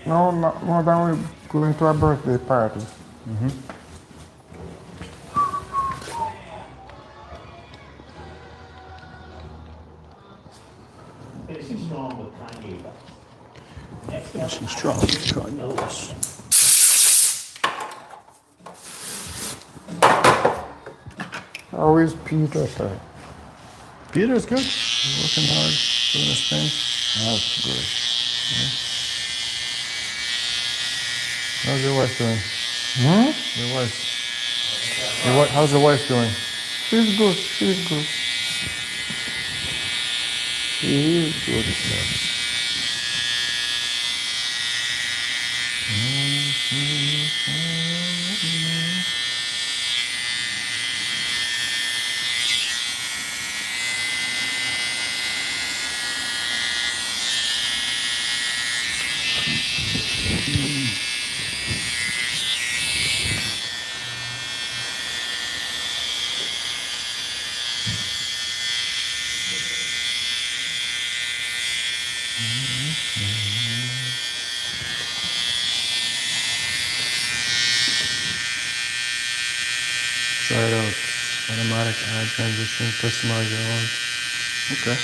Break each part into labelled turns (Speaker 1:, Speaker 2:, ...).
Speaker 1: No, no, then we're going to a birthday party.
Speaker 2: Finishing strong with Kanye. Next up,
Speaker 3: Finishing strong with Kanye West.
Speaker 1: How is Peter, sir?
Speaker 3: Peter's good. He's working hard, doing his thing.
Speaker 1: That's good.
Speaker 3: How's your wife doing? Your wife. How's your wife doing?
Speaker 1: She's good. She's good. She's good, sir.
Speaker 3: Try it out. Automatic add transition, customize your own. Okay.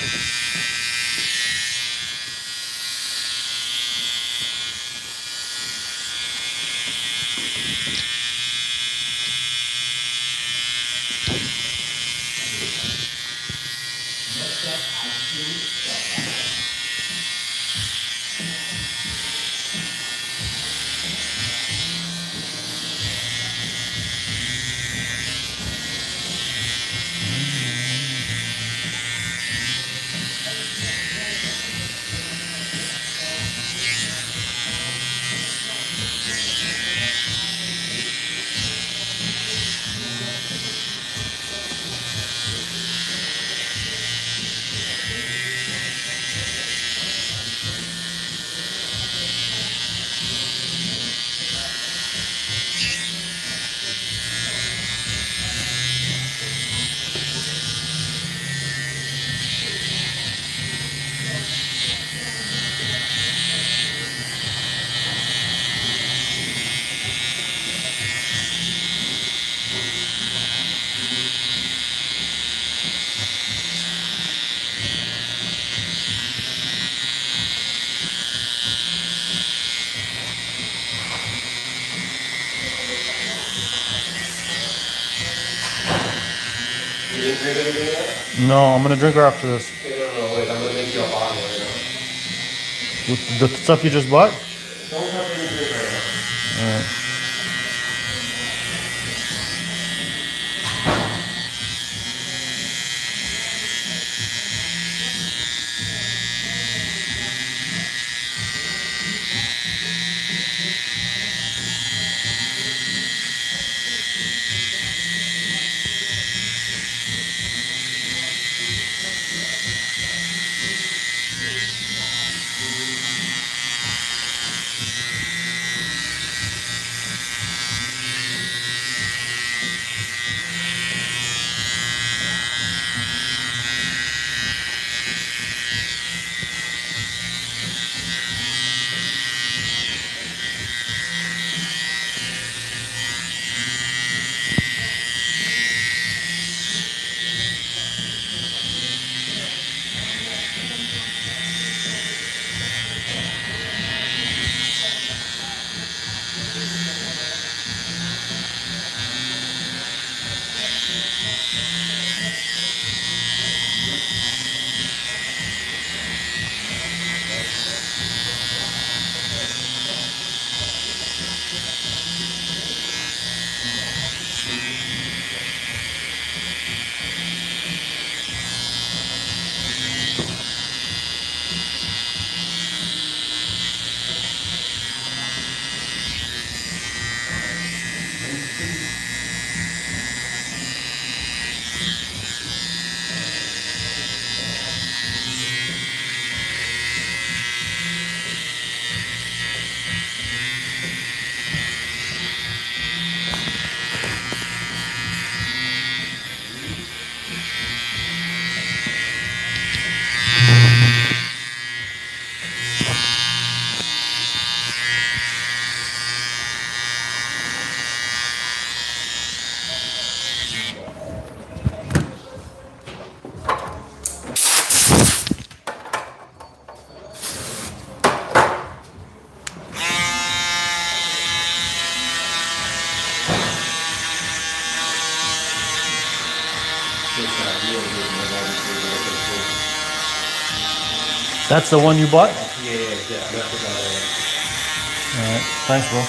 Speaker 4: You didn't drink anything yet?
Speaker 3: No, I'm gonna drink her after this.
Speaker 4: Okay, no, wait, I'm gonna make you a bottle right now.
Speaker 3: With the stuff you just bought?
Speaker 4: Don't touch any drink right now.
Speaker 3: Alright. That's the one you bought?
Speaker 4: Yeah, that's about it.
Speaker 3: Alright, thanks, bro.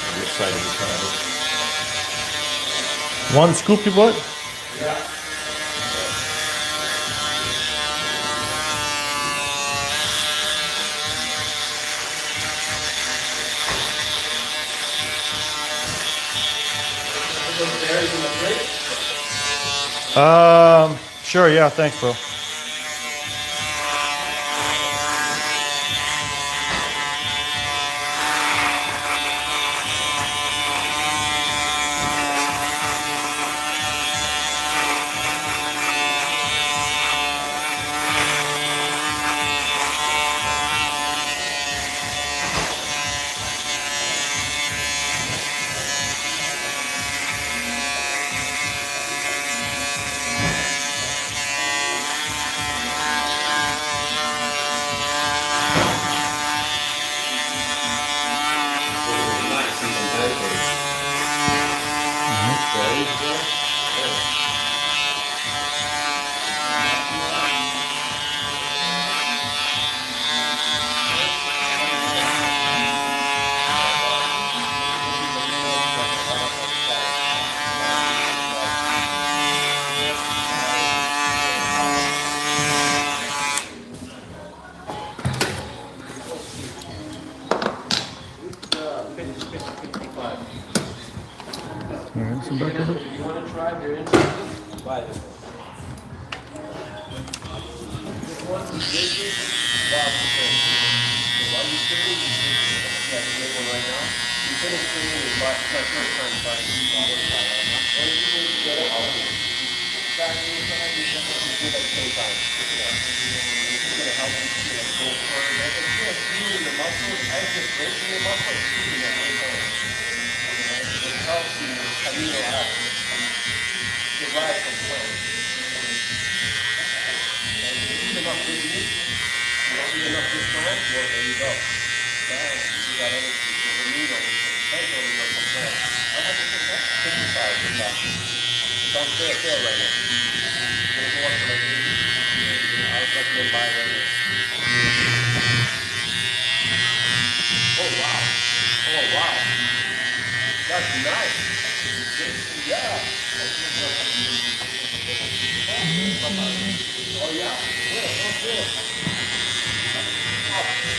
Speaker 4: I'm excited to try it.
Speaker 3: One scoop you bought?
Speaker 4: Those berries in the fridge?
Speaker 3: Sure, yeah, thanks, bro.
Speaker 4: Nice and some pancakes. Berries, bro?
Speaker 1: Alright, so back of it.
Speaker 4: You want to try if you're interested? Buy this one. This one's the biggest box of things. So while you're sitting, you can make one right now. You finish cleaning and buy, it's my first time buying these bottles. Or you can get it all. Back in the time, you just have to do it at the same time. It's going to help you go further. It's going to fuel your muscles. As you're breaking your muscles, it's fueling your muscles. It helps you amino acids derived from plants. And if you eat enough good meat, you don't eat enough good plants, well, there you go. Bam, you got everything. There's amino, there's amino from plants. How much is it? 55 good luck. It's on sale right now. You're going to go up to like 80. I would recommend buying right now. Oh, wow. Oh, wow. That's nice. Yeah. Oh, yeah. Good. Oh, good.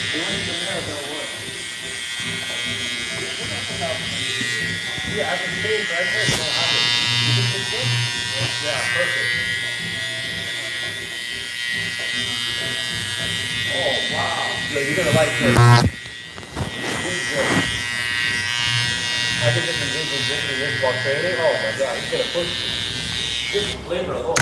Speaker 4: Doing the marathon work. Yeah, I can change right there. You don't have it. You can fix it? Yeah, perfect. Oh, wow. Yeah, you're going to like this. I think this is this while training. Oh my god, he's gonna push you. Just flavor alone.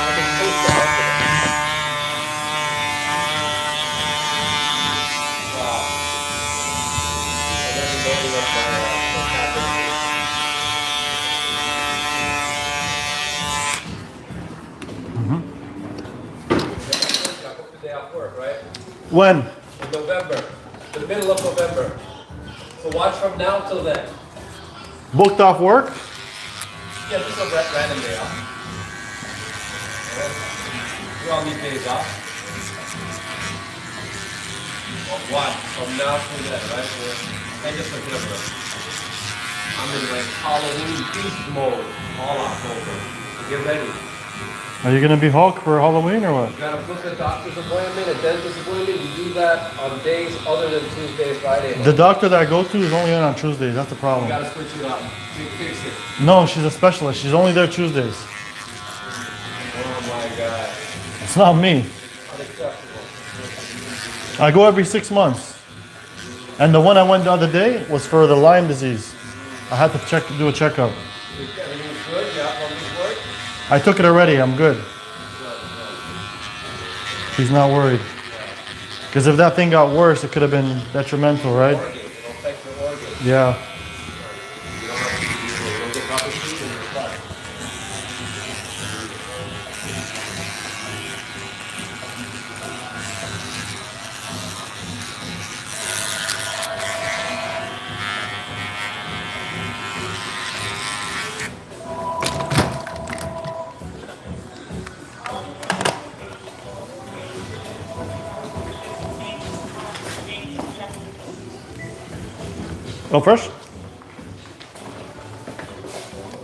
Speaker 4: I can taste the rest of it. Wow. I never loaded up my caffeine. I booked the day off work, right?
Speaker 3: When?
Speaker 4: In November. The middle of November. So watch from now till then.
Speaker 3: Booked off work?
Speaker 4: Yeah, just a random day off. We all need days off. Well, watch from now till then, right? End of September. I'm in like Halloween beast mode all October. Get ready.
Speaker 3: Are you gonna be Hulk for Halloween or what?
Speaker 4: You gotta book a doctor's appointment, a dentist appointment. You do that on days other than Tuesday, Friday.
Speaker 3: The doctor that I go to is only in on Tuesdays. That's the
Speaker 4: You
Speaker 3: problem.
Speaker 4: gotta switch it up. Fix it.
Speaker 3: No, she's a specialist. She's only there Tuesdays.
Speaker 4: Oh my God.
Speaker 3: It's not me.
Speaker 4: Unacceptable.
Speaker 3: I go every 6 months. And the one I went the other day was for the Lyme disease. I had to do a checkup.
Speaker 4: Everything's good? Yeah, everything's good?
Speaker 3: I took it already. I'm good. She's not worried. Because if that thing got worse, it could have been detrimental, right?
Speaker 4: Organs. It'll affect your organs.
Speaker 3: Yeah.
Speaker 4: You don't have to do it. You don't get proper treatment. You're fine.
Speaker 3: Oh, Phresh?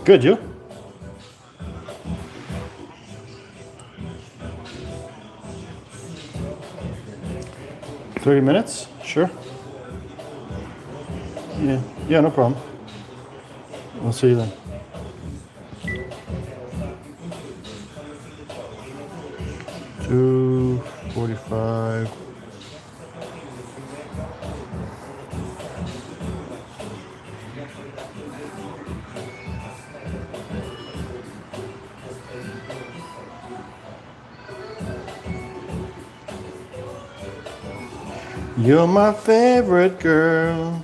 Speaker 3: Good, you? $30? Sure. Yeah, no problem. I'll see you then. $2.45. You're my favorite girl.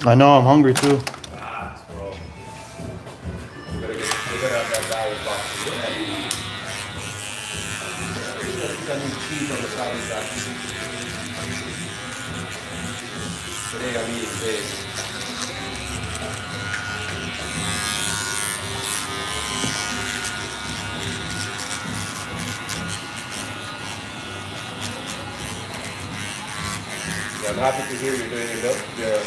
Speaker 3: I know, I'm hungry too.
Speaker 4: Ah, bro. We gotta have that value box. I need cheese on the side of that. Today I'm eating big. Yeah, I'm happy to hear you're doing your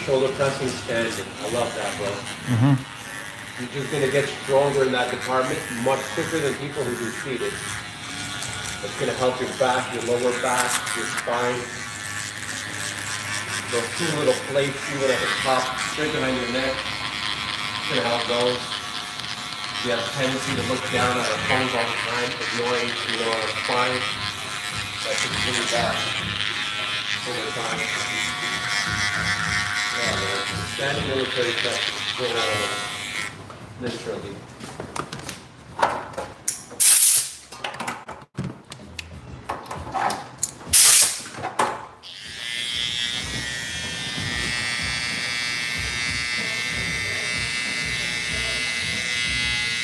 Speaker 4: shoulder pressing standing. I love that, bro. You're just gonna get stronger in that department much quicker than people who do seated. It's gonna help your back, your lower back, your spine. Those two little plates even at the top, straight behind your neck. It's gonna help those. You have a tendency to look down at our phones all the time, ignoring, our spine. That's just really bad over time. Yeah, man. Standing military practice. Literally.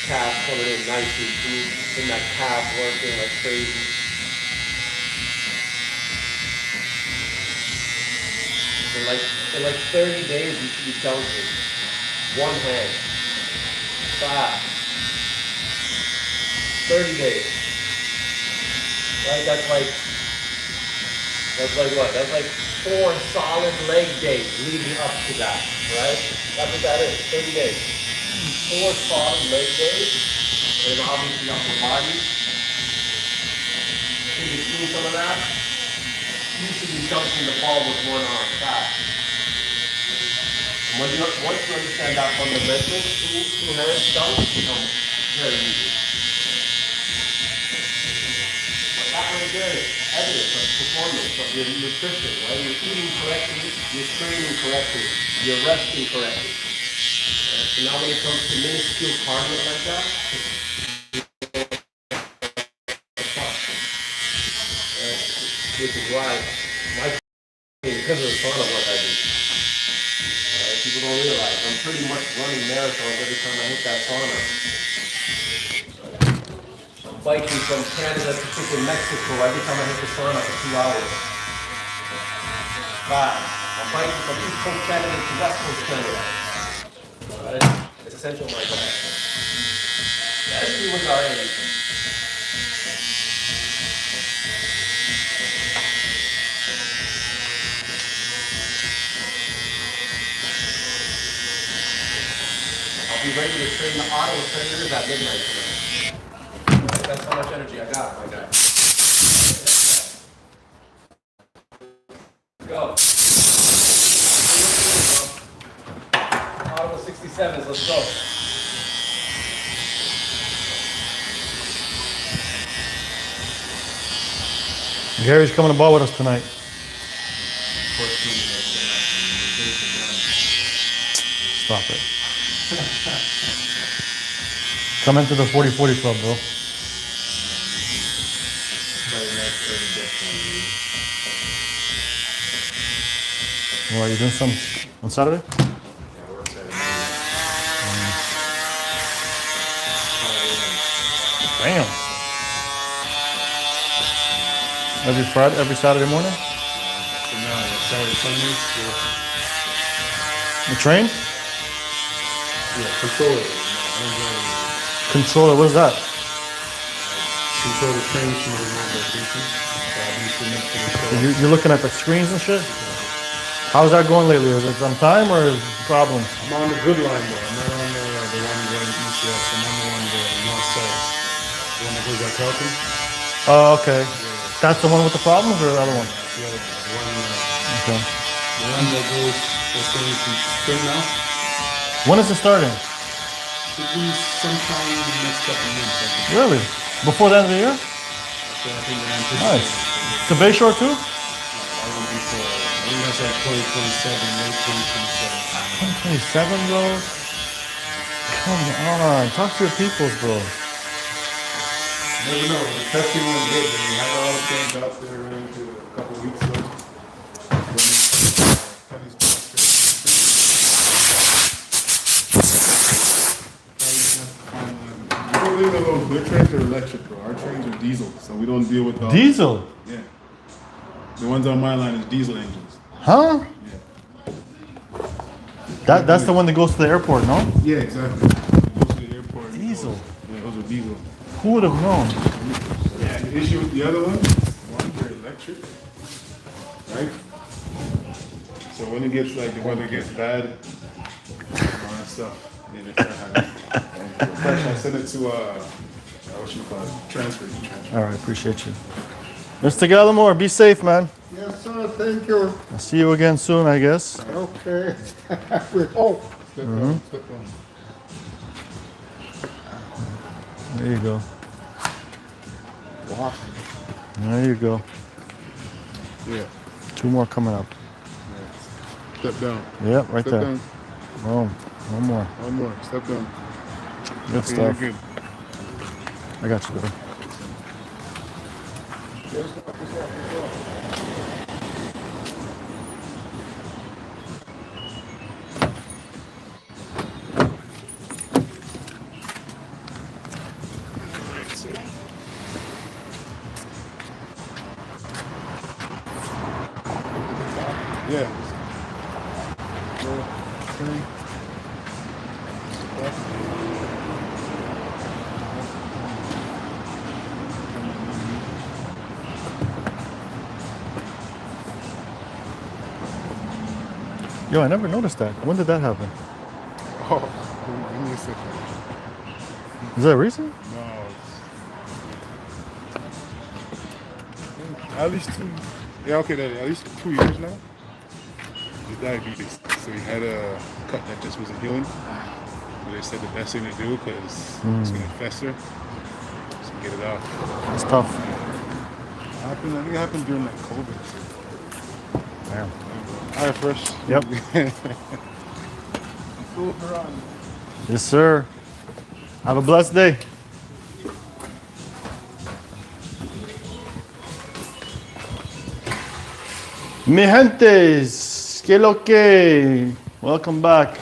Speaker 4: Calf coming in nice and deep, in that calf working like crazy. In like 30 days you should be counting. One hand. Fast. 30 days. Right? That's like what? That's like 4 solid leg days leading up to that. Right? That's what that is. 30 days. 4 solid leg days. And obviously upper body. In between some of that, you should be dunking the ball with one arm. Fast. Once you understand that fundamental, two hands dunk becomes very easy. But that right there is evidence of performance, of your nutrition, right? You're eating correctly, you're training correctly, you're resting correctly. So now when it comes to minuscule cardio like that, which is why because of the sauna work I do. People don't realize I'm pretty much running marathons every time I hit that sauna. I'm biking from Canada to freaking Mexico every time I hit the sauna for 2 hours. I'm biking from East Coast Canada to West Coast Canada. It's essential, my God. Especially with our age. be ready to train the auto trainers at midnight tonight. That's how much energy I got, my guy. Go. Auto 67s, let's go.
Speaker 3: Gary's coming to ball with us tonight. Stop it. Come into the 40-40 club, bro. Well, are you doing something on Saturday? Damn. Every Friday, every Saturday morning?
Speaker 1: Saturday, Sunday.
Speaker 3: The train?
Speaker 1: Yeah, controller.
Speaker 3: Controller, what is that?
Speaker 1: Control the train from the remote location. So I do submit to the control.
Speaker 3: You're looking at the screens and shit? How's that going lately? Is it on time or is it problems?
Speaker 1: I'm on the good line though. I'm not on the one going east west. I'm on the one going north south. The one that goes like Carlton.
Speaker 3: Oh, okay. That's the one with the problems or the other one?
Speaker 1: The other one.
Speaker 3: Okay.
Speaker 1: The one that goes that's going from spring now.
Speaker 3: When is it starting?
Speaker 1: Should be sometime in the next couple of months. I think.
Speaker 3: Really? Before the end of the year?
Speaker 1: So I think they're
Speaker 3: Nice.
Speaker 1: anticipating.
Speaker 3: To Bayshore too?
Speaker 1: I think before. I think that's like 2027, late 2027.
Speaker 3: 27, bro? Come on. Talk to your peoples, bro.
Speaker 1: Never know. The testing was good. We had all the things out there around to a couple of weeks ago. We don't deal with those good trains are electric, bro. Our trains are diesel, so we don't deal with those.
Speaker 3: Diesel?
Speaker 1: Yeah. The ones on my line is diesel engines.
Speaker 3: Huh?
Speaker 1: Yeah.
Speaker 3: That's the one that goes to the airport, no?
Speaker 1: Yeah, exactly. It goes to the airport.
Speaker 3: Diesel.
Speaker 1: Yeah, those are diesel.
Speaker 3: Who would have known?
Speaker 1: Yeah, the issue with the other ones, they're electric, right? So when it gets like the weather gets bad, all that stuff, then it's not happening. Phresh, I sent it to what you call it, transfer.
Speaker 3: All right, appreciate you. Mr. Gallimore, be safe, man.
Speaker 5: Yes, sir, thank you.
Speaker 3: I'll see you again soon, I guess.
Speaker 5: Okay.
Speaker 1: Step down, step down.
Speaker 3: There you go.
Speaker 5: Wow.
Speaker 3: There you go.
Speaker 1: Yeah,
Speaker 3: 2 more coming up.
Speaker 1: step down.
Speaker 3: Yep, right
Speaker 1: Step
Speaker 3: there.
Speaker 1: down.
Speaker 3: Boom. One more.
Speaker 1: One more, step down.
Speaker 3: Good
Speaker 1: Okay,
Speaker 3: stuff.
Speaker 1: you're good.
Speaker 3: I got you, brother.
Speaker 1: Yeah. Okay.
Speaker 3: Yo, I never noticed that. When did that happen?
Speaker 1: Oh, give me a second.
Speaker 3: Is there a reason?
Speaker 1: No. At least 2. Yeah, okay, at least 2 years now. With diabetes. So he had a cut that just wasn't healing. But they said the best thing to do because it's going to fester. So get it out.
Speaker 3: It's tough.
Speaker 1: I think it happened during like COVID.
Speaker 3: Damn.
Speaker 1: All right, Phresh.
Speaker 3: Yep.
Speaker 1: We're on.
Speaker 3: Yes, sir. Have a blessed day. Mi gentes, que lo que? Welcome back.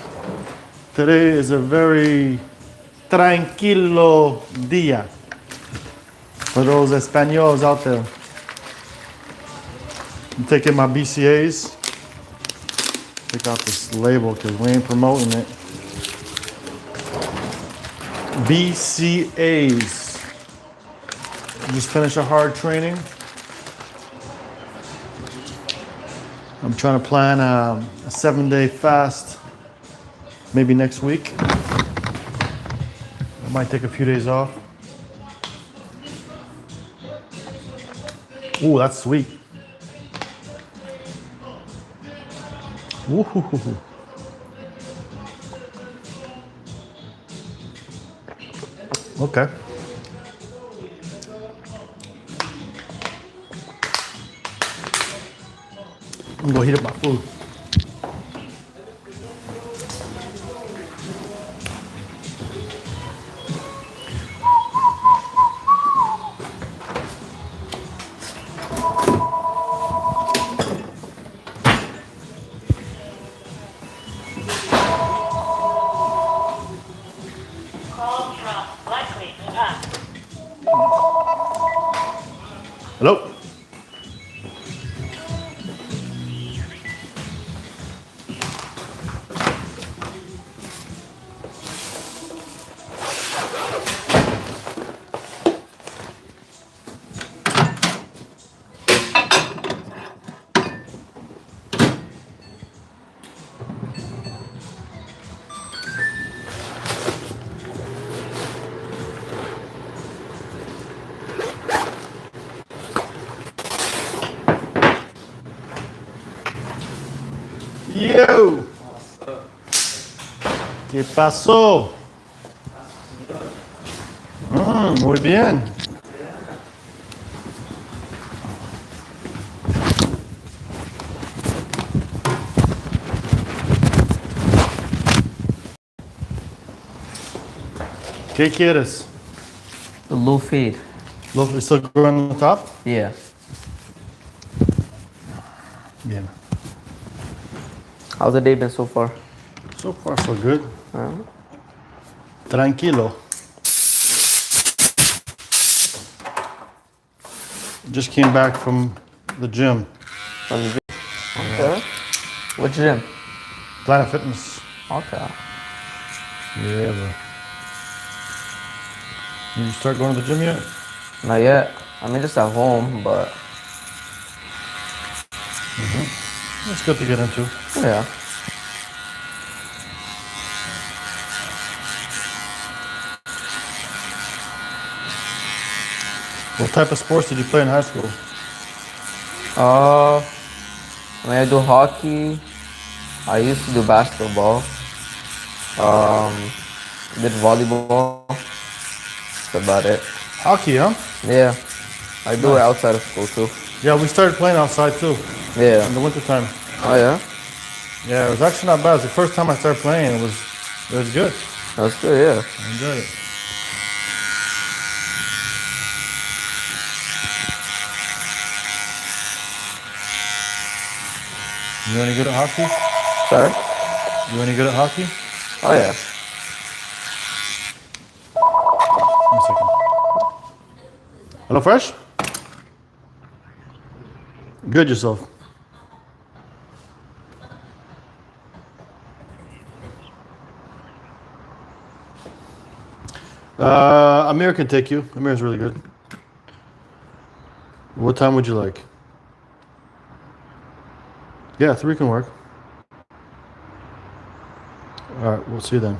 Speaker 3: Today is a very tranquilo día for those Españols out there. I'm taking my BCAs. Take out this label because we ain't promoting it. BCAs. Just finished a hard training. I'm trying to plan a 7-day fast, maybe next week. might take a few days off. Ooh, that's sweet. Ooh. Okay. I'm gonna go heat up my food.
Speaker 6: Call from likely up.
Speaker 3: Hello? Yo! ¿Qué pasó? Muy bien. ¿Qué quieres?
Speaker 7: The low fade.
Speaker 3: Look, it's still growing on the top?
Speaker 7: Yeah.
Speaker 3: Bien.
Speaker 7: How's the day been so far?
Speaker 3: So far, so good.
Speaker 7: Uh,
Speaker 3: Tranquilo. Just came back from the gym.
Speaker 7: from the gym. Okay. What gym?
Speaker 3: Planet Fitness.
Speaker 7: Okay.
Speaker 3: Yeah, bro. You start going to the gym yet?
Speaker 7: Not yet. I mean, just at home, but
Speaker 3: It's good to get into.
Speaker 7: yeah.
Speaker 3: What type of sports did you play in high school?
Speaker 7: I mean, I do hockey. I used to do basketball. Did volleyball. That's about it.
Speaker 3: Hockey, huh?
Speaker 7: Yeah. I do it outside of school too.
Speaker 3: Yeah, we started playing outside too
Speaker 7: Yeah.
Speaker 3: in the wintertime.
Speaker 7: Oh yeah.
Speaker 3: Yeah, it was actually not bad. It's the first time I started playing. It was good.
Speaker 7: That's good. Yeah.
Speaker 3: I enjoyed it. You any good at hockey?
Speaker 7: Sorry.
Speaker 3: You any good at hockey?
Speaker 7: Oh yeah.
Speaker 3: One second. Hello, Phresh? Good yourself. Amir can take you. Amir's really good. What time would you like? Yeah, 3 can work. All right, we'll see you then.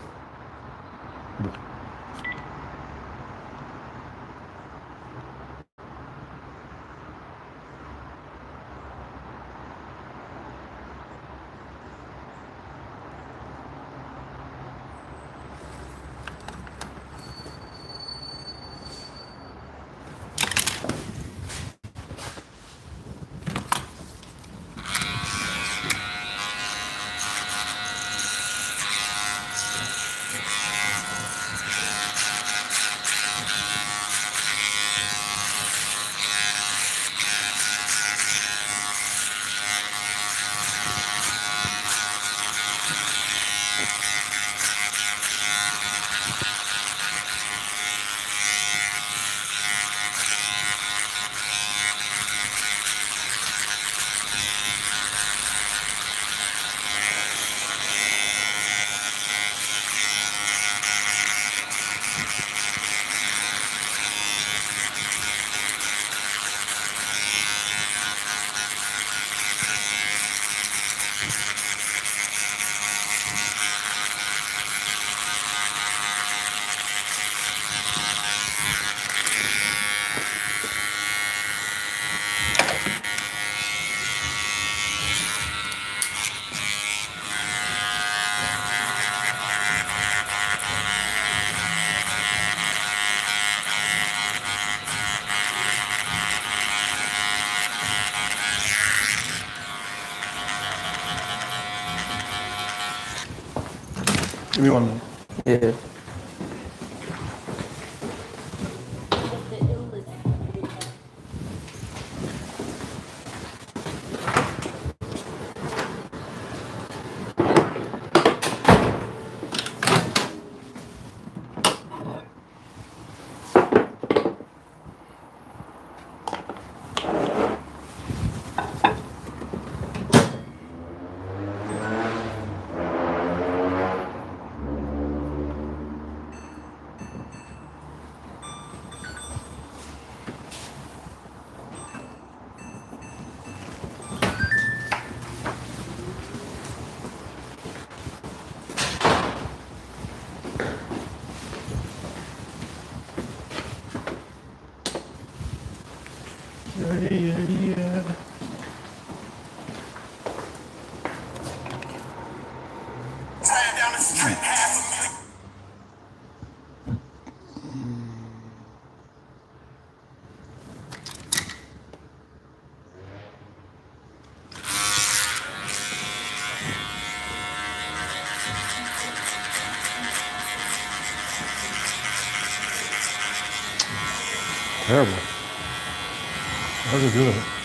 Speaker 3: Give me 1 minute.
Speaker 7: Yeah.
Speaker 3: Yeah. Terrible. How does it do that?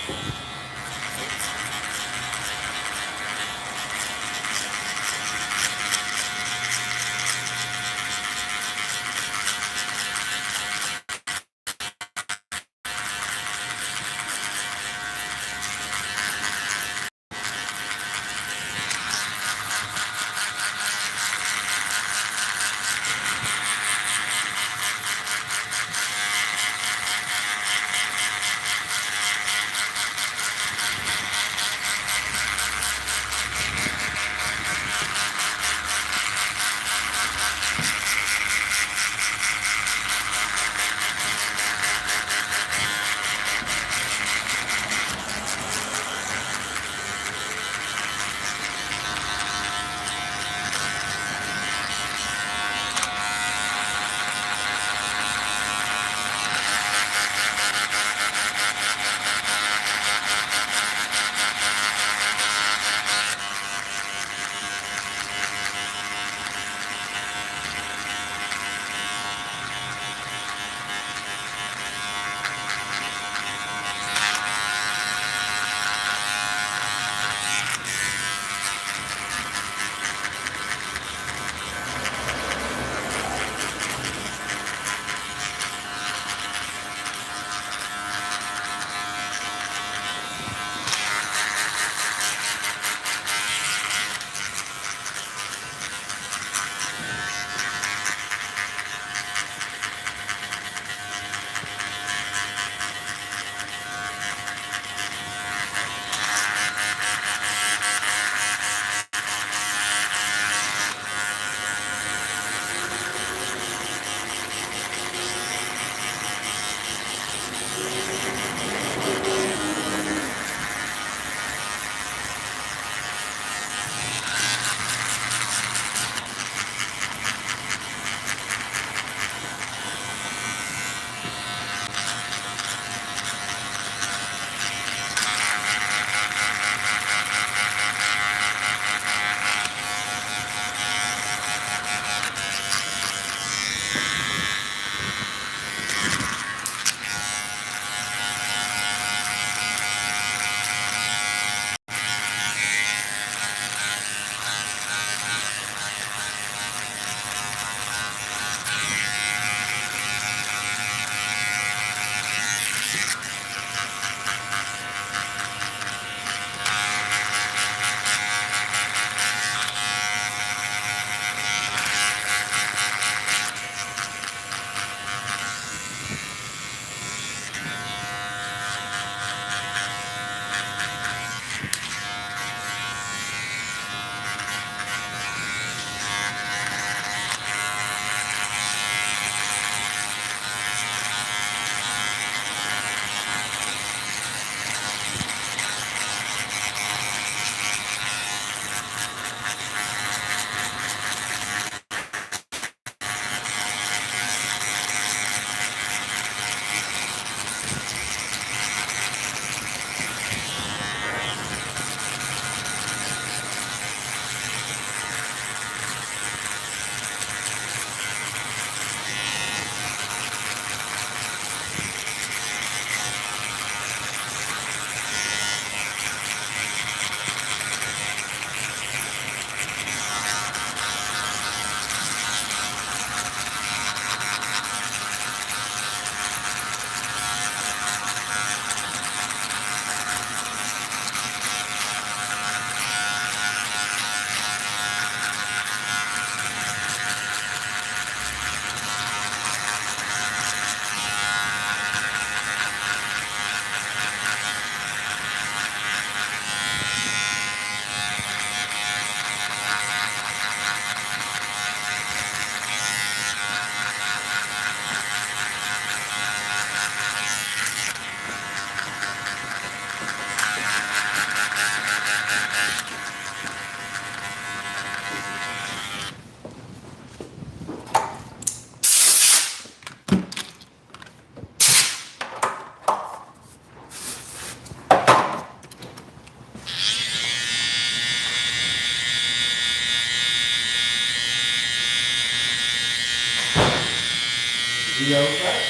Speaker 2: You outside?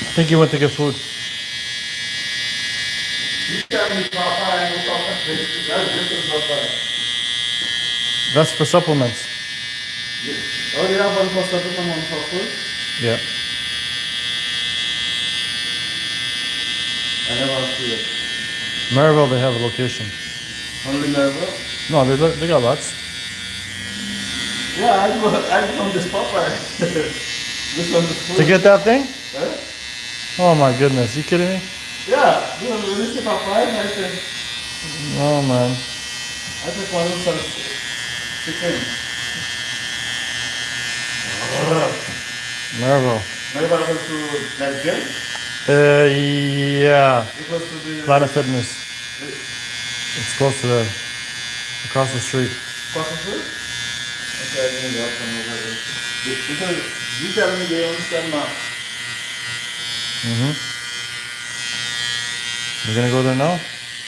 Speaker 3: I think he went to get food.
Speaker 2: You tell me Popeye and Popeye. That's different Popeye.
Speaker 3: That's for supplements.
Speaker 2: Oh, you have one for supplement, one for food?
Speaker 3: Yeah.
Speaker 2: I never see it.
Speaker 3: Maryville, they have a location.
Speaker 2: Only Melbourne?
Speaker 3: No, they got lots.
Speaker 2: Yeah, I found this Popeye. This one is food.
Speaker 3: To get that thing?
Speaker 2: Huh?
Speaker 3: Oh my goodness, you kidding me?
Speaker 2: Yeah, you know, when you see Popeye, I said,
Speaker 3: Oh man.
Speaker 2: I just want some chicken.
Speaker 3: Maryville.
Speaker 2: Maybe I go to that gym?
Speaker 3: Yeah.
Speaker 2: It was to the
Speaker 3: Planet Fitness. It's close to there. Across the street.
Speaker 2: coffee food? Okay, I didn't go from over there. Because you tell me they understand now.
Speaker 3: Mm-hmm. You're gonna go there now?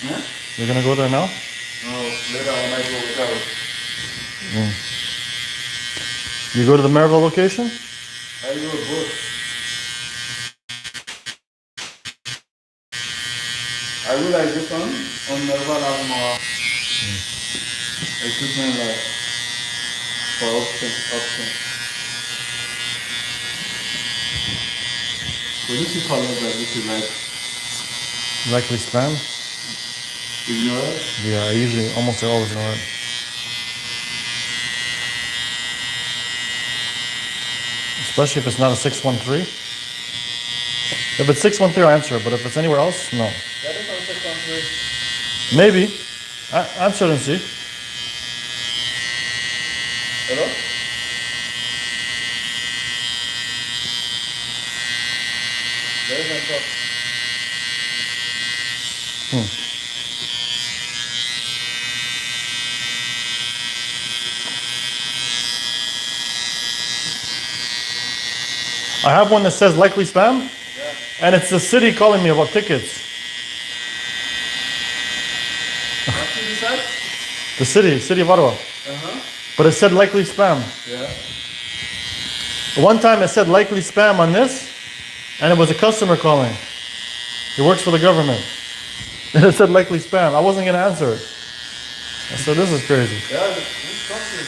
Speaker 2: Huh?
Speaker 3: You're gonna go there now?
Speaker 2: No, later when I go without.
Speaker 3: You go to the Maryville location?
Speaker 2: I go both. I will like this one on Melbourne have more equipment like for option. So this is color that this is like
Speaker 3: Likely spam?
Speaker 2: ignore it.
Speaker 3: Yeah, I usually almost always ignore it. Especially if it's not a 613. If it's 613, I'll answer it, but if it's anywhere else, no.
Speaker 2: That is also country.
Speaker 3: Maybe. Answer and see.
Speaker 2: Hello? There is on top.
Speaker 3: I have one that says likely spam, and it's the city calling me about tickets.
Speaker 2: What did you say?
Speaker 3: The city of Ottawa. But it said likely spam.
Speaker 2: Yeah.
Speaker 3: One time it said likely spam on this, and it was a customer calling. He works for the government. And it said likely spam. I wasn't gonna answer it. I said, this is crazy.
Speaker 2: Yeah, which country?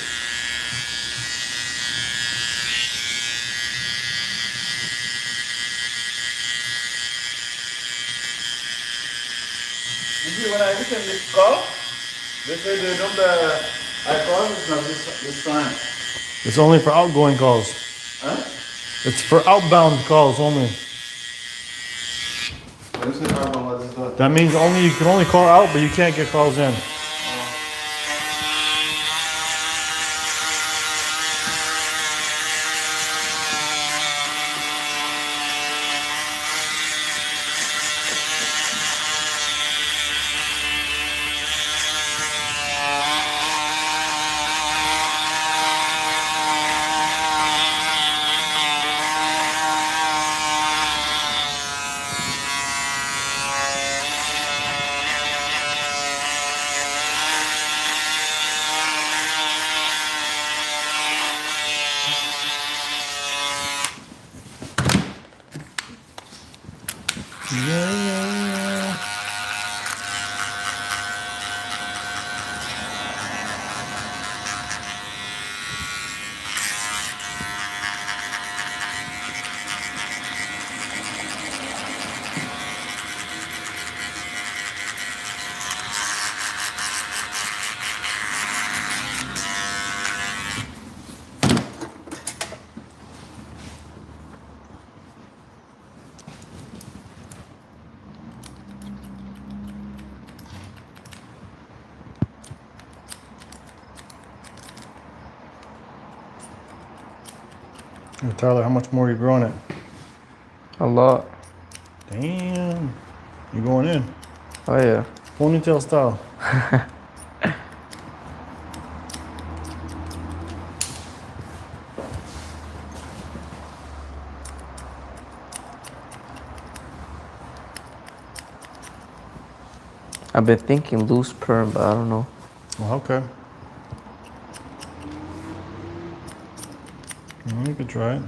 Speaker 2: You see, when I listen to this call, they say the number I call is not this time.
Speaker 3: It's only for outgoing calls.
Speaker 2: Huh?
Speaker 3: It's for outbound calls only.
Speaker 2: What is it? I don't know what is that.
Speaker 3: That means you can only call out, but you can't get calls in. Hey, Tyler, how much more are you growing it?
Speaker 7: A lot.
Speaker 3: Damn. You're going in.
Speaker 7: Oh yeah.
Speaker 3: Ponytail style.
Speaker 7: I've been thinking loose perm, but I don't know.
Speaker 3: Well, okay. You could try it.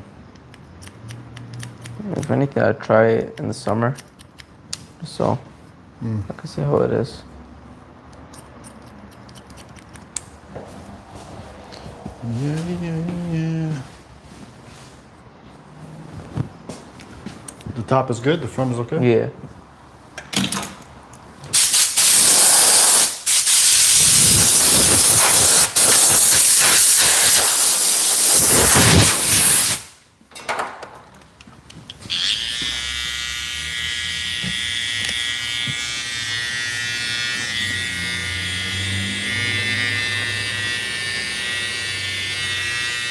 Speaker 7: If anything, I'd try it in the summer. So I can see how it is.
Speaker 3: Yeah. The top is good, the front is okay?
Speaker 7: Yeah.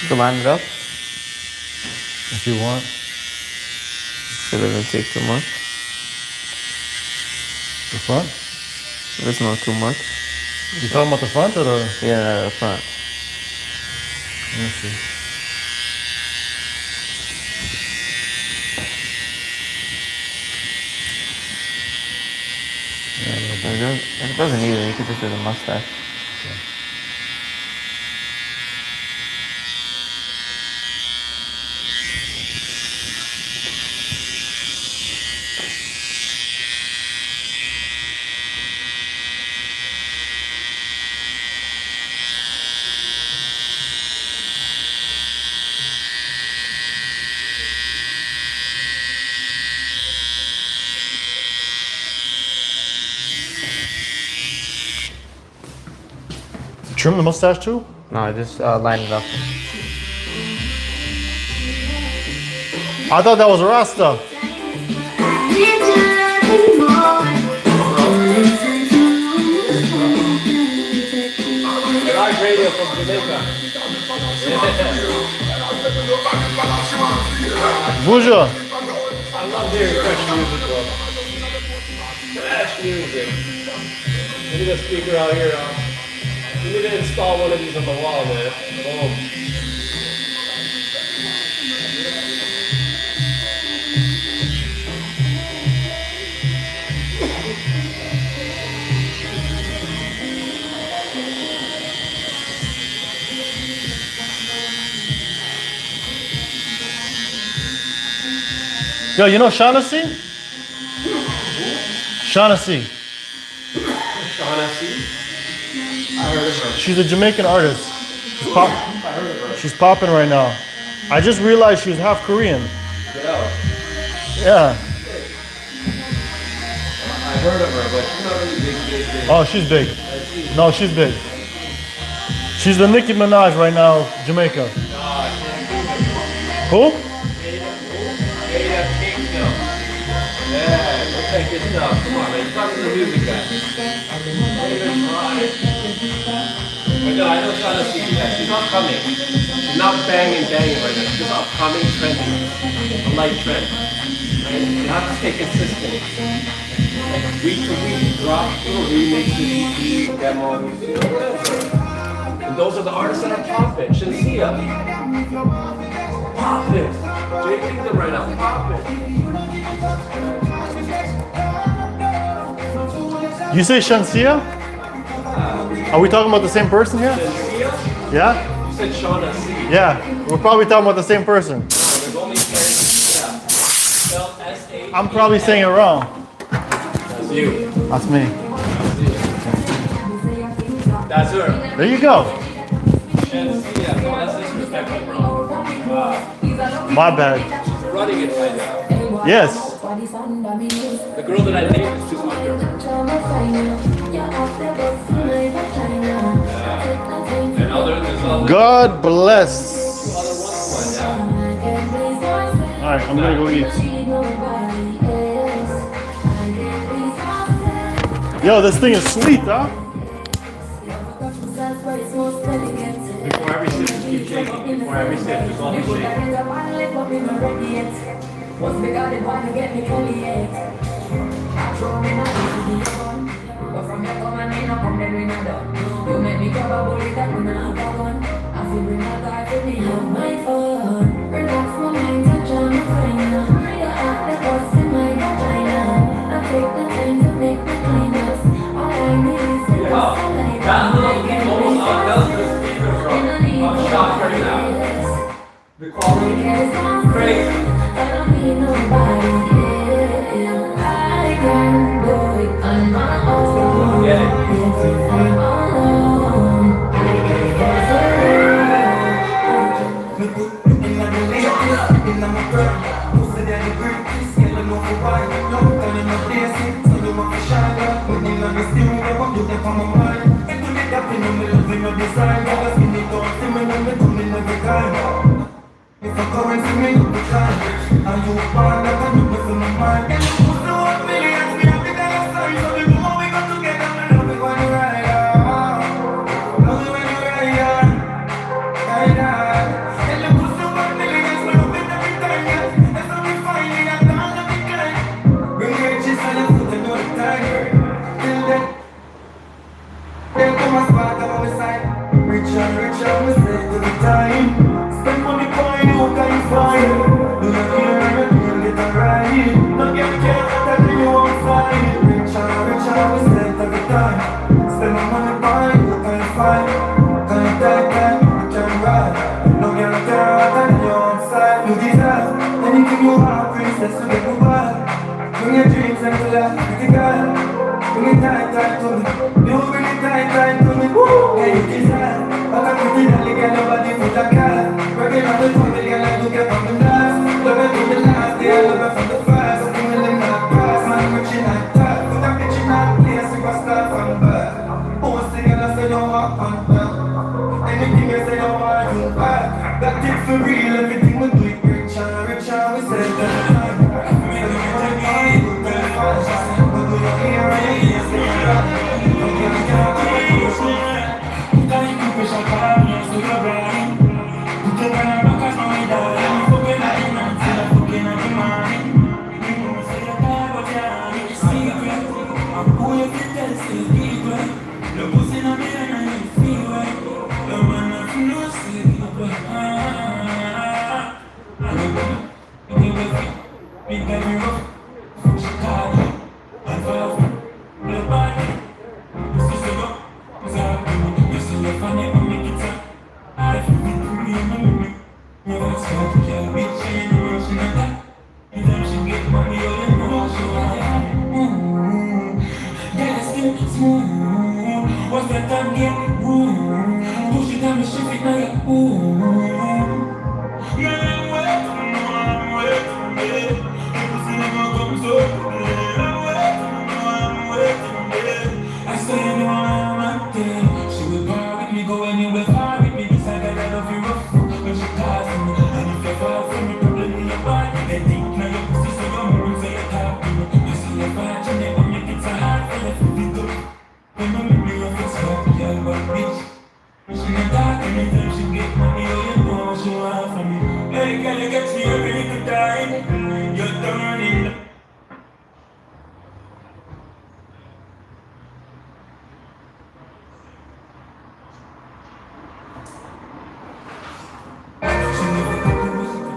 Speaker 7: You can line it up.
Speaker 3: If you want.
Speaker 7: It doesn't take too much.
Speaker 3: The front?
Speaker 7: It's not too much.
Speaker 3: You talking about the front or the?
Speaker 7: Yeah, the front.
Speaker 3: Let me see.
Speaker 7: It doesn't need it. You could just do the mustache.
Speaker 3: Trim the mustache too?
Speaker 7: No, just line it up.
Speaker 3: I thought that was a Rasta.
Speaker 4: Live radio from Jamaica.
Speaker 3: Bouja.
Speaker 4: I love hearing fresh music, bro. Fresh music. We need a speaker out here. We need to install one of these on the wall, man. Boom.
Speaker 3: Yo, you know Shaughnessy? Shaughnessy.
Speaker 4: Shaughnessy? I heard of her.
Speaker 3: She's a Jamaican artist. She's popping right now. I just realized she's half Korean. Yeah.
Speaker 4: I heard of her, but she's not really big.
Speaker 3: Oh, she's big. No, she's big. She's the Nicki Minaj right now, Jamaica. Who?
Speaker 4: Yeah, go take your stuff. Come on, man. You're talking to the music guy. But no, I know Shaughnessy. She's not coming. She's not banging right now. She's just upcoming, trending. A light trend. Right? You have to stay consistent. Like week to week, drop little remixes, EP, demos, you know, whatever. And those are the artists that are popping. Shansia. Popping. Jay Kingdom right now, popping.
Speaker 3: You say Shansia? Are we talking about the same person here?
Speaker 4: Shansia?
Speaker 3: Yeah?
Speaker 4: You said Shaughnessy.
Speaker 3: Yeah. We're probably talking about the same person.
Speaker 4: There's only 10. Yeah. Spelled S-H.
Speaker 3: I'm probably saying it wrong.
Speaker 4: That's you.
Speaker 3: That's me.
Speaker 4: That's her.
Speaker 3: There you go.
Speaker 4: Shansia. No, that's disrespectful, bro.
Speaker 3: My bad.
Speaker 4: She's running it right now.
Speaker 3: Yes.
Speaker 4: The girl that I named is just under her. And there's other
Speaker 3: God bless.
Speaker 4: ones, yeah.
Speaker 3: Alright, I'm gonna go eat. Yo, this thing is sweet, huh?
Speaker 4: Before every sip, just keep shaking. Before every sip, just always shake.
Speaker 8: What's bigger than one to get me fully I throw me my but from your come and me no come then we not done. You make me grab a bullet that we not have one. I feel bring my life with me have my fun. Relax my mind, touch on my friend. You have the bust in my vagina. I take the time to make me clean up. All I need is the best I like.
Speaker 4: That little thing almost outdoes the speaker from. I'm shocked right now. The quality is crazy.
Speaker 8: I don't need nobody.
Speaker 9: you want, that can do with my mind. And you put the 1 million, we have the dollar sign. So the more we got together, I love it when you ride on. Love it when you ride on. Ride on. And you put the 1 million, we love it every time, yes. That's how we find it, that's all of the kind. Bring your chest on your foot and know the time. Till then, come and spot on my side. Rich and we stay to the time. Spend money for you, can you find? Do not hear and get a ride. No get care what I do, you won't find. Rich and we stay to the time. Spend my money for you, can you find? Can you take, you can ride. No get care what I do, you won't find. You deserve anything you want, princess, to get you back. Bring your dreams and to life, pretty girl. Bring it tight to me. You bring it tight to me. Yeah, you deserve. But I'm pretty girl, you get nobody full of gas. Working on the toilet, girl, I do get from the last. Love it from the last day, I love it from the first. So give me the mad pass, man, rich in that top. Put a bitch in that place, we gon' start from back. Post the girl, I say don't walk on back. Anything I say don't want you back. That it for real, everything we do it rich and we say that the time. What's that time get? Push it down the shift it now, yeah. Yeah, I'm waiting, babe. Everything never comes up. I'm waiting, babe. I say you know I'm out there. She will bar with me, go anywhere far with me. This I got I love you rough. When she calls me, and if you're far from me, problem in your body. They think now your pussy so your moves so you're talking. You see your badge and they want make it so hard for you to pick up. When you make me your face up, girl, but bitch. She not talk anytime she get money, oh you know what she want from me. Hey girl, you get me ready to die. You're turning.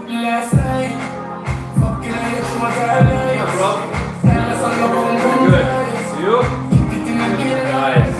Speaker 9: Last night, fucking I get you my guy. Yeah, bro. Good. See you? Nice.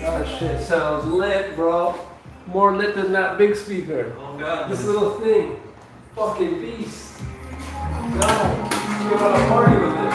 Speaker 4: That shit sounds lit, bro. More lit than that big speaker. Oh god. This little thing. Fucking beast. God. We're gonna party with this.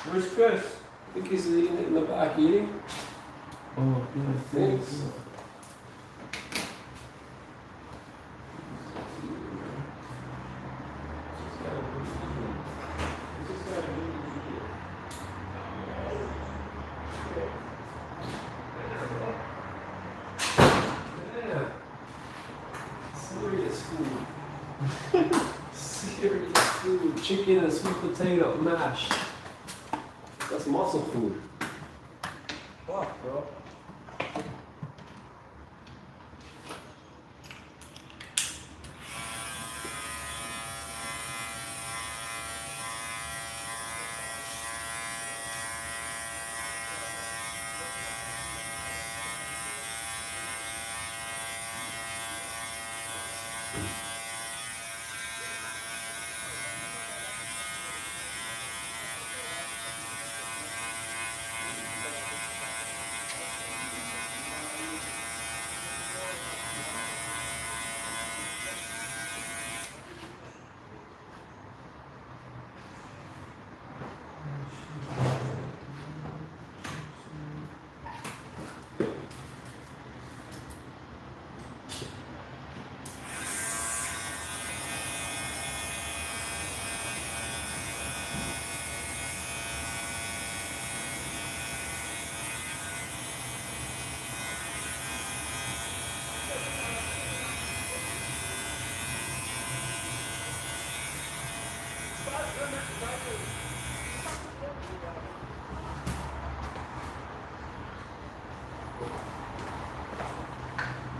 Speaker 4: Where's Phresh? I think he's in the back eating. Oh, thanks. chicken and sweet potato mash. That's muscle food. Fuck, bro.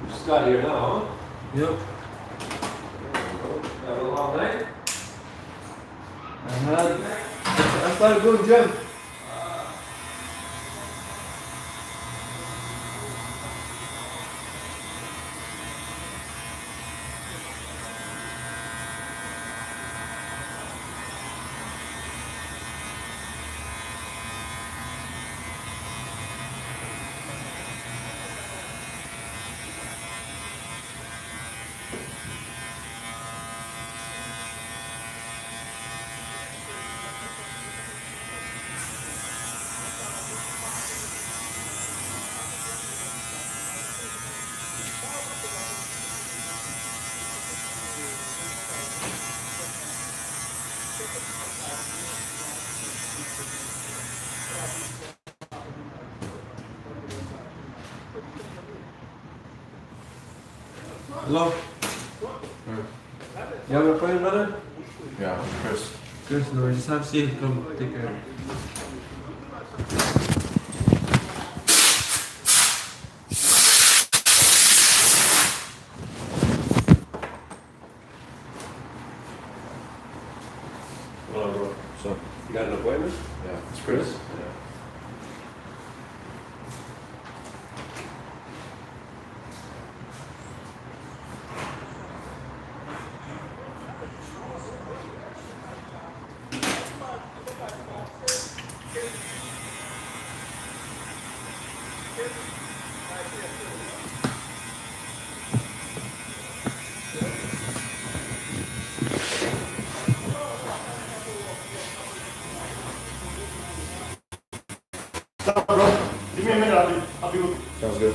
Speaker 4: Just got here now, huh?
Speaker 7: Yep.
Speaker 4: Had a long night? I started going gym.
Speaker 2: Hello? You have an appointment, brother?
Speaker 1: Yeah, Chris.
Speaker 2: Chris, no, just have Steve come take care of it.
Speaker 1: Hello, bro. So,
Speaker 4: You got an appointment?
Speaker 1: yeah, it's Chris.
Speaker 4: Yeah.
Speaker 3: Give me a minute, I'll be with you.
Speaker 1: Sounds good.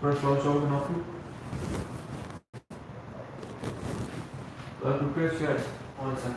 Speaker 2: First lunch open off you? Go to Phresh, yeah. 1 second.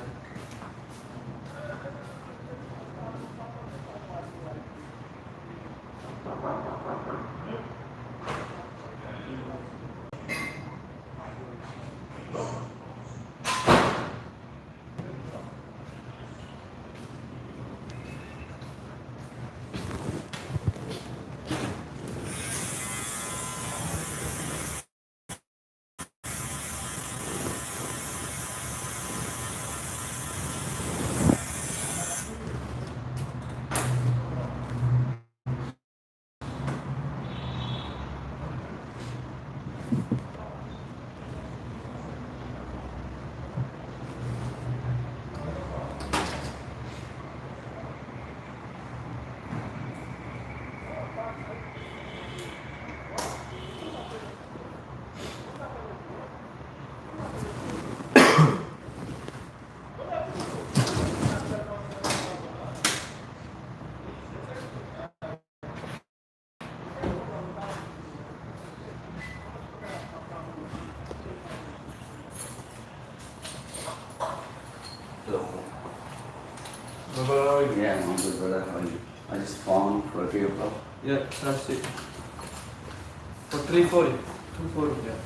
Speaker 2: Bye-bye.
Speaker 10: Yeah, I'm good, brother. How are you? I just found for 3 o'clock.
Speaker 2: Yeah, that's it. For 340. 240, yeah.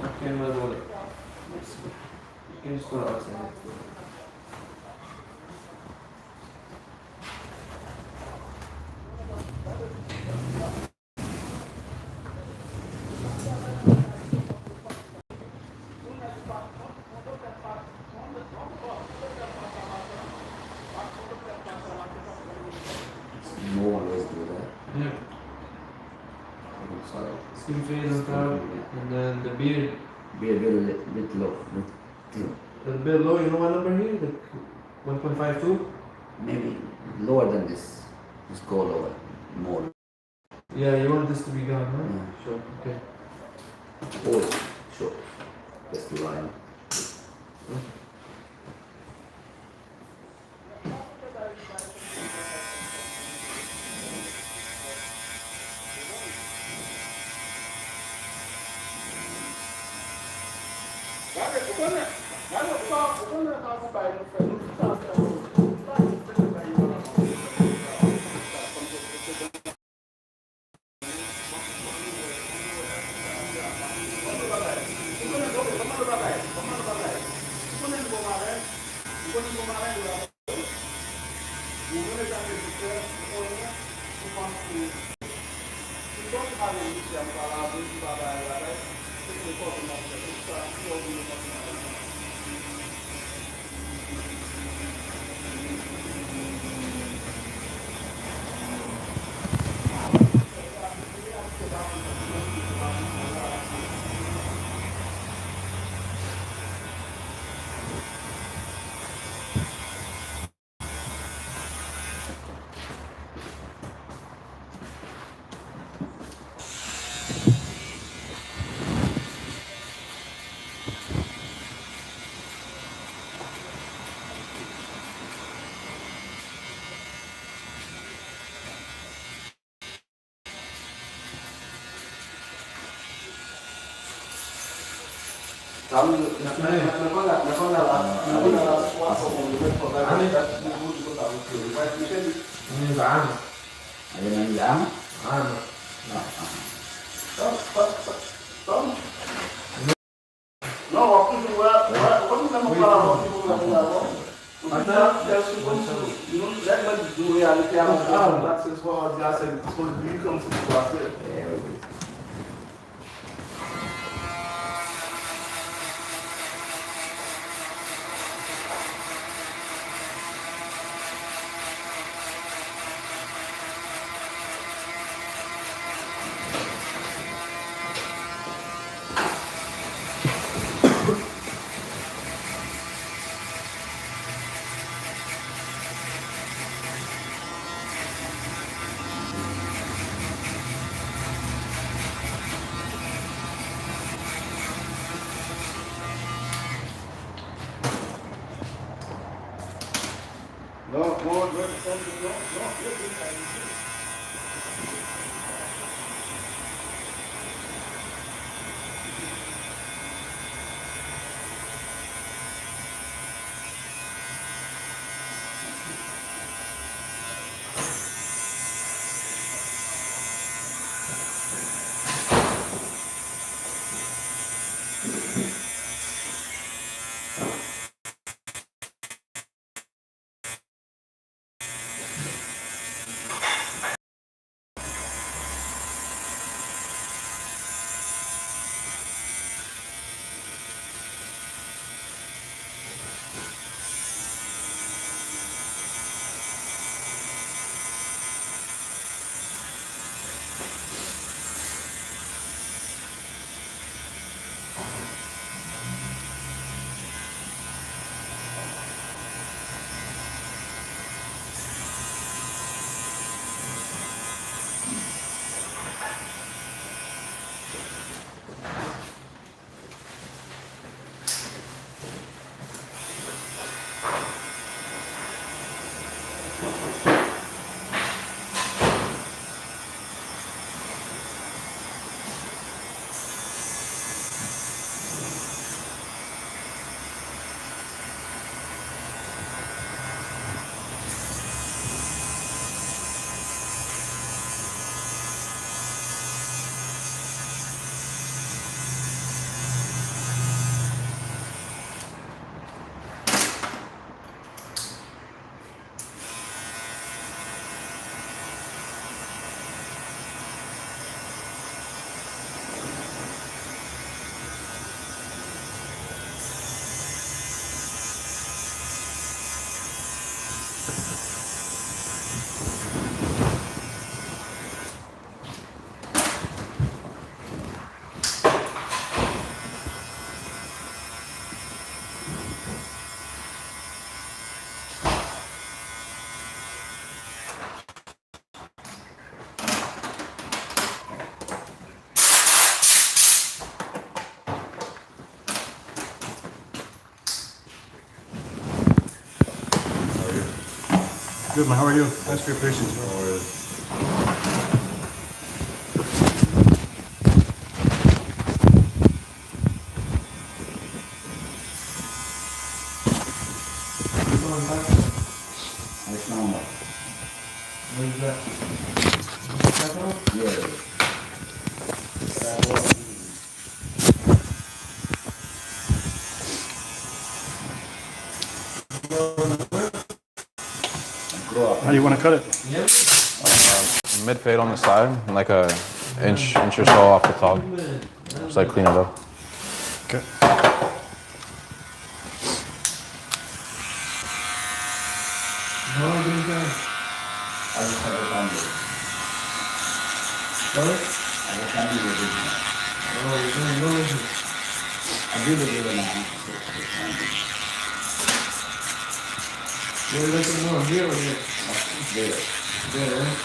Speaker 2: Okay, my brother. You can just go outside.
Speaker 10: No one always do that.
Speaker 2: Yeah.
Speaker 10: I'm sorry.
Speaker 2: Skin fade on top, and then the beard.
Speaker 10: Be a bit low.
Speaker 2: A bit low, you know what number here? The 1.52?
Speaker 10: Maybe lower than this. Just go lower. More.
Speaker 2: Yeah, you want this to be gone, huh?
Speaker 10: Yeah.
Speaker 2: Sure, okay.
Speaker 10: Oh, sure. Just the line. Ada yang bilang?
Speaker 9: No, waktu juga, kamu kan mau kalah waktu juga nggak. Kita just you know that much do reality. That's as far as I said. So you come to the class.
Speaker 2: No, no, no, no.
Speaker 3: Good man, how are you? Thanks for your patience, bro.
Speaker 10: Which number?
Speaker 2: Where's that?
Speaker 10: Yeah. Grow up.
Speaker 3: How do you want to cut it?
Speaker 7: Mid fade on the side, and like a inch or so off the top. Just like clean it up.
Speaker 3: Okay.
Speaker 2: How long do you guys?
Speaker 10: I just have a family.
Speaker 2: Sorry?
Speaker 10: I have a family with it.
Speaker 2: Oh, you're doing no issue.
Speaker 10: I do the given now.
Speaker 2: Where did I come from? Here or here?
Speaker 10: There.
Speaker 2: There, right?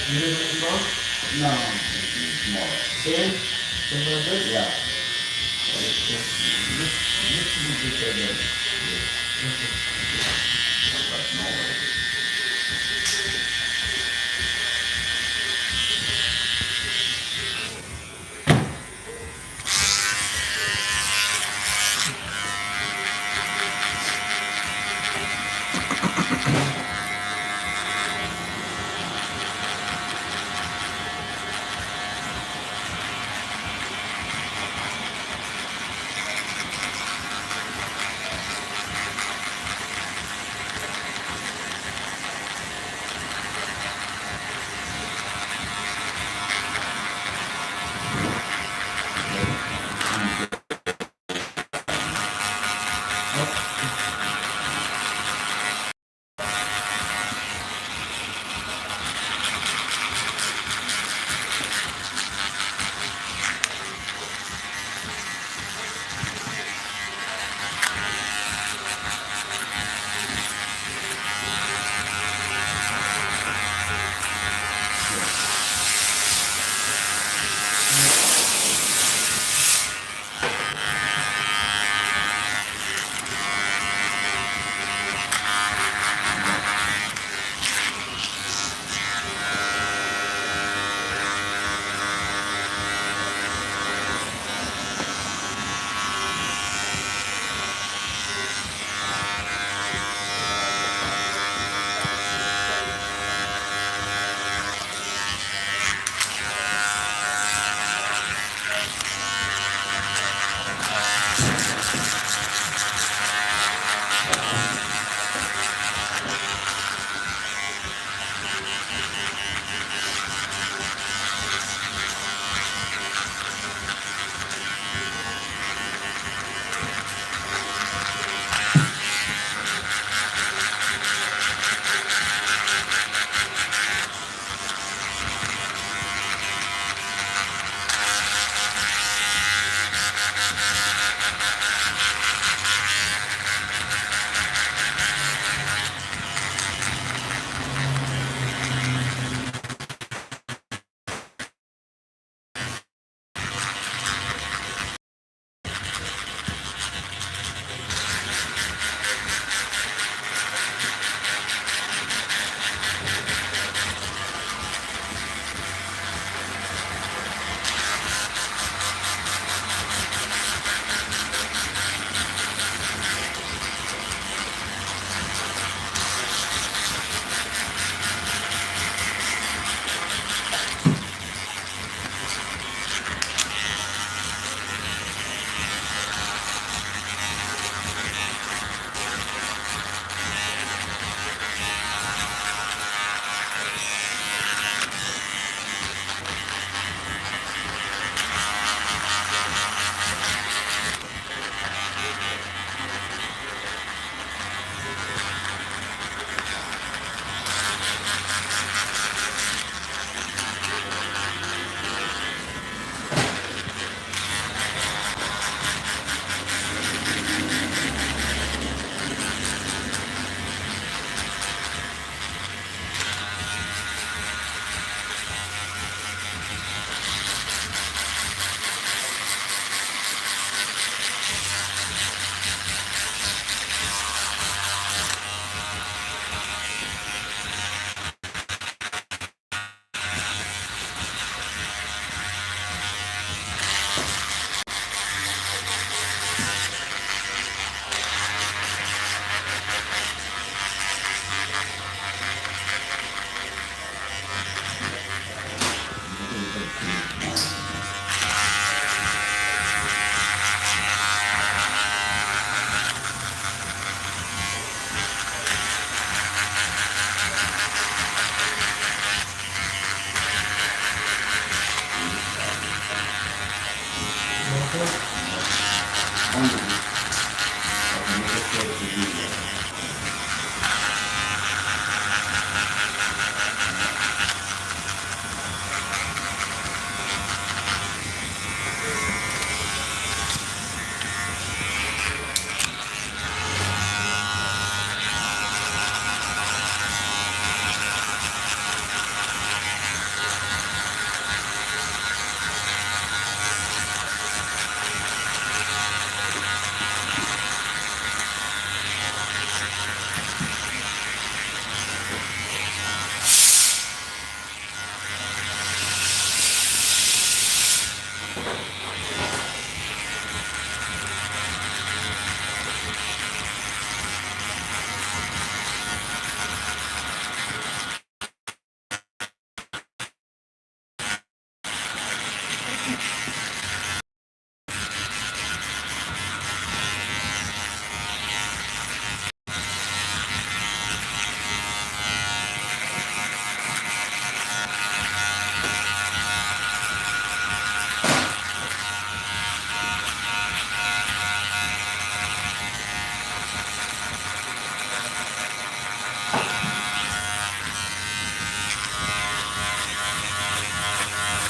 Speaker 2: You live in Iman?
Speaker 10: No, it's small.
Speaker 2: Same? Something like this?
Speaker 10: Yeah. Used to be bigger than this. But smaller.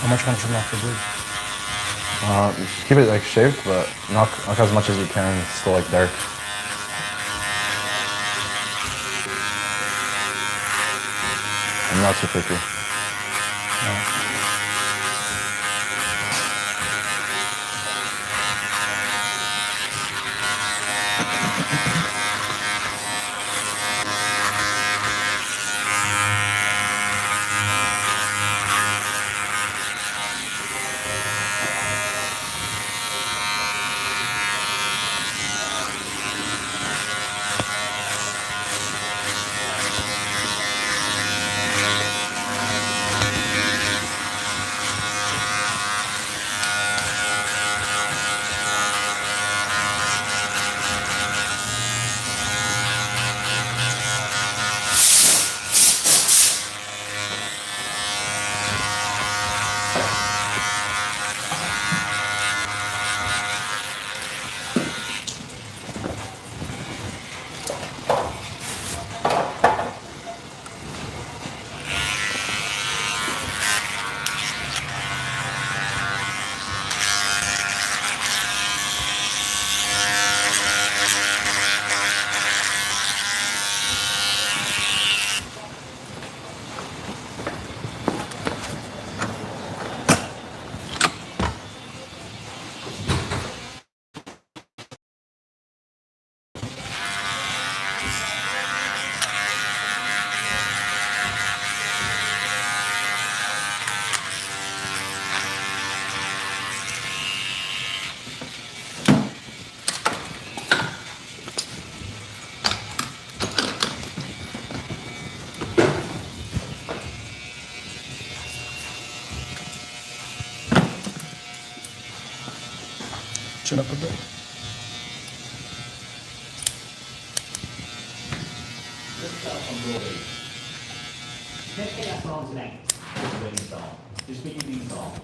Speaker 3: How much can I trim off the bridge?
Speaker 7: Keep it like shaved, but not as much as you can. It's still like dark. And not too quickly.
Speaker 3: Chin up a bit.
Speaker 11: Let's get that song tonight. It's a wedding song. Just make it theme song.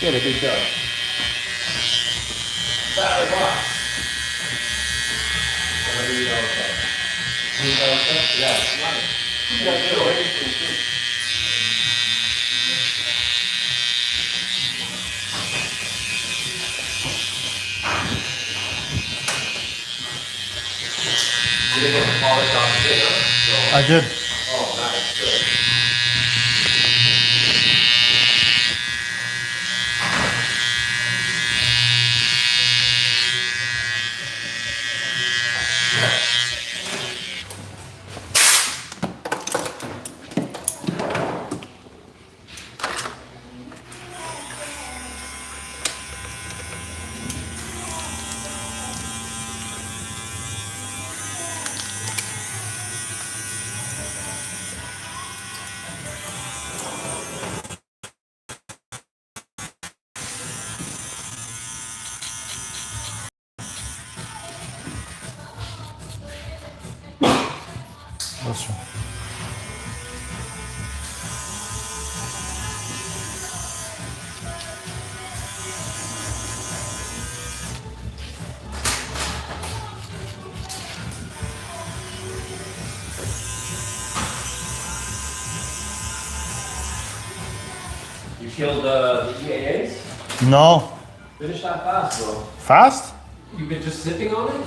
Speaker 4: Get a big dog. Salad box. Whatever you know about. You know stuff? Yeah. You gotta get away from it. You didn't get the polish off the thing, huh?
Speaker 3: I did.
Speaker 4: Oh, nice. Good.
Speaker 3: That's true.
Speaker 4: You killed the EAAs?
Speaker 3: No.
Speaker 4: Finish that fast, bro.
Speaker 3: Fast?
Speaker 4: You've been just sipping on it?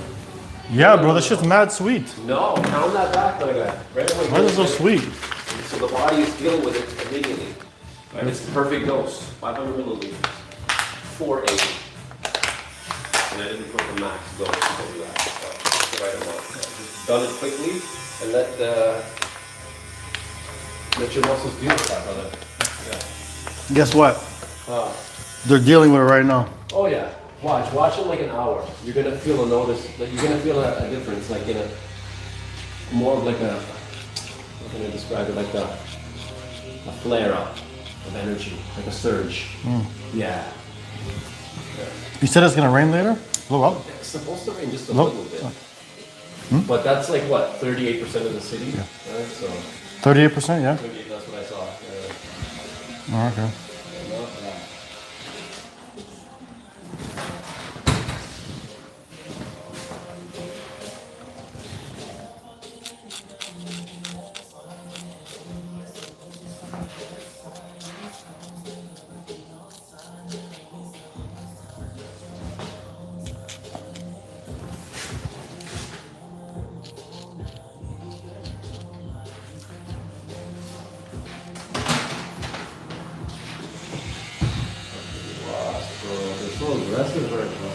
Speaker 3: Yeah, bro, that shit's mad sweet.
Speaker 4: No, pound that back like that. Right away.
Speaker 3: Why is it so sweet?
Speaker 4: So the body is dealing with it immediately. And it's the perfect dose. 500 milliliters. 480. And I didn't put the max dose because of that. So it's the right amount. So just done it quickly and let your muscles deal with that, brother. Yeah.
Speaker 3: Guess what? They're dealing with it right now.
Speaker 4: Oh yeah. Watch it like an hour. You're gonna feel you're gonna feel a difference, like in a more of like a, how can I describe it, like a flare up of energy, like a surge. Yeah.
Speaker 3: You said it's gonna rain later? Blow up?
Speaker 4: It's supposed to rain just a
Speaker 3: No.
Speaker 4: little bit. But that's like what, 38% of the city? Yeah. Right? So
Speaker 3: 38%, yeah?
Speaker 4: 38, that's what I saw.
Speaker 3: Oh, okay.
Speaker 4: They're so aggressive right now.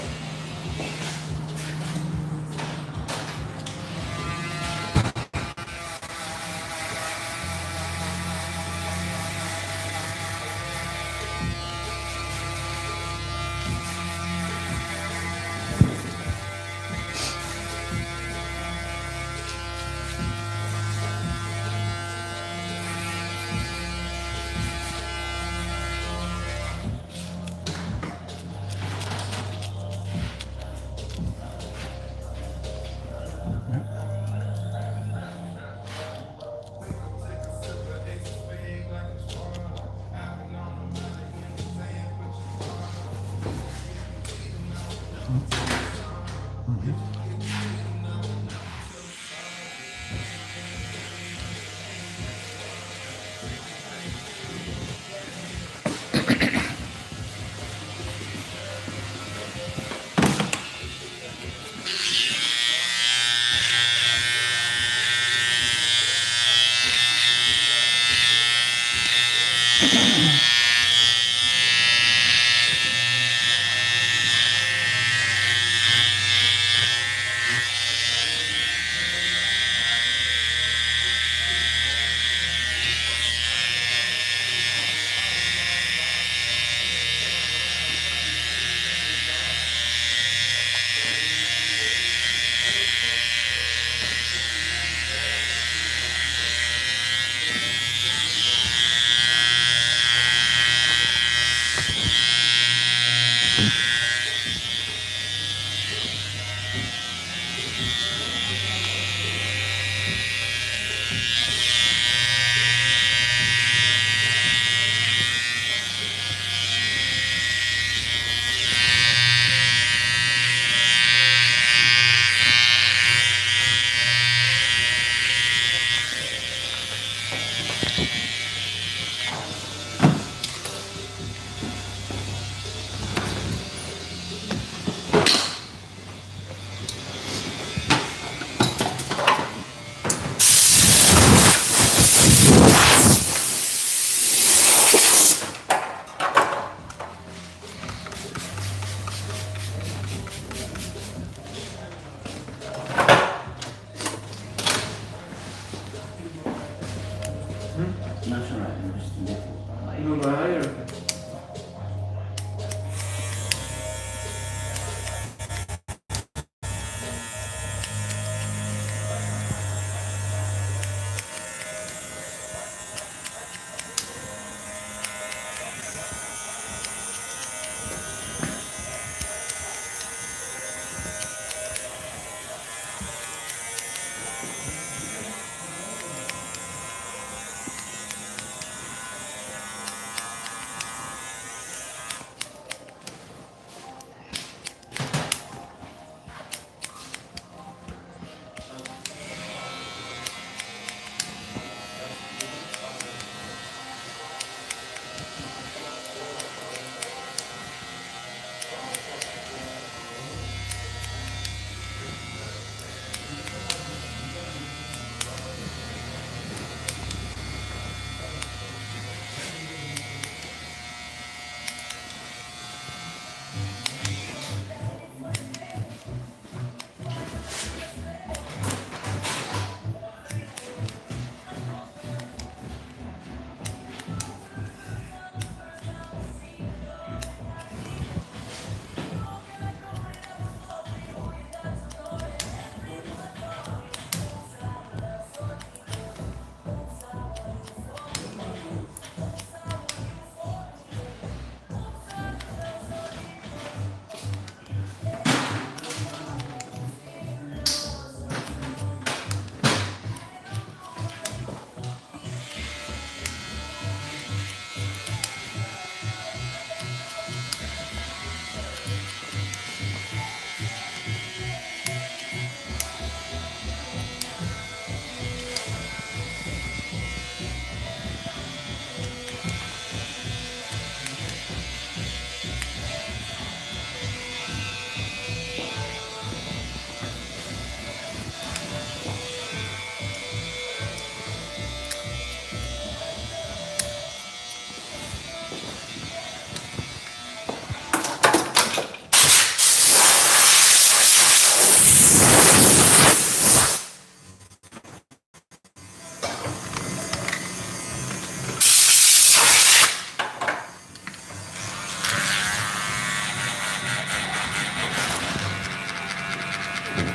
Speaker 10: You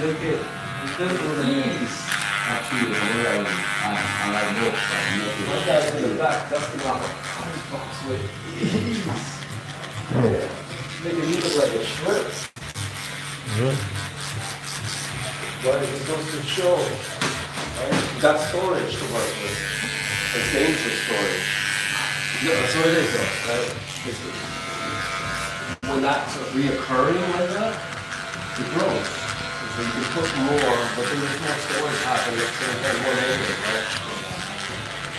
Speaker 10: look at, instead of doing these, actually, the way I like books, I make it.
Speaker 2: One guy's in the back dusting off $100 with ease. Making me look like a shrimp.
Speaker 3: Really?
Speaker 2: But it just goes to show, right? You got storage to work with. It's dangerous storage. No, that's what it is though, right? When that's reoccurring like that, it grows. So you can put more, but then there's more storage happening at the same time, more negative, right?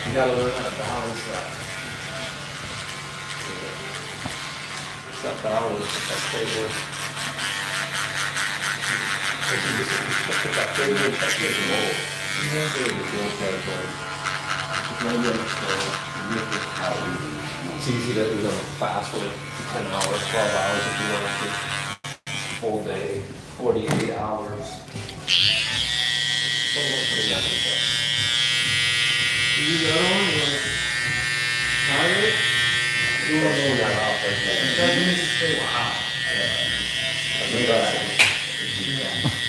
Speaker 2: You gotta learn how to balance that. It's that balance, that framework. It's easy to, fast for 10 hours, 12 hours if you want to. Full day, 48 hours. You got on, you want to try it? You want to know that off right there. Wow.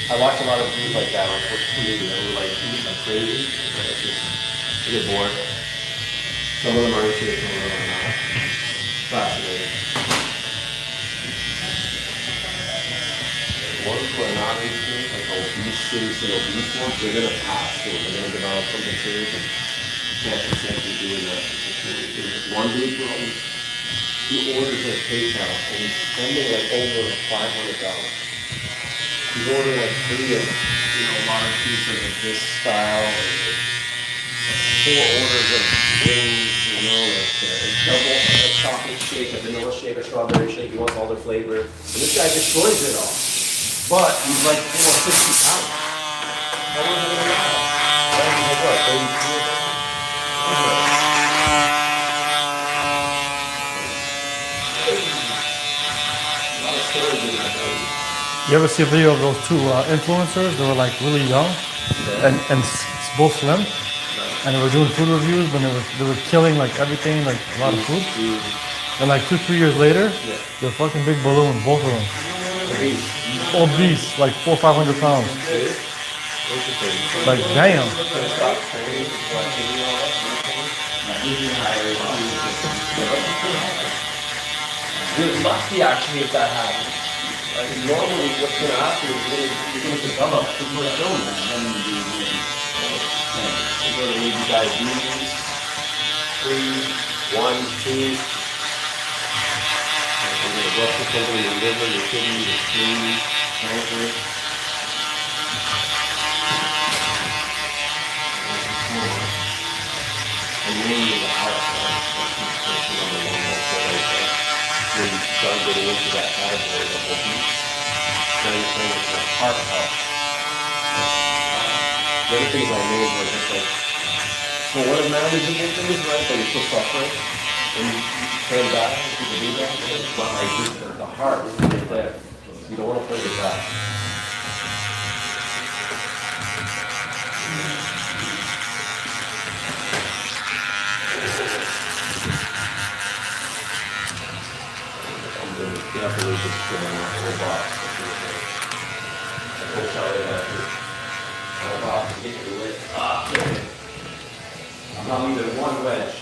Speaker 2: I watch a lot of dudes like that, like what's creative, who like eat like crazy. It's just, I get bored. Some of them are into it, some of them are not. Fascinating. The ones who are not into it, like obese, seriously obese ones, they're gonna pass through. They're gonna develop something serious and can't consistently doing that. There's one dude who he orders his PayPal and he's spending like over $500. He's ordering like 3 of, modern pizzas of this style, and 4 orders of wings, like a double, a chocolate shake, a vanilla shake, a strawberry shake. He wants all their flavor. And this guy destroys it all. But he's like, 60 pounds. How long is it gonna last? He's like, what, 32 or something? A lot of storage in that, baby.
Speaker 3: You ever see a video of those two influencers? They were like really young and both slim, and they were doing food reviews, but they were killing like everything, like a lot of food. And like 2-3 years later, they're fucking big balloon, both of them. Obese, like 400 or 500 pounds. Like damn.
Speaker 2: You're lucky actually if that happens. Like normally what's going to happen is you're going to develop super illness. You're going to lead you diabetes, 3, 1, 2. You're going to rupture something in your liver, your kidney, your spleen, cancer. And mainly the heart, right? That's number 1 more point. When you start getting into that category of obese, then you're saying it's like heart health. The other things I made were just like, so what are manageable things, right? But you're still suffering. And you turn back, people do that. But like the heart is right there. You don't want to play with that. Definitely just put on a whole box. We'll tell you that. Whole box to get your lid. I'm not leaving one wedge.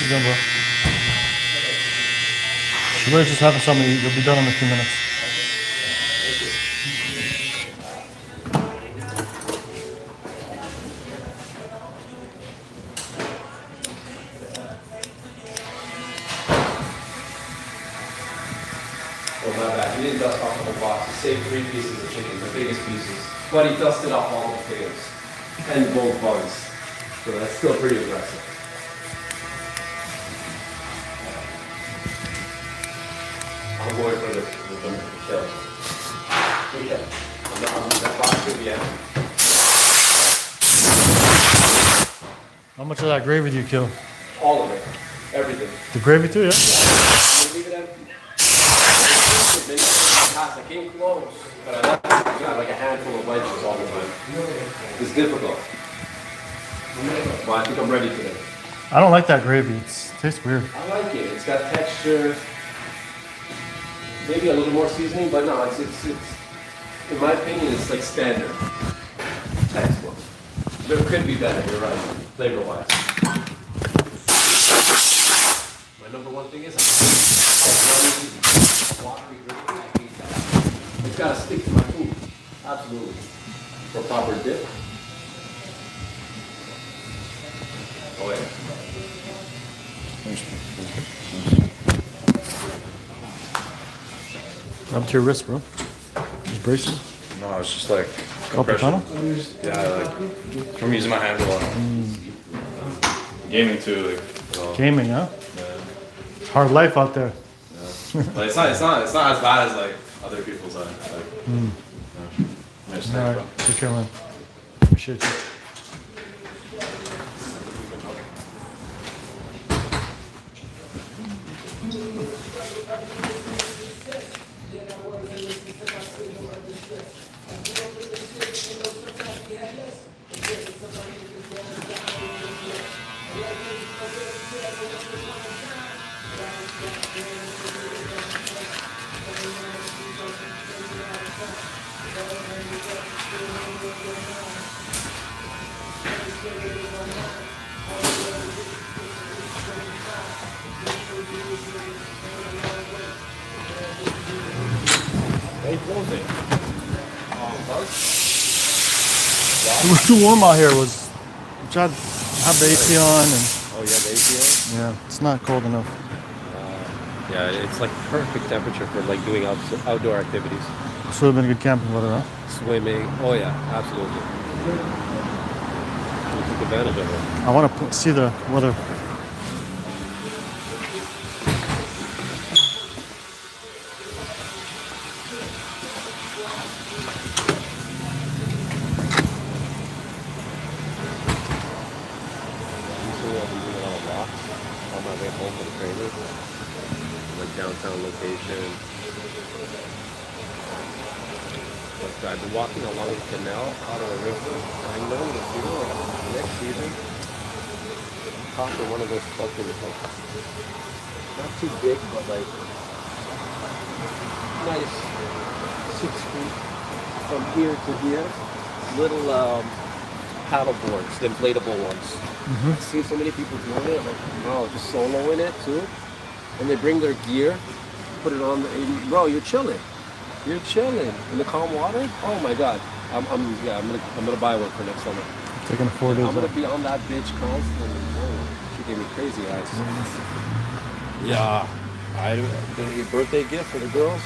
Speaker 3: Bro. Phresh just having something to eat. You'll be done in a few minutes.
Speaker 2: Oh, my bad. He didn't dust off the whole box. He saved 3 pieces of chicken, the biggest pieces. But he dusted off all the potatoes and both buns. So that's still pretty aggressive.
Speaker 3: much of that gravy do you kill?
Speaker 2: All of it, everything.
Speaker 3: The gravy too, yeah?
Speaker 2: I'm gonna leave it empty. I came close, but I left like a handful of wedges all the time. It's difficult. But I think I'm ready today.
Speaker 3: I don't like that gravy. It tastes weird.
Speaker 2: I like it. It's got texture. Maybe a little more seasoning, but no, it's in my opinion, it's like standard. Textbook. There could be better, you're right, flavor-wise. My number one thing is watery gravy. I hate that. It's got to stick to my food. Absolutely. For proper dip. Oh yeah.
Speaker 3: Up to your wrist, bro. Just bracing.
Speaker 7: No, I was just like
Speaker 3: Capitano?
Speaker 7: Yeah, like I'm using my hands a lot. Gaming too, like. So,
Speaker 3: Gaming, huh?
Speaker 7: yeah.
Speaker 3: It's hard life out there.
Speaker 7: Yeah. But it's not as bad as like other people's like. Nice,
Speaker 3: All right,
Speaker 7: bro.
Speaker 3: take care, man. Appreciate you. It was too warm out here. We tried to have the AC on, and
Speaker 2: Oh yeah, the AC.
Speaker 3: yeah, it's not cold enough.
Speaker 2: Yeah, it's like perfect temperature for like doing outdoor activities.
Speaker 3: This would have been good camping weather, huh?
Speaker 2: Swimming. Oh yeah, absolutely. We took advantage of it.
Speaker 3: I want to see the weather.
Speaker 2: Recently, I've been doing a lot of walks on my way home from the training. Like downtown location. But I've been walking along the canal out of the river. I know that next season, top of one of those clubs is like not too big, but like nice 6 feet from here to here. Little paddle boards, the inflatable ones. I've seen so many people doing it, like wow, just soloing it too. And they bring their gear, put it on the 80. Bro, you're chilling. You're chilling in the calm water. Oh my god. I'm gonna buy one for next summer.
Speaker 3: Taking 4 days
Speaker 2: I'm gonna
Speaker 3: off.
Speaker 2: be on that bitch constantly. Oh, she gave me crazy eyes. Yeah. Your birthday gift for the girls?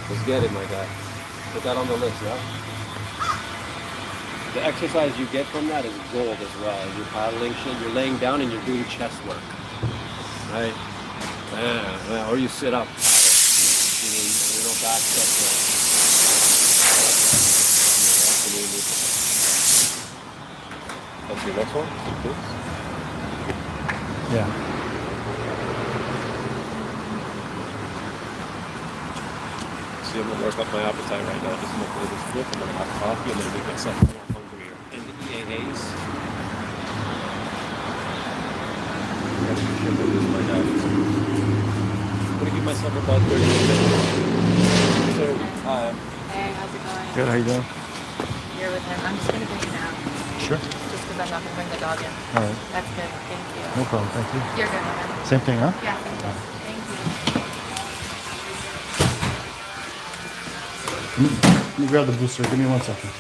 Speaker 2: Let's get it, my guy. Put that on the list, yeah? The exercise you get from that is gold as well. You're paddling shit, you're laying down and you're doing chest work. Right? Yeah, or you sit up, paddle. You know, back stuff. That's your next one?
Speaker 3: Yeah.
Speaker 2: See, I'm gonna work up my appetite right now. Just smoke a little strip and then have coffee and then make myself more hungrier. And the EAAs. I'm gonna give myself about 30 minutes. So,
Speaker 6: Hey, how's it going?
Speaker 3: Good. How you doing?
Speaker 6: You're with him. I'm just gonna bring him out.
Speaker 3: Sure.
Speaker 6: Just because I'm not gonna bring the dog in.
Speaker 3: All right.
Speaker 6: That's good. Thank you.
Speaker 3: No problem. Thank you.
Speaker 6: You're good, man.
Speaker 3: Same thing, huh?
Speaker 6: Yeah, thank you. Thank you.
Speaker 3: Let me grab the booster. Give me 1 second.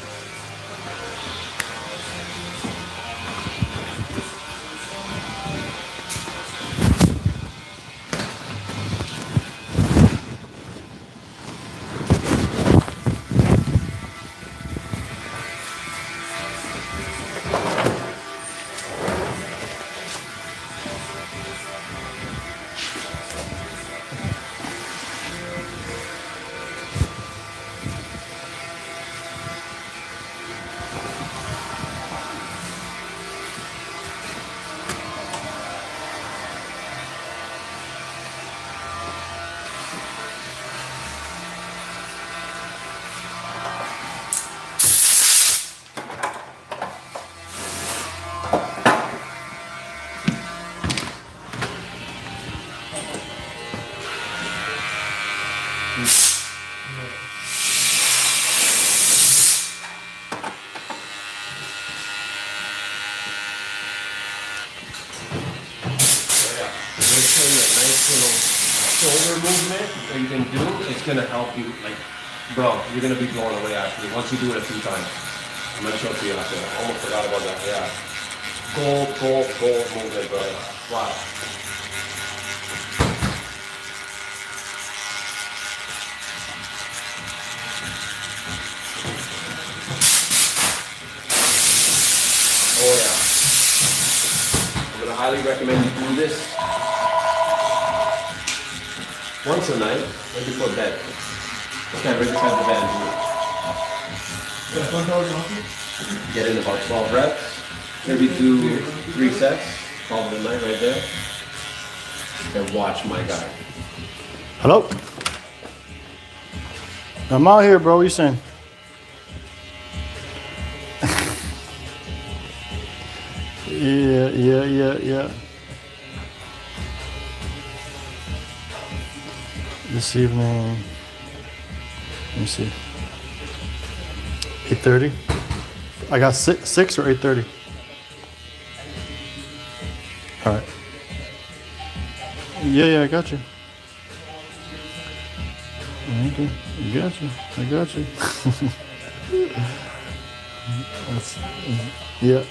Speaker 2: show you a nice little shoulder movement that you can do. It's gonna help you, like, bro, you're gonna be blown away actually once you do it a few times. I'm gonna show it to you after. I almost forgot about that. Yeah. Gold movement, brother. Wow. Oh yeah. I'm gonna highly recommend you do this once a night, right before bed. Okay, right beside the bed and do it. Get in about 12 reps. Maybe do 3 sets. Call it a night right there. And watch my guy.
Speaker 3: Hello? I'm out here, bro. What you saying? Yeah. This evening, let me see. 8:30. I got 6 or 8:30. All right. Yeah, I got you. Okay, I got you. Yeah.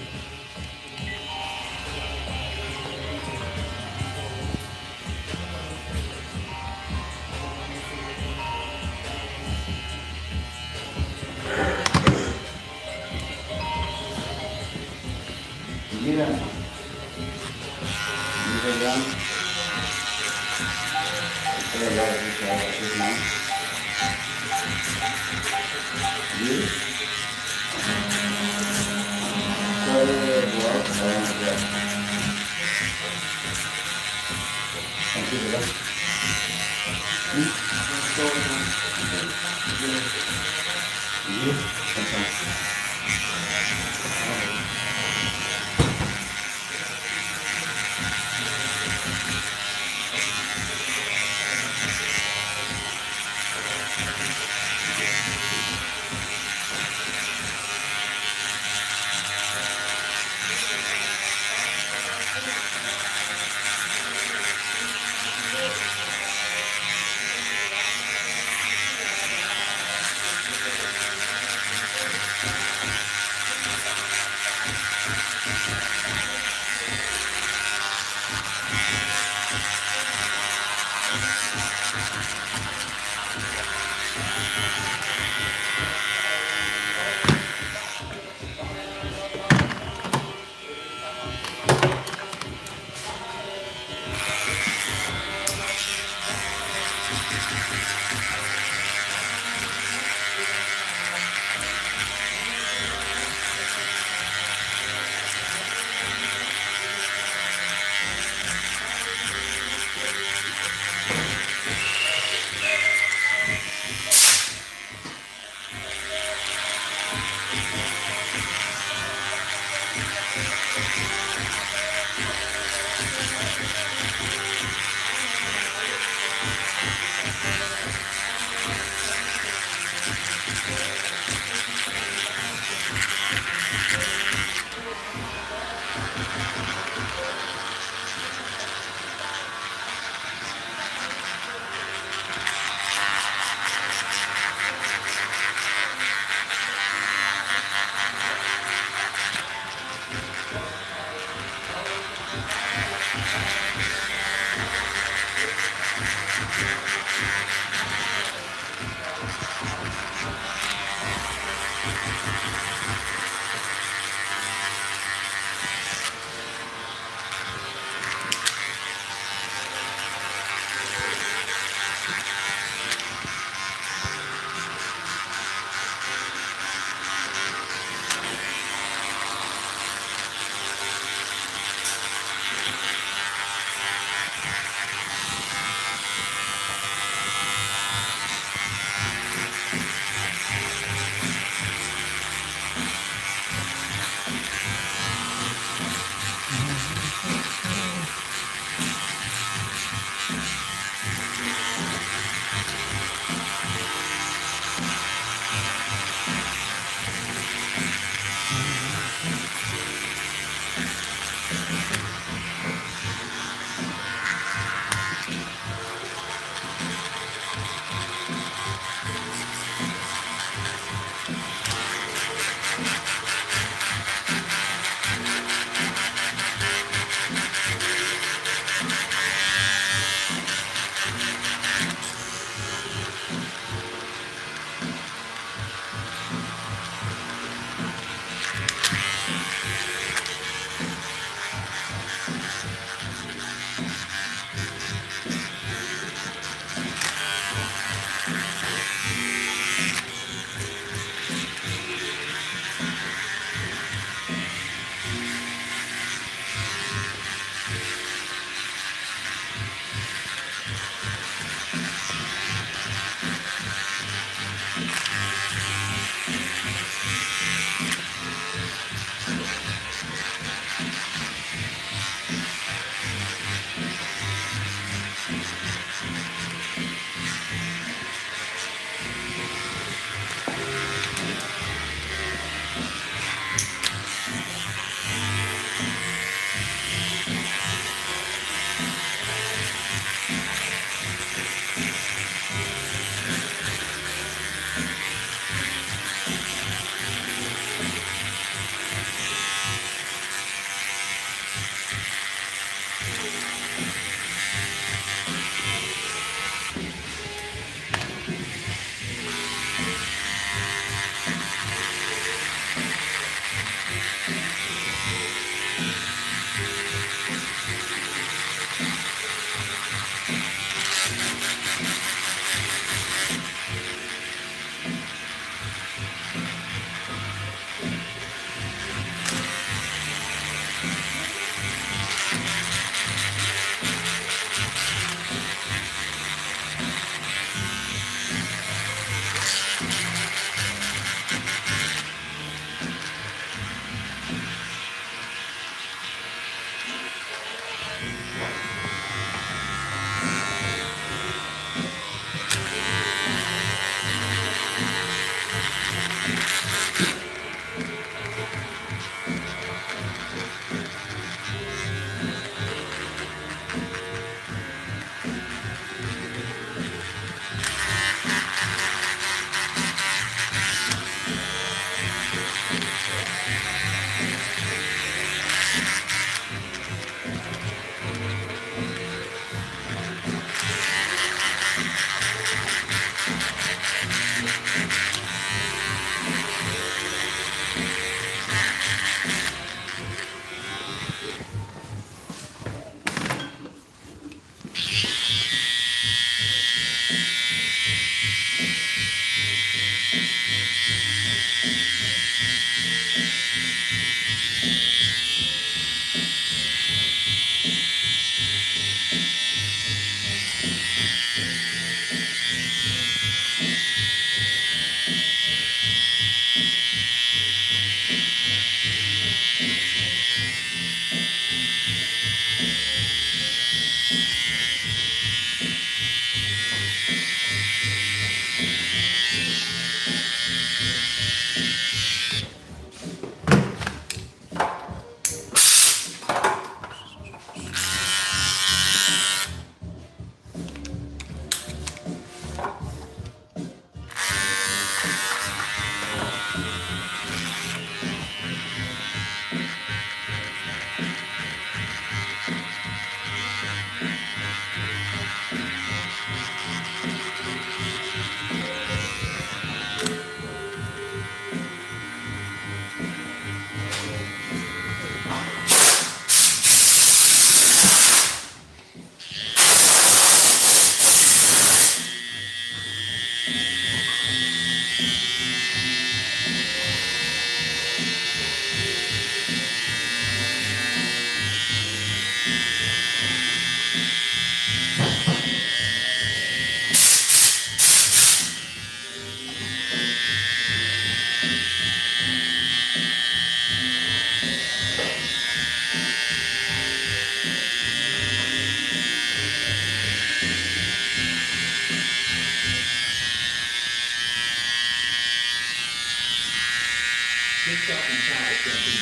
Speaker 11: This stuff inside is going to be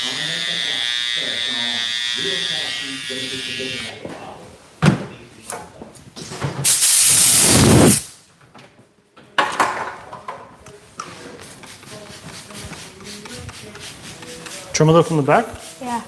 Speaker 11: I'm going to make that Phresh on real cashew basic division of the power.
Speaker 3: Trim a little from the back?
Speaker 6: Yeah.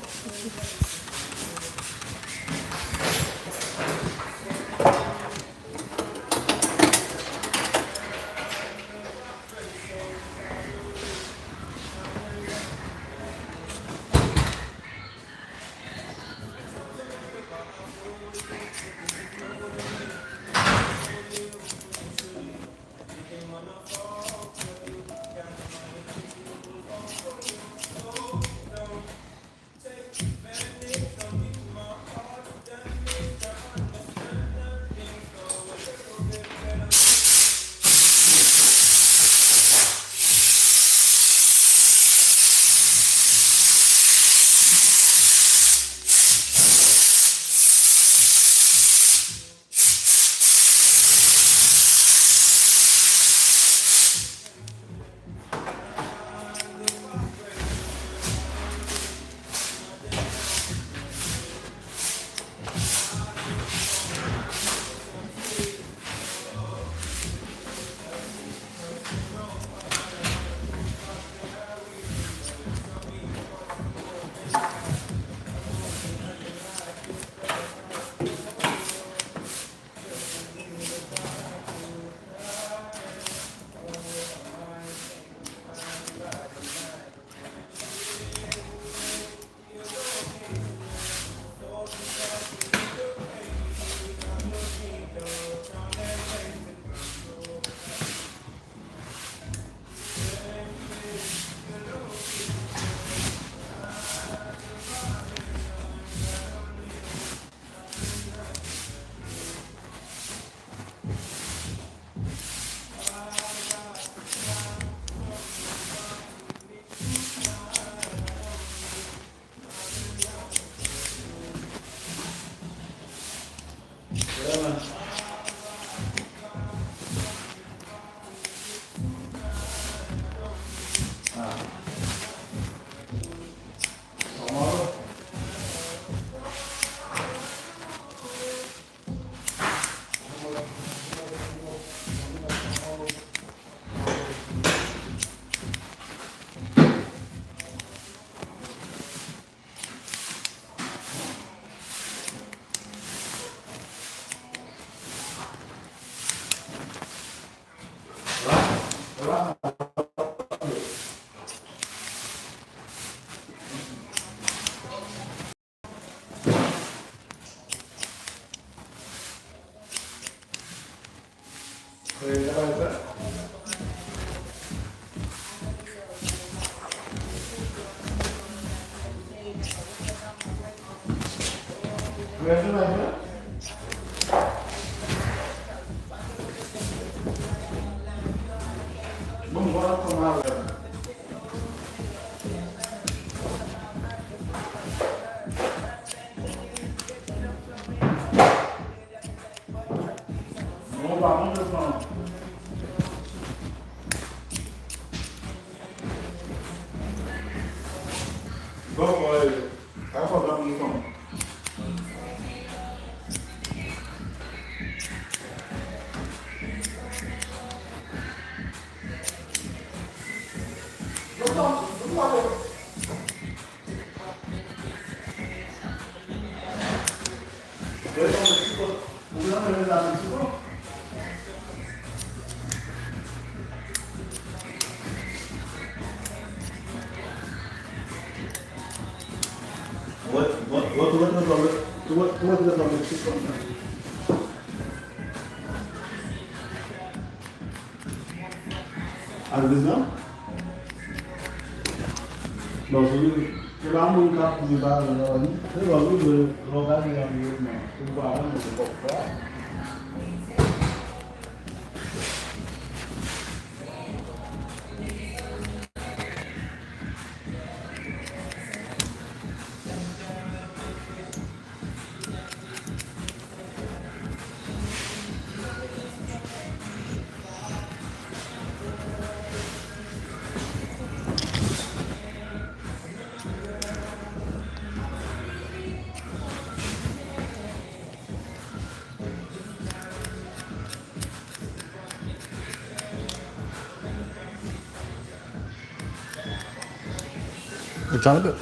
Speaker 3: It's on a bit.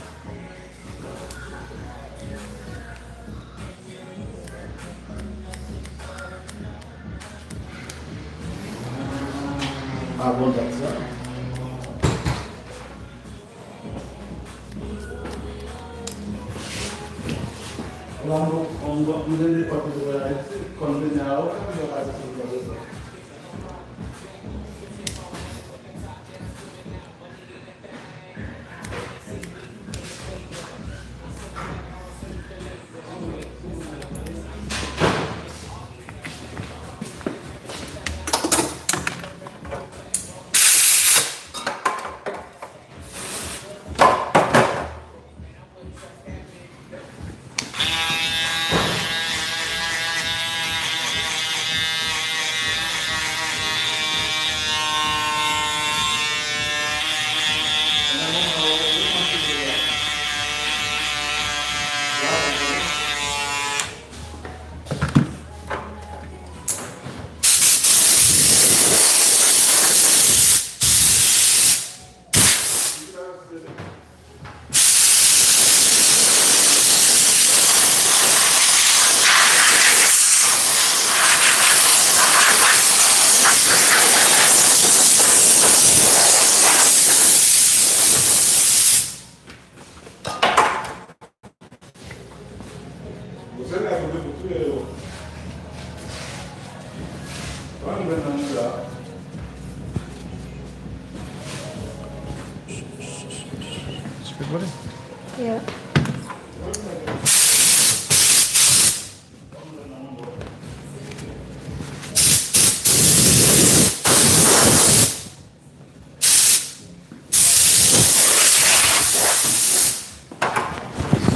Speaker 6: Yeah.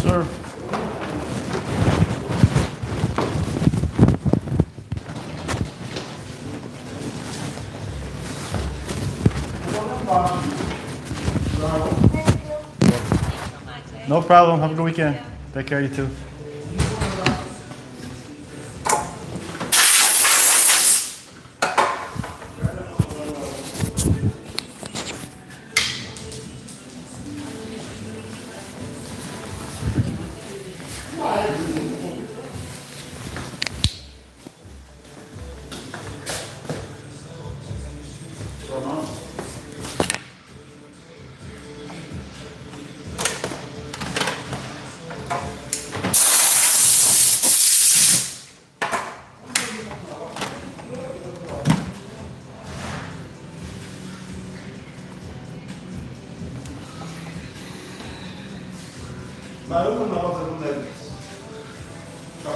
Speaker 3: Sir. No problem. Have a good weekend. Take care, you too.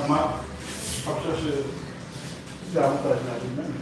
Speaker 5: מה? עכשיו שזה המטרה של ממני.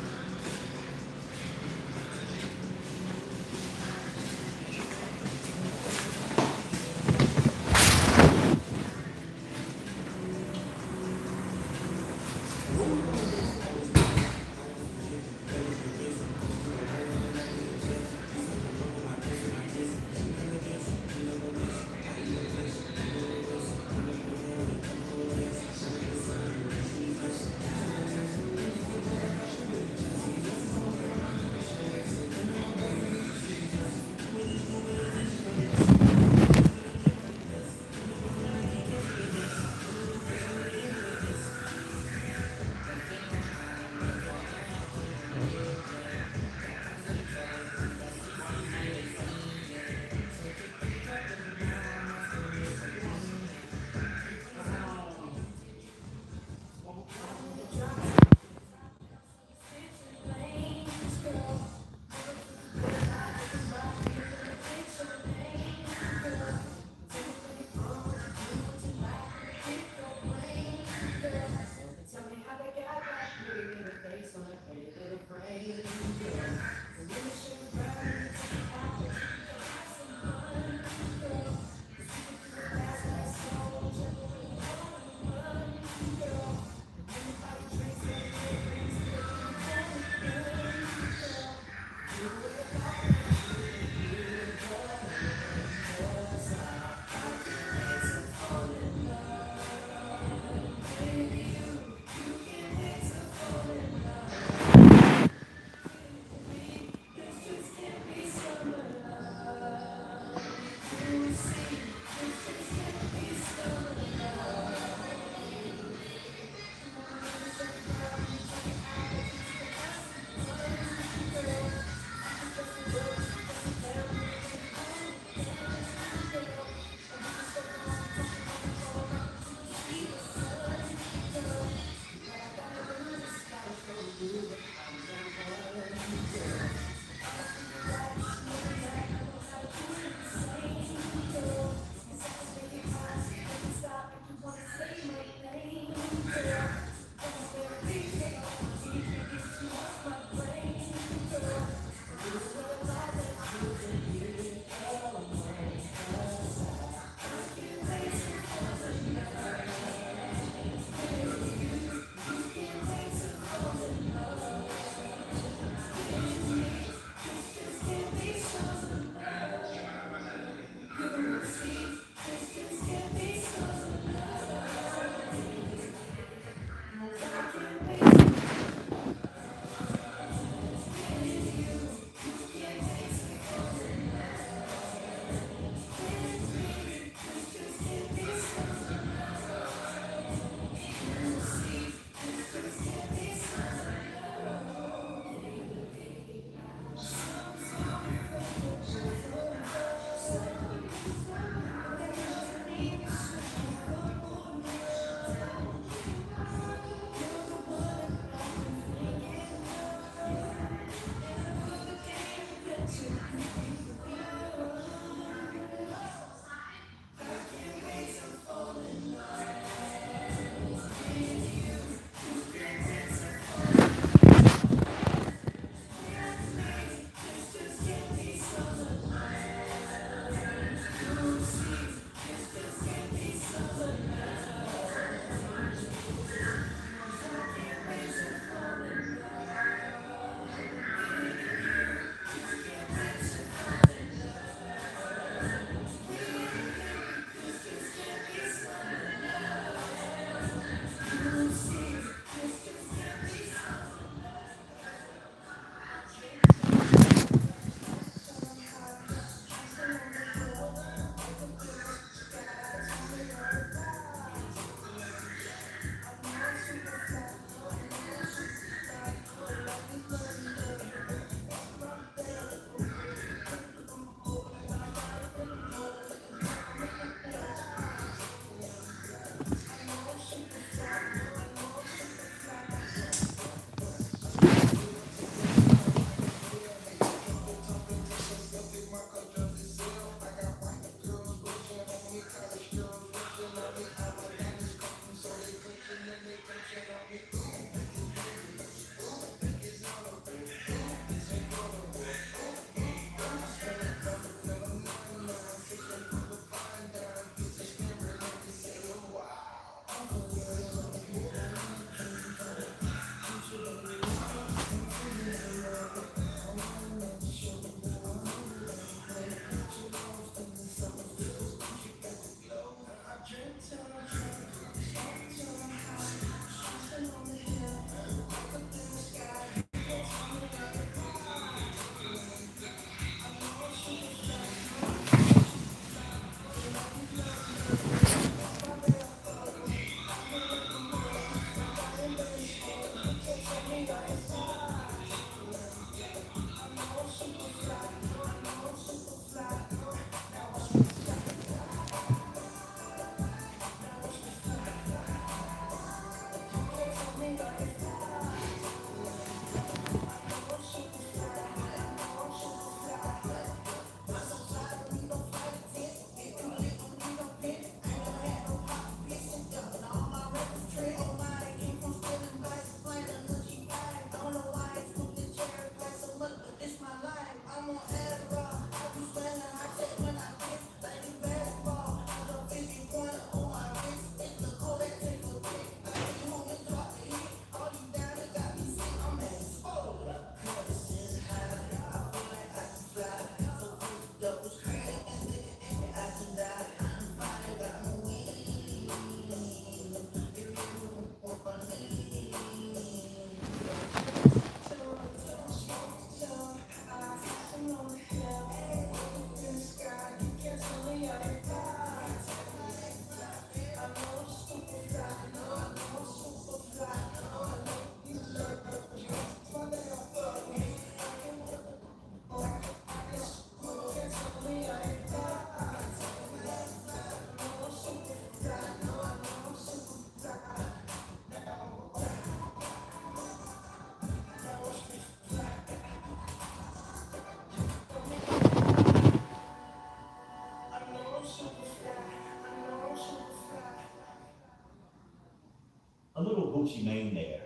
Speaker 11: Gucci Mane there.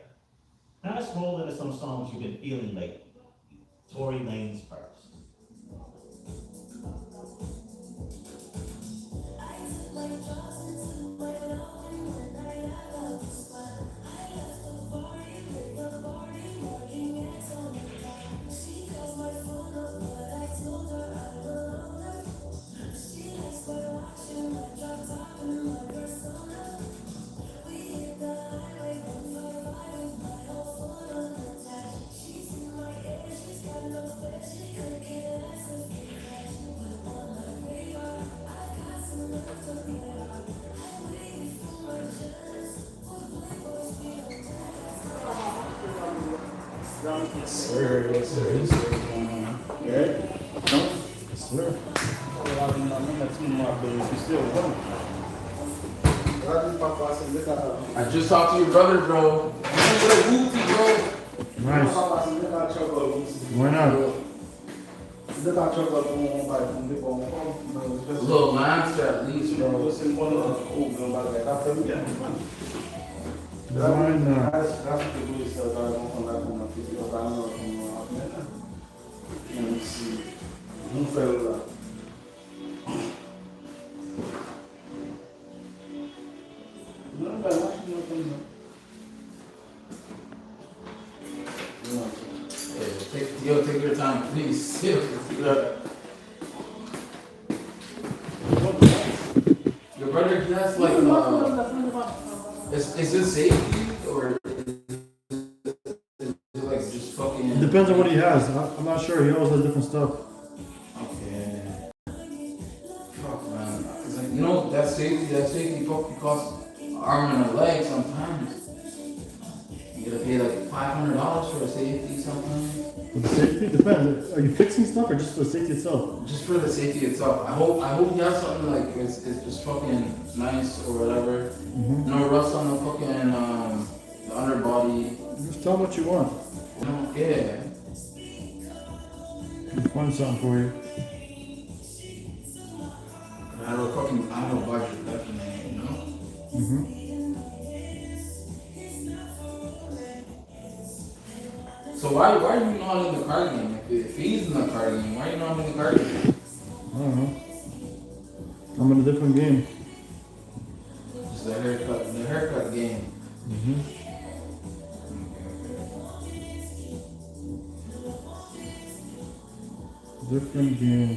Speaker 11: Now let's roll into some songs you've been feeling lately. Tory Lanez first.
Speaker 10: Sir, yes, sir. Yes, sir. What's going on? You ready? No? Yes, sir. Well, I mean, I'm not too much, but if you still want. I just talked to your brother, bro.
Speaker 3: Nice. Why not?
Speaker 10: Little monster at least, bro.
Speaker 3: Why not?
Speaker 10: Take your time, please. Your brother, that's like, is this safety or is it like just fucking?
Speaker 3: It depends on what he has. I'm not sure. He always has different stuff.
Speaker 10: Okay. Fuck, man. 'Cause, like, you know, that safety fucking costs an arm and a leg sometimes. You gotta pay like $500 for a safety sometimes.
Speaker 3: For the safety? Depends. Are you fixing stuff or just for the safety itself?
Speaker 10: Just for the safety itself. I hope you have something like it's just fucking nice or whatever.
Speaker 3: Mm-hmm.
Speaker 10: No rust on the fucking the underbody.
Speaker 3: Just tell what you want.
Speaker 10: Yeah.
Speaker 3: We'll find something for you.
Speaker 10: I have a budget definitely, you know?
Speaker 3: Mm-hmm.
Speaker 10: So why are you not in the card game? If he's in the card game, why are you not in the card game?
Speaker 3: I don't know. I'm in a different game.
Speaker 10: Just the haircut game.
Speaker 3: Mm-hmm. Different game.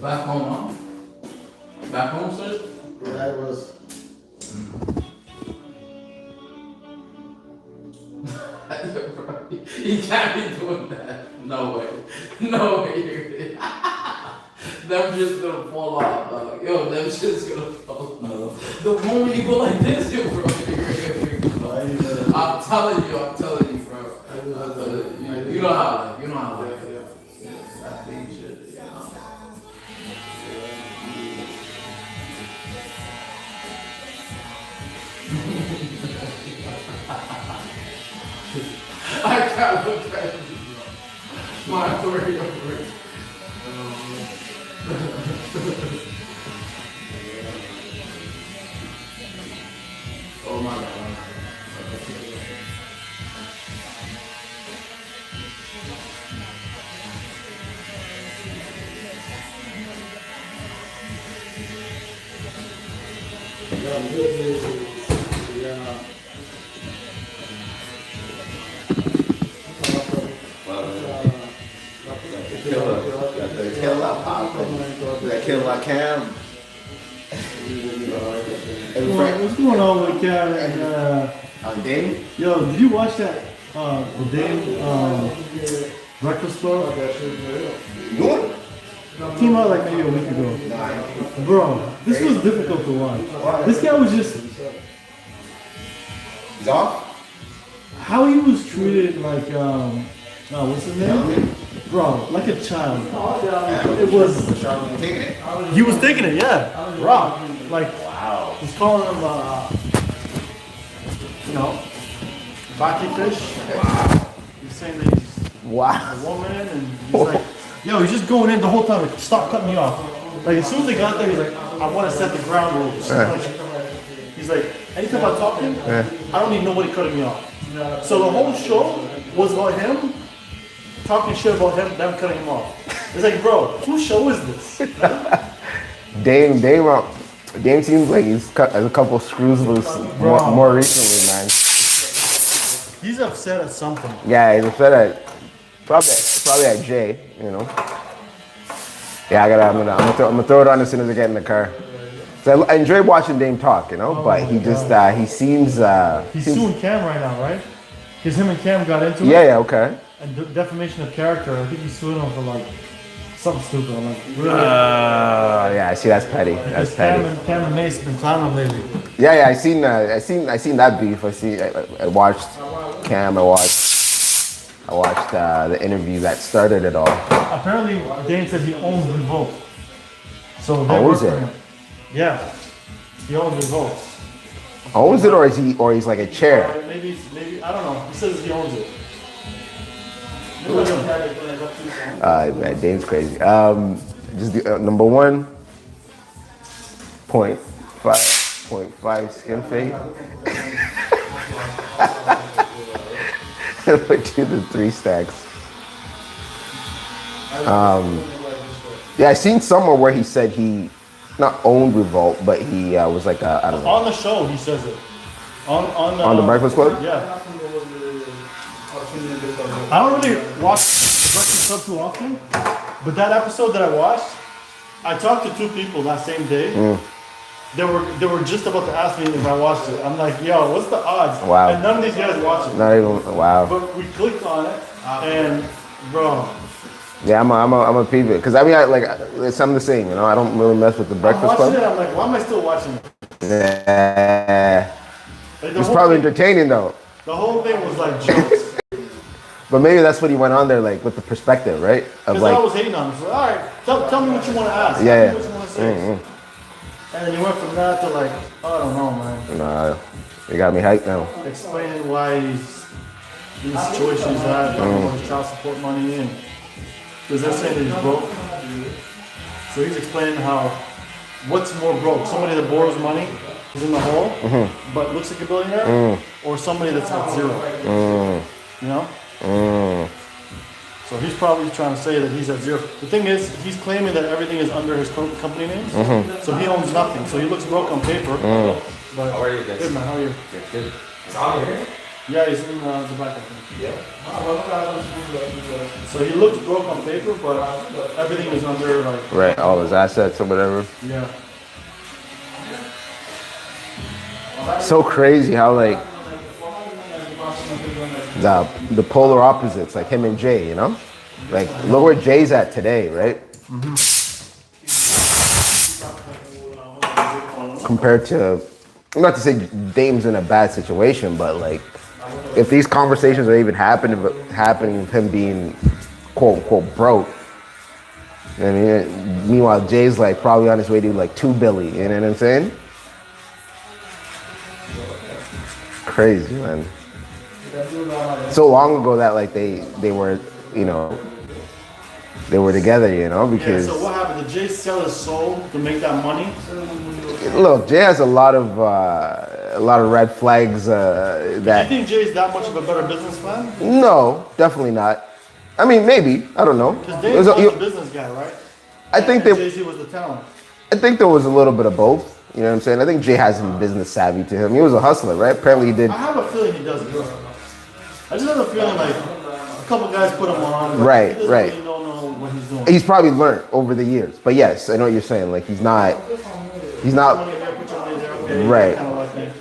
Speaker 10: Back home, huh? Back home, sir?
Speaker 5: Yeah, it was.
Speaker 10: You can't be doing that. No way. No way. Them just gonna fall off, dog. Yo, them just gonna fall off. The moment you go like this, yo, bro. I'm telling you, bro. You know how, like, That's big shit, you know. I can't look at you, bro. My authority over it. Oh my God.
Speaker 5: Killer Cam.
Speaker 3: What's going on with Cam and
Speaker 5: Dame?
Speaker 3: yo, did you watch that the Dame Breakfast Club?
Speaker 5: What?
Speaker 3: Came out like maybe a week ago. Bro, this was difficult to watch. This guy was just
Speaker 5: He's off?
Speaker 3: how he was treated like what's his name? Bro, like a child. It was. He was taking it, yeah. Rock. Like, wow. He's calling him, you know, Baki fish. Wow. He's saying that he's a woman, and he's like, yo, he's just going in the whole time. Like, stop cutting me off. Like, as soon as they got there, he's like, I want to set the ground rules. He's like, anytime I talk to him, I don't need nobody cutting me off. So the whole show was about him talking shit about him, them cutting him off. It's like, bro, whose show is this?
Speaker 2: Dame seems like he's cut a couple screws loose more recently, man.
Speaker 3: He's upset at something.
Speaker 2: Yeah, he's upset at probably at Jay, you know. Yeah, I'm gonna throw it on as soon as I get in the car. So I enjoy watching Dame talk, you know, but he just he seems
Speaker 3: he's suing Cam right now, right? Because him and Cam got into it.
Speaker 2: Yeah, okay.
Speaker 3: And defamation of character. I think he's suing him for like something stupid. I'm like, really?
Speaker 2: Yeah, I see. That's petty. That's petty.
Speaker 3: Cam and Mace have been clowning lately.
Speaker 2: Yeah, I seen that beef. I watched Cam. I watched the interview that started it all.
Speaker 3: Apparently, Dane said he owns Revolt. So they
Speaker 2: owns
Speaker 3: work
Speaker 2: it?
Speaker 3: for him. Yeah, he owns Revolt.
Speaker 2: Owns it, or he's like a chair?
Speaker 3: Maybe I don't know. He says he owns it.
Speaker 2: Man, Dame's crazy. Just the, number 1.5 skin fade. Put you the 3 stacks. Yeah, I seen somewhere where he said he not owned Revolt, but he was like I don't know.
Speaker 3: On the show, he says it. On
Speaker 2: the Breakfast Club?
Speaker 3: Yeah. I don't really watch the Breakfast Club too often, but that episode that I watched, I talked to 2 people that same day. They were just about to ask me if I watched it. I'm like, yo, what's the odds?
Speaker 2: Wow.
Speaker 3: And none of these guys watch it.
Speaker 2: Not even wow.
Speaker 3: But we clicked on it, and bro.
Speaker 2: Yeah, I'm a peep it because I mean I'm the same, you know. I don't really mess with the Breakfast Club.
Speaker 3: I'm like, why am I still watching it?
Speaker 2: Yeah.
Speaker 3: Like,
Speaker 2: It's probably entertaining though.
Speaker 3: The whole thing was like jokes.
Speaker 2: But maybe that's what he went on there like with the perspective, right? Of
Speaker 3: Because
Speaker 2: like,
Speaker 3: I was hating on him. So, all right, tell me what you want to ask.
Speaker 2: Yeah.
Speaker 3: Tell me what you want to say. And then you went from that to like, I don't know, man.
Speaker 2: Nah, you got me hyped now.
Speaker 3: Explaining why he's in the situation he's at, talking about his child support money, and because they're saying that he's broke. So he's explaining how, what's more broke? Somebody that borrows money, is in the hole, but looks like a billionaire, or somebody that's at zero. You know? So he's probably trying to say that he's at zero. The thing is, he's claiming that everything is under his company name, so he owns nothing. So he looks broke on paper. But
Speaker 11: How are you guys?
Speaker 3: Good man, how are you?
Speaker 11: Good. It's on here?
Speaker 3: Yeah, he's in the back, I think.
Speaker 11: Yeah.
Speaker 3: So he looks broke on paper, but everything is under like.
Speaker 2: Right, all his assets or whatever.
Speaker 3: Yeah.
Speaker 2: So crazy how like the polar opposites, like him and Jay, you know? Like look where Jay's at today, right? Compared to, not to say Dame's in a bad situation, but like if these conversations are even happening with him being quote unquote broke. I mean, meanwhile Jay's like probably on his way to like 2 billion, you know what I'm saying? Crazy, man. So long ago that like they were, you know, they were together, you know, because
Speaker 3: Yeah, so what happened? Did Jay sell his soul to make that money?
Speaker 2: look, Jay has a lot of red flags
Speaker 3: Do you
Speaker 2: that
Speaker 3: think Jay's that much of a better businessman?
Speaker 2: no, definitely not. I mean, maybe, I don't know.
Speaker 3: Because Dave was the business guy, right?
Speaker 2: I think
Speaker 3: and Jay-Z was the talent.
Speaker 2: I think there was a little bit of both. You know what I'm saying? I think Jay has some business savvy to him. He was a hustler, right? Apparently he did.
Speaker 3: I have a feeling he does good. I just have a feeling like a couple guys put him on. But
Speaker 2: Right,
Speaker 3: he doesn't
Speaker 2: right.
Speaker 3: really don't know what he's doing.
Speaker 2: He's probably learned over the years. But yes, I know what you're saying. Like he's not
Speaker 3: Put your money there, put your money there, okay,
Speaker 2: Right.
Speaker 3: Kind of like that.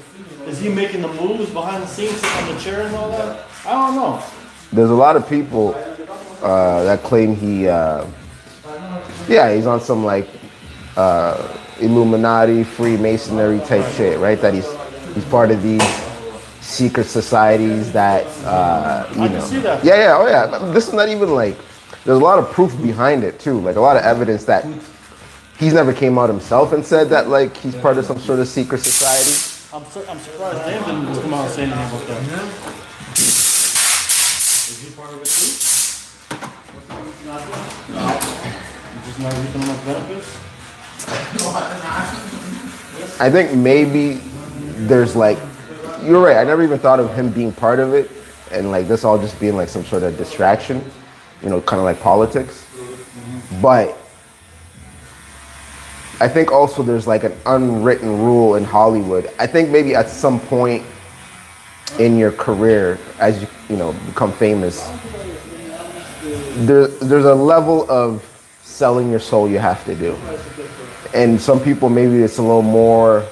Speaker 3: Is he making the moves behind the scenes, sitting on the chair and all that? I don't know.
Speaker 2: there's a lot of people that claim he he's on some like Illuminati, Freemasonry type shit, right? That he's part of these secret societies that you
Speaker 3: I
Speaker 2: know.
Speaker 3: can see that.
Speaker 2: Yeah, oh yeah. This is not even like there's a lot of proof behind it too, like a lot of evidence that he's never came out himself and said that like he's part of some sort of secret society.
Speaker 3: I'm surprised Dame didn't just come out and say anything about that.
Speaker 1: Is he part of it too?
Speaker 3: You're just not reaping enough benefits?
Speaker 2: I think maybe there's like, you're right, I never even thought of him being part of it and like this all just being like some sort of distraction, you know, kind of like politics. But I think also there's like an unwritten rule in Hollywood. I think maybe at some point in your career, as you know, become famous, there's a level of selling your soul you have to do. And some people, maybe it's a little more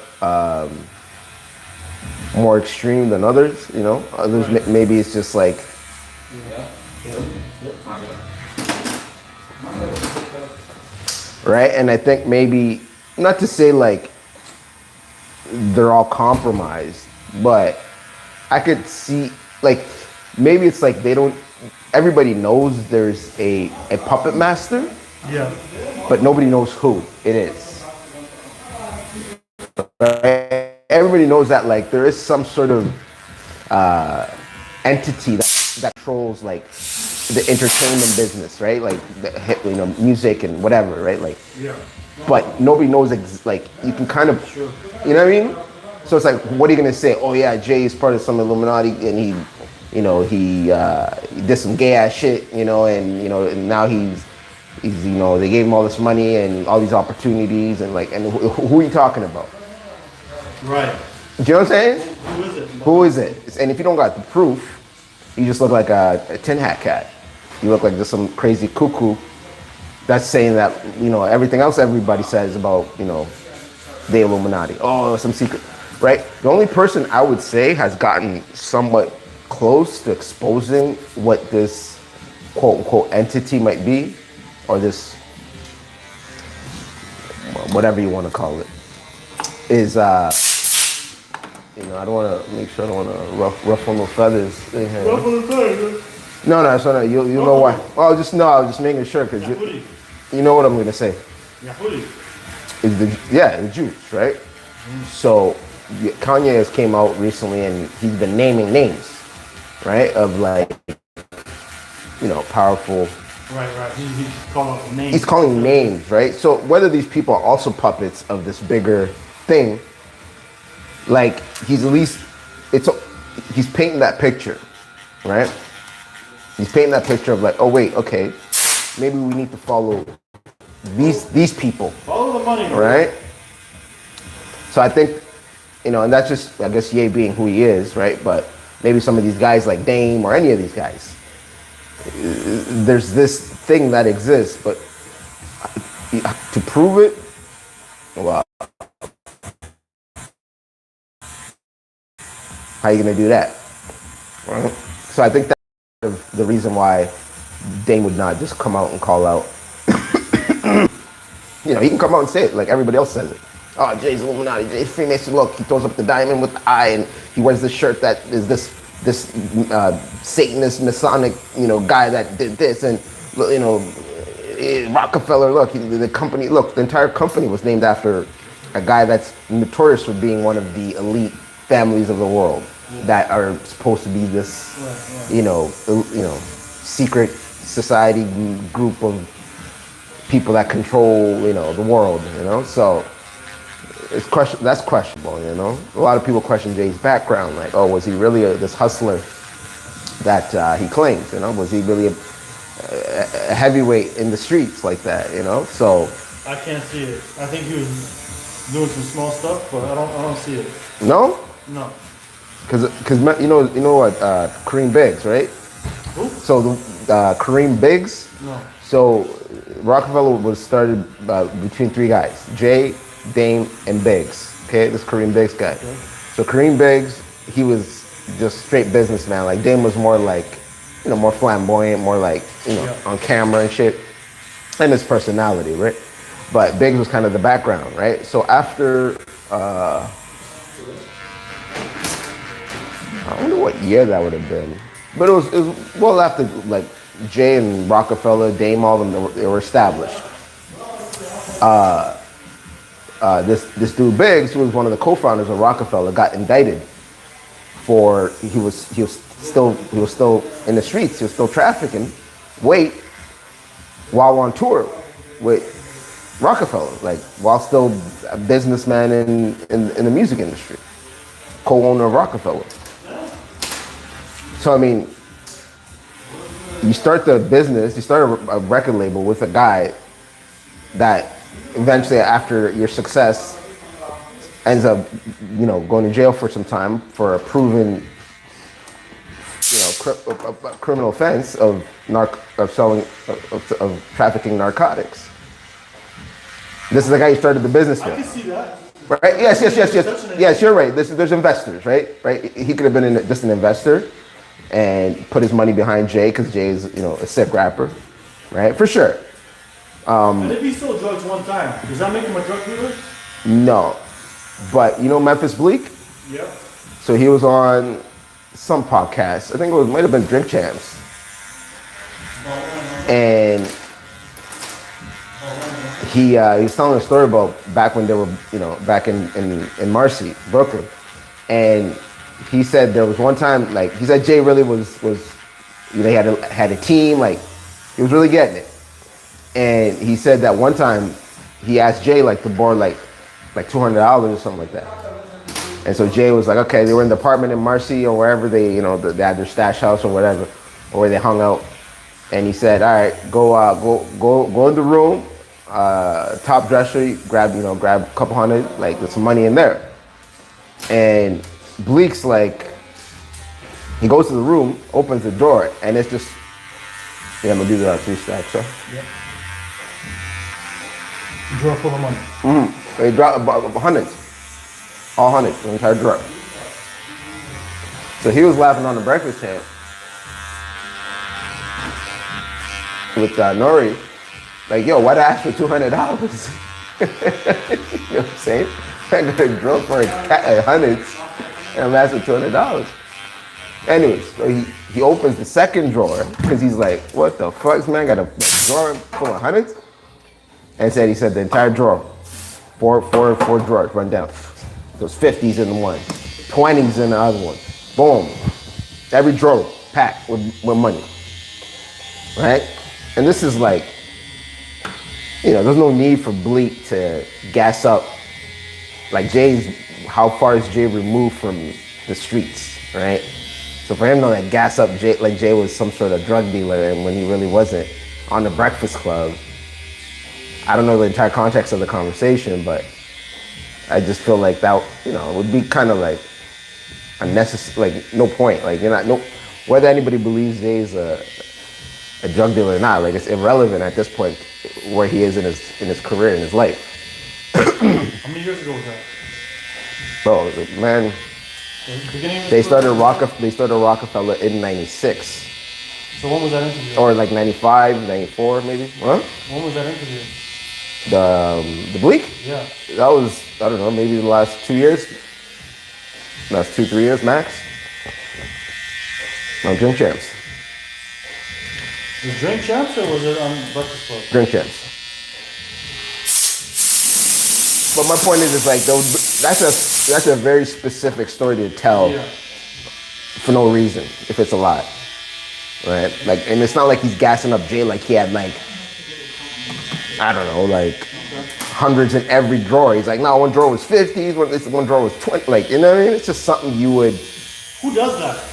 Speaker 2: more extreme than others, you know? Others, maybe it's just like, right? And I think maybe, not to say like they're all compromised, but I could see, like, maybe it's like they don't, everybody knows there's a puppet master,
Speaker 3: Yeah.
Speaker 2: but nobody knows who it is. Right? Everybody knows that like there is some sort of entity that controls like the entertainment business, right? Like the hit, you know, music and whatever, right? Like,
Speaker 1: Yeah.
Speaker 2: but nobody knows like you can kind of, you know what I mean? So it's like, what are you gonna say? Oh yeah, Jay is part of some Illuminati and he, you know, he did some gay ass shit, you know, and you know, and now he's you know, they gave him all this money and all these opportunities and like, and who are you talking about?
Speaker 3: Right.
Speaker 2: Do you know what I'm saying?
Speaker 3: Who is it?
Speaker 2: Who is it? And if you don't got the proof, you just look like a tin hat cat. You look like just some crazy cuckoo that's saying that, you know, everything else everybody says about, you know, the Illuminati. Oh, some secret, right? The only person I would say has gotten somewhat close to exposing what this quote unquote entity might be, or this, whatever you want to call it, is, you know, I don't want to, make sure I don't want to ruffle no feathers.
Speaker 3: Ruffle the feathers.
Speaker 2: No, so no, you'll know why. Well, I was just making sure, because you know what I'm going to say. Is the Jews, right? So Kanye has came out recently and he's been naming names, right? Of like, you know, powerful.
Speaker 3: Right. He's calling names.
Speaker 2: He's calling names, right? So whether these people are also puppets of this bigger thing, like he's at least, he's painting that picture, right? He's painting that picture of like, oh wait, okay, maybe we need to follow these people.
Speaker 3: Follow the money,
Speaker 2: right? So I think, you know, and that's just, I guess, Ye being who he is, right? But maybe some of these guys like Dame or any of these guys, there's this thing that exists, but to prove it, well, how are you gonna do that? Right? So I think that's the reason why Dame would not just come out and call out. You know, he can come out and say it like everybody else says it. Oh, Jay's Illuminati, Jay's Freemason. Look, he throws up the diamond with the eye, and he wears this shirt that is this Satanist Masonic, you know, guy that did this, and you know, Rockefeller. Look, the company. Look, the entire company was named after a guy that's notorious for being one of the elite families of the world that are supposed to be this, you know, secret society group of people that control, you know, the world, you know. So that's questionable, you know. A lot of people question Jay's background, like, oh, was he really this hustler that he claims, you know? Was he really a heavyweight in the streets like that, you know? So
Speaker 3: I can't see it. I think he was doing some small stuff, but I don't see it.
Speaker 2: No?
Speaker 3: No.
Speaker 2: Because you know what, Kareem Biggs, right?
Speaker 3: Who?
Speaker 2: So Kareem Biggs.
Speaker 3: No.
Speaker 2: So Rockefeller was started between three guys: Jay, Dame, and Biggs. Okay, this Kareem Biggs guy. Okay. So Kareem Biggs, he was just straight businessman. Like Dame was more like, you know, more flamboyant, more like, you know, on camera and shit, and his personality, right? But Biggs was kind of the background, right? So after, I wonder what year that would have been, but it was well after like
Speaker 12: Jay and Rockefeller, Dame, all of them, they were established. This dude Biggs, who was one of the co-founders of Rockefeller, got indicted for he was still in the streets. He was still trafficking weight while on tour with Rockefeller, like while still a businessman in the music industry, co-owner of Rockefeller. So I mean, you start the business, you start a record label with a guy that eventually, after your success, ends up, going to jail for some time for a proven, criminal offense of trafficking narcotics. This is the guy who started the business with.
Speaker 5: I can see that.
Speaker 12: Right? Yes, you're right. There's investors, right? He could have been just an investor and put his money behind Jay because Jay is, a sick rapper, right? For sure.
Speaker 5: And if he sold drugs one time, does that make him a drug dealer?
Speaker 12: No. But Memphis Bleak?
Speaker 5: Yep.
Speaker 12: So he was on some podcast. I think it might have been Drink Champs. And he was telling a story about back when they were, back in Marcy, Brooklyn. And he said there was one time, like, he said Jay really was he had a team, like, he was really getting it. And he said that one time he asked Jay, like, to borrow, like $200 or something like that. And so Jay was like, okay, they were in the apartment in Marcy or wherever they, they had their stash house or whatever, or where they hung out. And he said, all right, go in the room, top dresser, grab a couple hundred, like, there's some money in there. And Bleak's like, he goes to the room, opens the door, and it's just, I'm gonna do that 3 stacks, so.
Speaker 5: Yep. Drawer full of money.
Speaker 12: Mm-hmm. They dropped hundreds, all hundreds, the entire drawer. So he was laughing on the breakfast champ with Nori, like, yo, why'd I ask for $200? You know what I'm saying? I got a drawer for hundreds, and I'm asking $200. Anyways, so he opens the second drawer because he's like, what the fuck, man? Got a drawer full of hundreds? And he said the entire drawer, four drawers run down. Those 50s in the one, 20s in the other one. Boom. Every drawer packed with money, right? And this is like, there's no need for Bleak to gas up. Like how far is Jay removed from the streets, right? So for him to like gas up Jay, like Jay was some sort of drug dealer and when he really wasn't, on the Breakfast Club, I don't know the entire context of the conversation, but I just feel like that, would be kind of like unnecessary, like no point. Like whether anybody believes Jay's a drug dealer or not, like it's irrelevant at this point where he is in his career, in his life.
Speaker 5: How many years ago was that?
Speaker 12: Bro, man, they started Rockefeller in 96.
Speaker 5: So when was that interview?
Speaker 12: Or like 95, 94 maybe. Huh?
Speaker 5: When was that interview?
Speaker 12: The Bleak?
Speaker 5: Yeah.
Speaker 12: That was, I don't know, maybe the last 2 years. Last 2-3 years max. No, Drink Champs.
Speaker 5: Was it Drink Champs or was it on Breakfast Club?
Speaker 12: Drink Champs. But my point is like, that's a very specific story to tell for no reason, if it's a lie. Right? Like, and it's not like he's gassing up Jay like he had like, I don't know, like hundreds in every drawer. He's like, no, one drawer was 50s, one drawer was 20. Like, you know what I mean? It's just something you would.
Speaker 5: Who does that?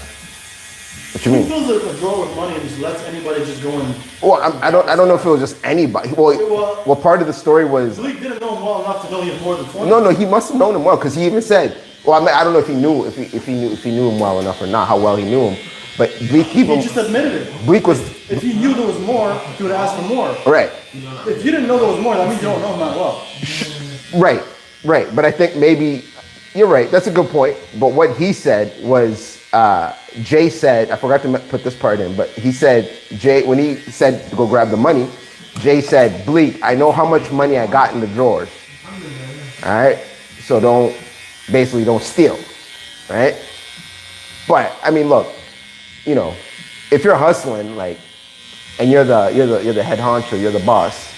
Speaker 12: What you mean?
Speaker 5: Who fills a drawer with money and just lets anybody just go in?
Speaker 12: Well, I don't know if it was just anybody. Well, part of the story was.
Speaker 5: Bleak didn't know him well enough to know he had more than 20.
Speaker 12: No, he must have known him well because he even said. Well, I mean, I don't know if he knew him well enough or not, how well he knew him. But Bleak,
Speaker 5: he just admitted it.
Speaker 12: Bleak was.
Speaker 5: If he knew there was more, he would ask for more.
Speaker 12: Right.
Speaker 5: If you didn't know there was more, that means you don't know him that well.
Speaker 12: Right. But I think maybe you're right. That's a good point. But what he said was, Jay said, I forgot to put this part in, but he said, Jay, when he said to go grab the money, Jay said, Bleak, I know how much money I got in the drawers. All right. So don't steal. Right. But I mean, look. If you're hustling, like, and you're the head honcho, you're the boss,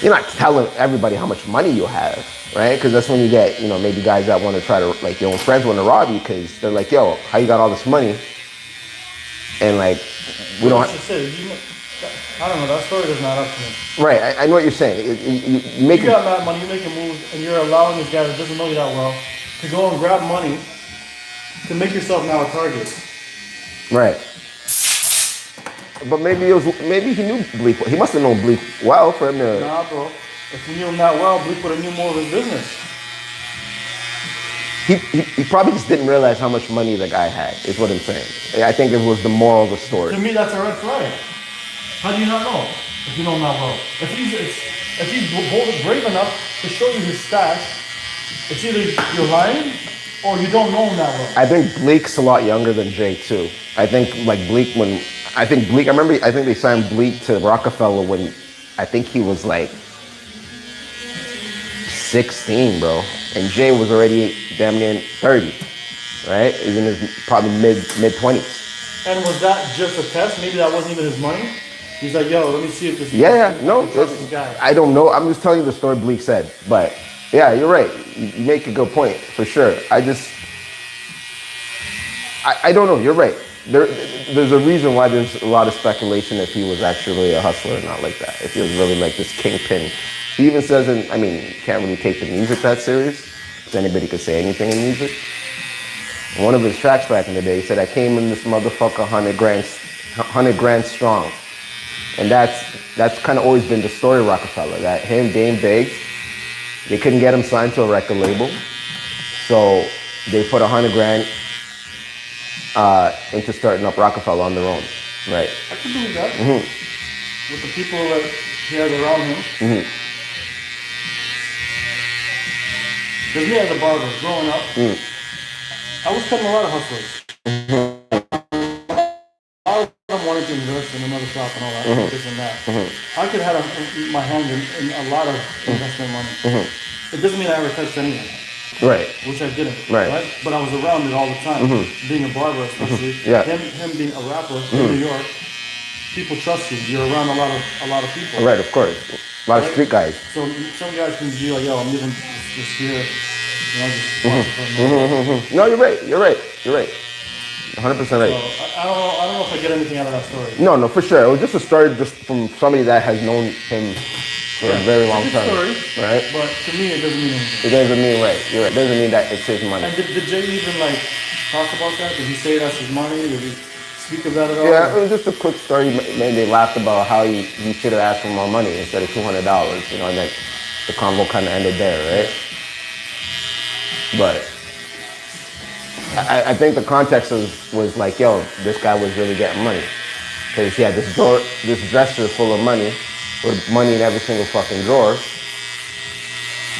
Speaker 12: you're not telling everybody how much money you have, right? Because that's when you get, maybe guys that want to try to, like, your own friends want to rob you because they're like, yo, how you got all this money? And like, we don't
Speaker 3: I don't know, that story does not up to me.
Speaker 12: Right, I know what you're saying. You
Speaker 3: got mad money, you make a move, and you're allowing this guy that doesn't know you that well to go and grab money to make yourself now a target.
Speaker 12: Right. But maybe he knew Bleak. He must have known Bleak well for him to.
Speaker 3: Nah, bro. If he knew him that well, Bleak would have knew more of his business.
Speaker 12: He probably just didn't realize how much money the guy had, is what I'm saying. I think it was the moral of the story.
Speaker 3: To me, that's a red flag. How do you not know if you know him that well? If he's brave enough to show you his stash, it's either you're lying or you don't know him that well.
Speaker 12: I think Bleak's a lot younger than Jay too. I think I think they signed Bleak to Rockefeller when I think he was like 16, bro. And Jay was already damn near 30, right? He's in his probably mid 20s.
Speaker 3: And was that just a test? Maybe that wasn't even his money? He's like, yo, let me see if this
Speaker 12: guy. I don't know. I'm just telling you the story Bleak said. But yeah, you're right. You make a good point, for sure. I don't know. You're right. There's a reason why there's a lot of speculation if he was actually a hustler or not like that. If he was really like this kingpin. He even says, you can't really take the music that serious, because anybody could say anything in music. In one of his tracks back in the day, he said, I came in this motherfucker 100 grand strong. And that's kind of always been the story of Rockefeller, that him, Dame Biggs, they couldn't get him signed to a record label. So they put 100 grand into starting up Rockefeller on their own, right?
Speaker 3: I can believe that. Mm-hmm. With the people that he has around him.
Speaker 12: Mm-hmm.
Speaker 3: Because me as a barber, growing up, I was cutting a lot of hustlers. A lot of them wanted to invest in another shop and all that, this and that. I could have my hand in a lot of investment money. It doesn't mean I ever touched anything.
Speaker 12: Right.
Speaker 3: Which I didn't.
Speaker 12: Right.
Speaker 3: But I was around it all the time. Being a barber especially.
Speaker 12: Yeah.
Speaker 3: Him being a rapper in New York, people trust you. You're around a lot of people.
Speaker 12: Right, of course. A lot of street guys.
Speaker 3: So some guys can be like, yo, I'm living this here. Just watch it for
Speaker 12: No, you're right. 100% right.
Speaker 3: So, I don't know if I get anything out of that story.
Speaker 12: No, for sure. It was just a story just from somebody that has known him for a very long time.
Speaker 3: Story,
Speaker 12: right?
Speaker 3: But to me, it doesn't mean anything.
Speaker 12: It doesn't mean, right. You're right. It doesn't mean that it's his money.
Speaker 3: And did Jay even talk about that? Did he say that's his money? Did he speak of that at all?
Speaker 12: Yeah, it was just a quick story. Maybe they laughed about how he should have asked for more money instead of $200, and then the convo kind of ended there, right? But I think the context was like, yo, this guy was really getting money. Because he had this dresser full of money, with money in every single fucking drawer.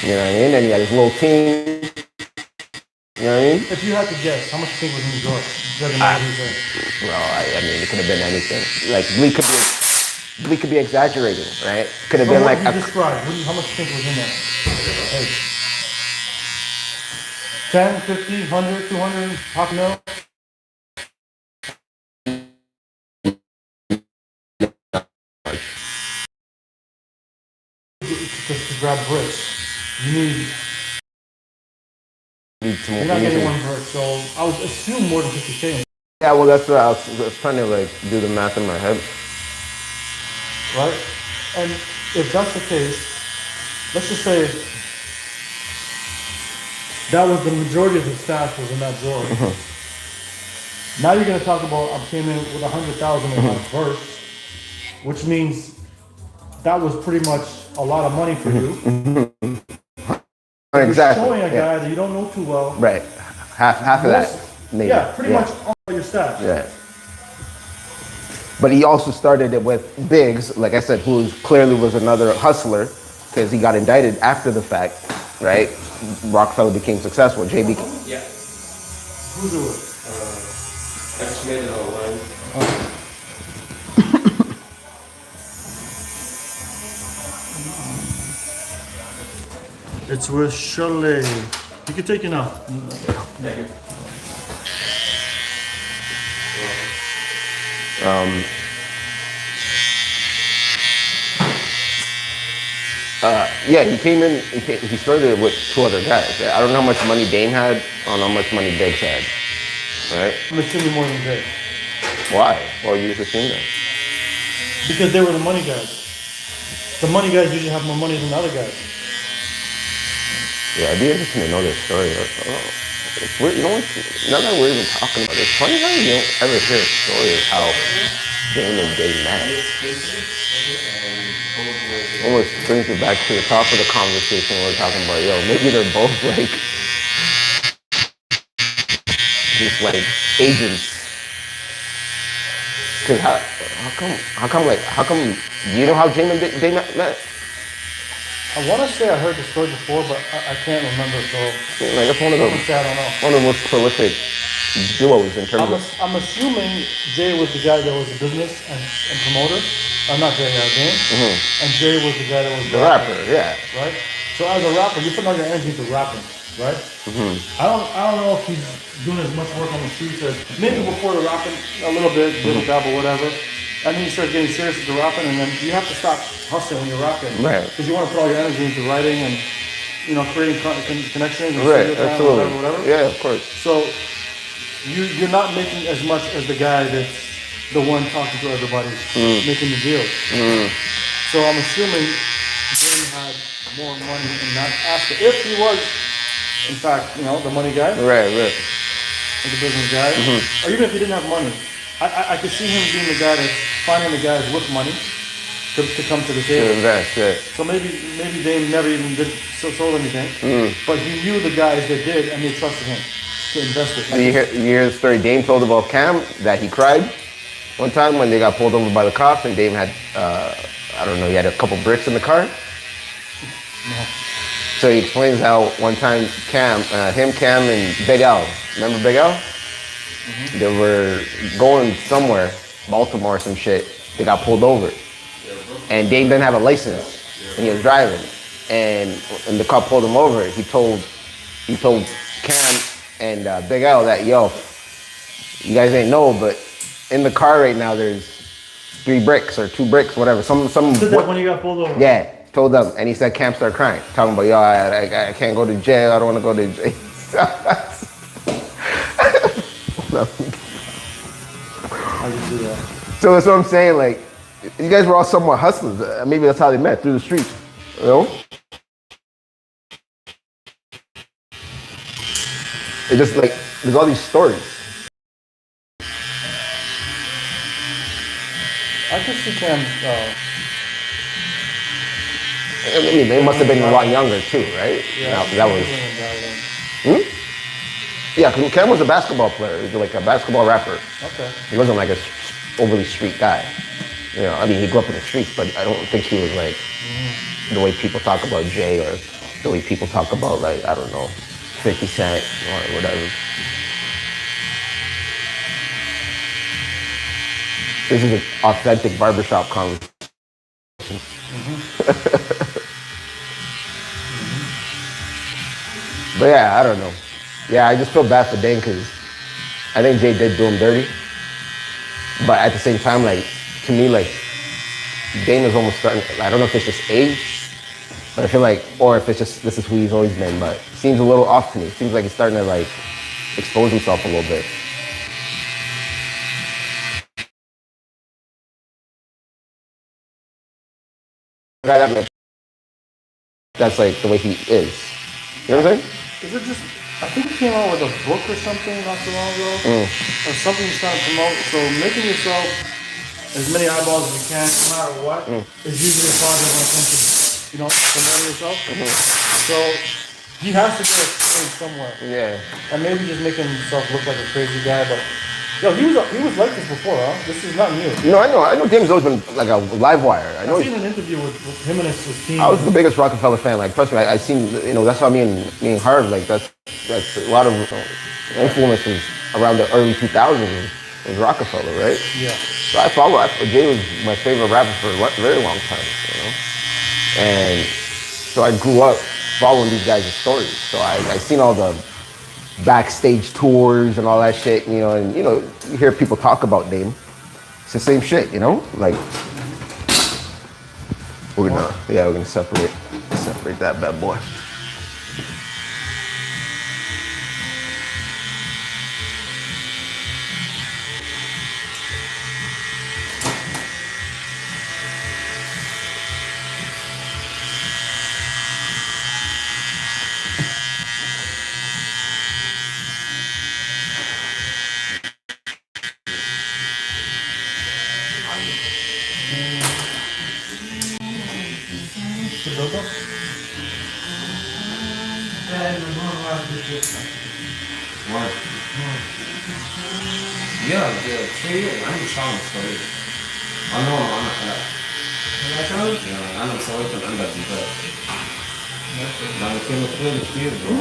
Speaker 12: You know what I mean? And he had his little team. You know what I mean?
Speaker 3: If you had to guess, how much do you think was in the drawer? Doesn't matter what he said.
Speaker 12: Well, I mean, it could have been anything. Like, Bleak could be exaggerating, right? Could have been like...
Speaker 3: What you described, how much do you think was in there? Hey. 10, 50, 100, 200, half a mil? To grab bricks, you need... You're not getting one brick, so I would assume more than 50K.
Speaker 12: Yeah, well, that's what I was trying to do the math in my head.
Speaker 3: Right? And if that's the case, let's just say that was the majority of his stash was in that drawer. Now you're going to talk about I came in with 100,000 in my purse, which means that was pretty much a lot of money for you.
Speaker 12: Exactly.
Speaker 3: You're showing a guy that you don't know too well.
Speaker 12: Right. Half of that, maybe.
Speaker 3: Yeah, pretty much all your stash.
Speaker 12: Yeah. But he also started it with Biggs, like I said, who clearly was another hustler, because he got indicted after the fact, right? Rockefeller became successful. JB.
Speaker 2: Yeah.
Speaker 3: Who's it with?
Speaker 2: I just made it online.
Speaker 3: It's with Chalet. You can take it now.
Speaker 2: Thank you.
Speaker 12: Yeah, he came in. He started with 2 other guys. I don't know how much money Dame had. I don't know how much money Biggs had. Right?
Speaker 3: I'm assuming more than Jay.
Speaker 12: Why? Why would you just assume that?
Speaker 3: Because they were the money guys. The money guys usually have more money than the other guys.
Speaker 12: Yeah, it'd be interesting to know their story. It's weird, you know what? Now that we're even talking about it, it's funny how you don't ever hear a story of how Dame and Dave met. Almost brings it back to the top of the conversation when we're talking about, yo, maybe they're both like, just like agents. Cause how come, you know how Dame and Dave met?
Speaker 3: I want to say I heard the story before, but I can't remember. So
Speaker 12: like it's one of the most prolific duos in terms of.
Speaker 3: I'm assuming Jay was the guy that was the business and promoter. Not Jay, Dame. Mm-hmm. And Jay was the guy that was
Speaker 12: the rapper. Yeah.
Speaker 3: Right. So as a rapper, you put all your energy into rapping, right? Mm-hmm. I don't know if he's doing as much work on the streets as maybe before the rapping a little bit, little dabble, whatever. And then you start getting serious with the rapping, and then you have to stop hustling when you're rapping.
Speaker 12: Right.
Speaker 3: Because you want to put all your energy into writing and, creating connections and
Speaker 12: right, absolutely.
Speaker 3: Whatever.
Speaker 12: Yeah, of course.
Speaker 3: So you're not making as much as the guy that's the one talking to everybody, making the deals. So I'm assuming Jim had more money in that aspect. If he was, in fact, the money guy.
Speaker 12: Right.
Speaker 3: The business guy. Or even if he didn't have money. I could see him being the guy that's finding the guys with money to come to the table.
Speaker 12: To invest, yeah.
Speaker 3: So maybe Dame never even sold anything, but he knew the guys that did, and they trusted him to invest it.
Speaker 12: You hear the story Dame told about Cam, that he cried one time when they got pulled over by the cops, and Dame had, I don't know, he had a couple bricks in the car.
Speaker 3: No.
Speaker 12: So he explains how one time Cam, and Big L, remember Big L? Mm-hmm. They were going somewhere, Baltimore or some shit. They got pulled over. And Dame didn't have a license. And he was driving. And when the cop pulled him over, he told Cam and Big L that, yo, you guys ain't know, but in the car right now there's 3 bricks or 2 bricks, whatever. Some.
Speaker 3: When he got pulled over?
Speaker 12: Yeah, told them. And he said Cam started crying, talking about, yo, I can't go to jail. I don't want to go to jail.
Speaker 3: I can see that.
Speaker 12: So that's what I'm saying. Like, you guys were all somewhat hustlers. Maybe that's how they met, through the streets. You know? It's just like there's all these stories.
Speaker 3: I can see Cam.
Speaker 12: I mean, they must have been a lot younger too, right?
Speaker 3: Yeah.
Speaker 12: That was. Yeah, Cam was a basketball player. He was like a basketball rapper.
Speaker 3: Okay.
Speaker 12: He wasn't like a overly street guy. I mean, he grew up in the streets, but I don't think he was like the way people talk about Jay or the way people talk about, like, I don't know, 50 Cent or whatever. This is an authentic barbershop conversation. But yeah, I don't know. Yeah, I just feel bad for Dane because I think Jay did do him dirty. But at the same time, like, to me, like, Dane is almost starting, I don't know if it's just age, but I feel like, or if it's just, this is who he's always been, but it seems a little off to me. It seems like he's starting to, like, expose himself a little bit. That's like the way he is. You know what I'm saying?
Speaker 3: Is it just, I think he came out with a book or something not too long ago, or something he's trying to promote. So making yourself as many eyeballs as you can, no matter what, is usually a positive when it comes to, promoting yourself. So he has to get exposed somewhere.
Speaker 12: Yeah.
Speaker 3: And maybe just making himself look like a crazy guy, but he was like this before, huh? This is not new.
Speaker 12: No, I know Dame's always been like a live wire.
Speaker 3: I've seen an interview with him and his team.
Speaker 12: I was the biggest Rockefeller fan. Like, personally, I seen, that's how me and Harv, like, that's a lot of influences around the early 2000s was Rockefeller, right?
Speaker 3: Yeah.
Speaker 12: So Jay was my favorite rapper for a very long time, And so I grew up following these guys' stories. So I seen all the backstage tours and all that shit, and you hear people talk about Dame. It's the same shit, like We're gonna separate that bad boy.
Speaker 2: Yeah, I'm trying to I know I'm not that. Yeah, I'm sorry for the under now we can't play the field, bro.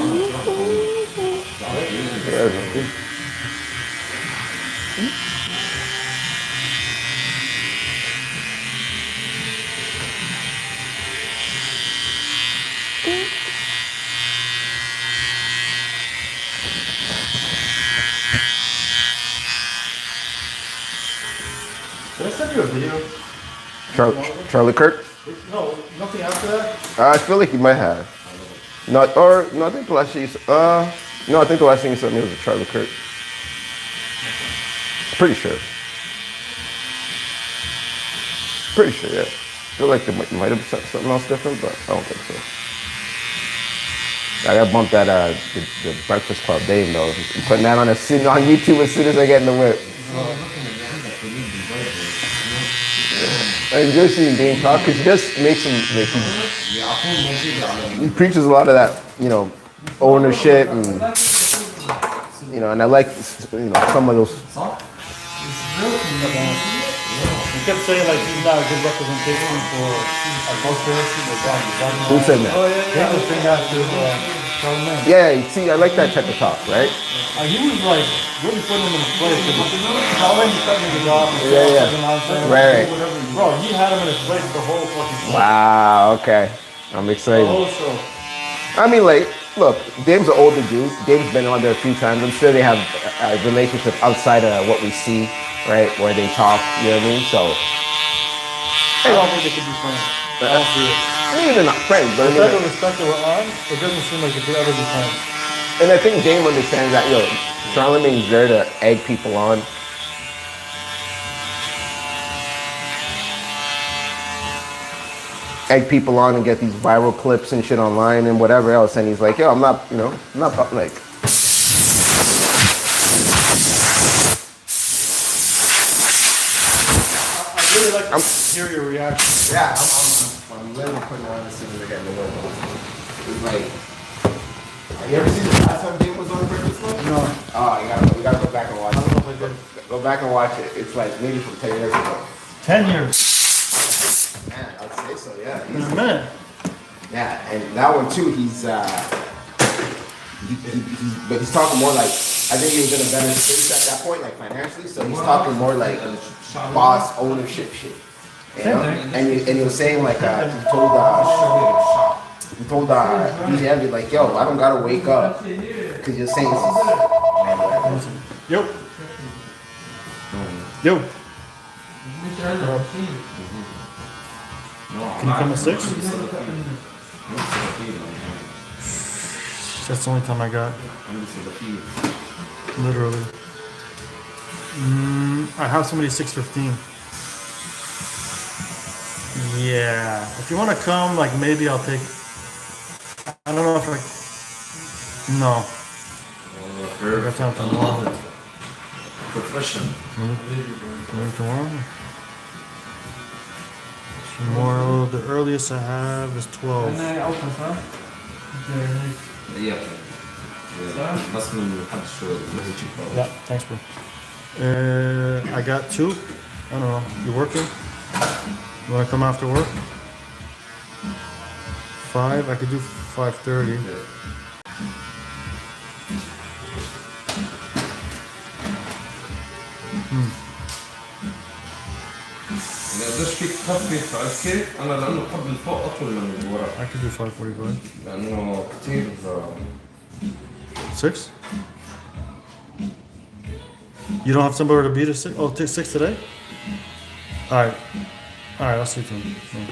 Speaker 3: Did I send you a video?
Speaker 12: Charlie Kirk?
Speaker 3: No, nothing after that?
Speaker 12: I feel like you might have. No, I think the last thing you no, I think the last thing you sent me was a Charlie Kirk. Pretty sure. Pretty sure, yeah. I feel like they might have sent something else different, but I don't think so. I got bumped at the Breakfast Club Dave though. I'm putting that on YouTube as soon as I get in the whip. I enjoy seeing Dane talk because he just makes him like he preaches a lot of that, ownership and and I like some of those.
Speaker 3: He kept saying like he's not a good representation for our culture.
Speaker 12: Who said that?
Speaker 3: Oh yeah. He was saying that to Charlemagne.
Speaker 12: Yeah, see, I like that type of talk, right?
Speaker 3: He was like really putting him in his place. Charlemagne was cutting the job.
Speaker 12: Yeah. Right.
Speaker 3: Bro, he had him in his place the whole fucking show.
Speaker 12: Wow. Okay, I'm excited.
Speaker 3: The whole show.
Speaker 12: I mean, like, look, Dame's an older dude. Dame's been on there a few times. I'm sure they have a relationship outside of what we see, right? Where they talk, you know what I mean? So,
Speaker 3: I don't think they could be friends. I don't see it.
Speaker 12: I mean, they're not friends, but I mean,
Speaker 3: the respect that we're on, it doesn't seem like they could ever be friends.
Speaker 12: and I think Dame understands that, Charlemagne's there to egg people on. Egg people on and get these viral clips and shit online and whatever else. And he's like, I'm not, I'm not like.
Speaker 3: I really like to hear your reaction.
Speaker 12: Yeah, I'm literally putting on as soon as I get in the window. It's like, have you ever seen the last time Dame was on Breakfast Club? No. Oh, you gotta go back and watch it. I don't know if I did. Go back and watch it. It's like maybe from 10 years ago.
Speaker 3: 10 years.
Speaker 12: Man, I'd say so, yeah.
Speaker 3: In a minute.
Speaker 12: Yeah, and that one too, but he's talking more like, I think he was in a better space at that point, like financially, so he's talking more like boss ownership shit. And he was saying like, he told DJ Envy like, I don't gotta wake up, cause you're saying this is,
Speaker 3: Yo. Yo. Can you come at 6? That's the only time I got. Literally. I have somebody 6:15. Yeah. If you want to come, like maybe I'll take. I don't know if I. No. I got time tomorrow.
Speaker 2: Profession.
Speaker 3: Maybe tomorrow. Tomorrow, the earliest I have is 12.
Speaker 2: Yeah. That's when you have to show it.
Speaker 3: Yeah, thanks, bro. I got 2. I don't know. You working? You want to come after work? 5? I could do 5:30.
Speaker 2: في كافي في الكيك انا لانه قبل فوق اطول من ورا.
Speaker 3: I could do 5:45.
Speaker 2: لانه كثير
Speaker 3: 6? You don't have somewhere to be to 6? Oh, 6 today? Alright. Alright, I'll see you then. Yeah.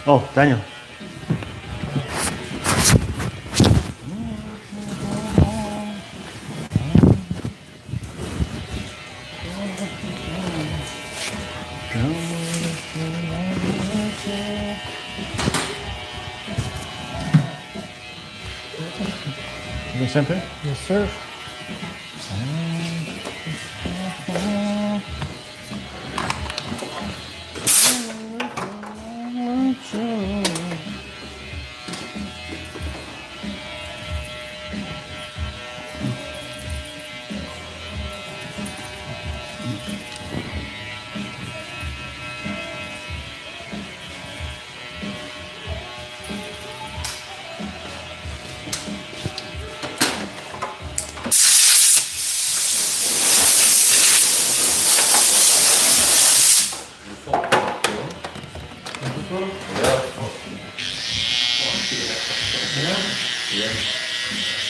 Speaker 3: Oh, Daniel. You same thing?
Speaker 6: Yes, sir.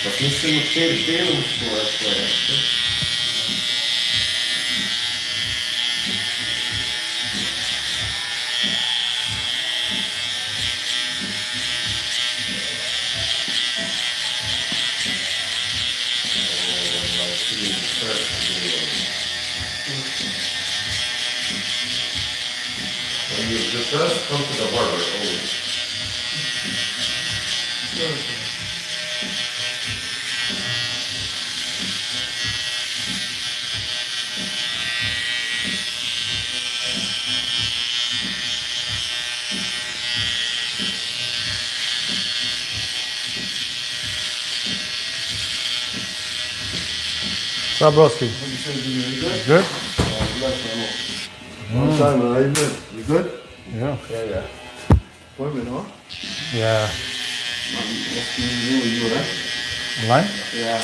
Speaker 2: Mas não sei o perdeu o When you first come to the barber, always.
Speaker 3: Sabroski. Good?
Speaker 5: Long time, man. How you been? You good?
Speaker 3: Yeah.
Speaker 2: Yeah.
Speaker 5: Appointment, huh?
Speaker 3: Yeah.
Speaker 2: You, right?
Speaker 3: Online?
Speaker 2: Yeah.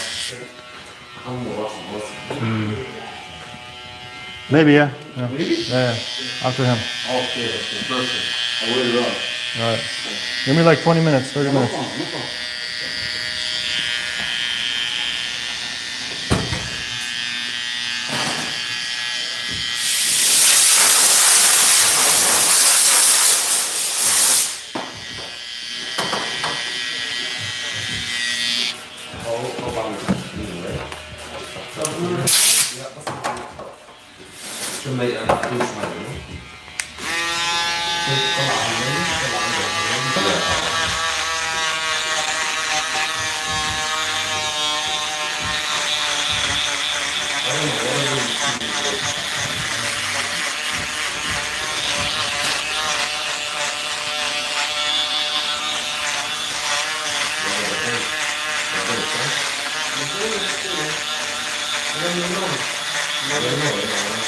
Speaker 3: Maybe, yeah. Yeah.
Speaker 2: Maybe?
Speaker 3: Yeah. After him.
Speaker 2: Okay, perfect. I will run.
Speaker 3: All right. Give me like 20 minutes, 30 minutes.
Speaker 2: Chuẩn bị là tôi chuẩn bị. Có bạn đấy, có bạn đấy.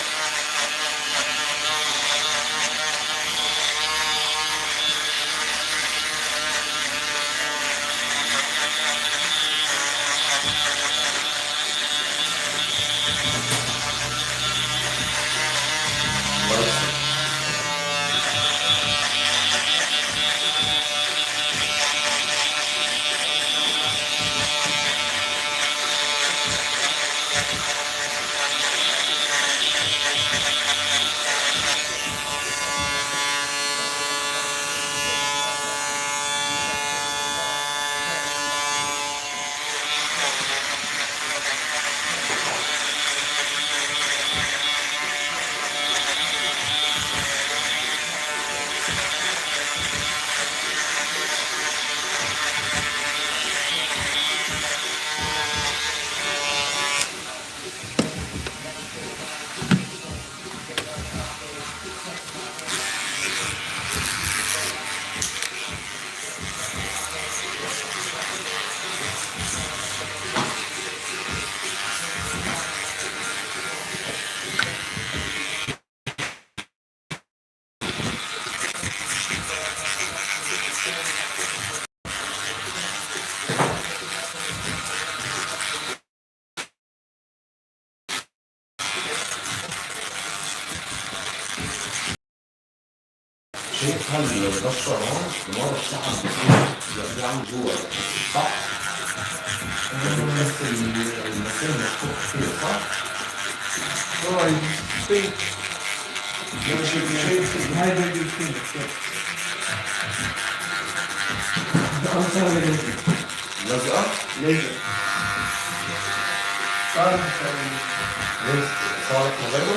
Speaker 2: شيء خلي البشرة مرة الشعب يرجعوا جوا صح؟ المسير مفتوح كتير صح؟
Speaker 5: Oh, you think? You should be hydrated, you think?
Speaker 2: لازقة؟
Speaker 5: ليزر. صار مستعمل.
Speaker 2: لازق صارت مغربة؟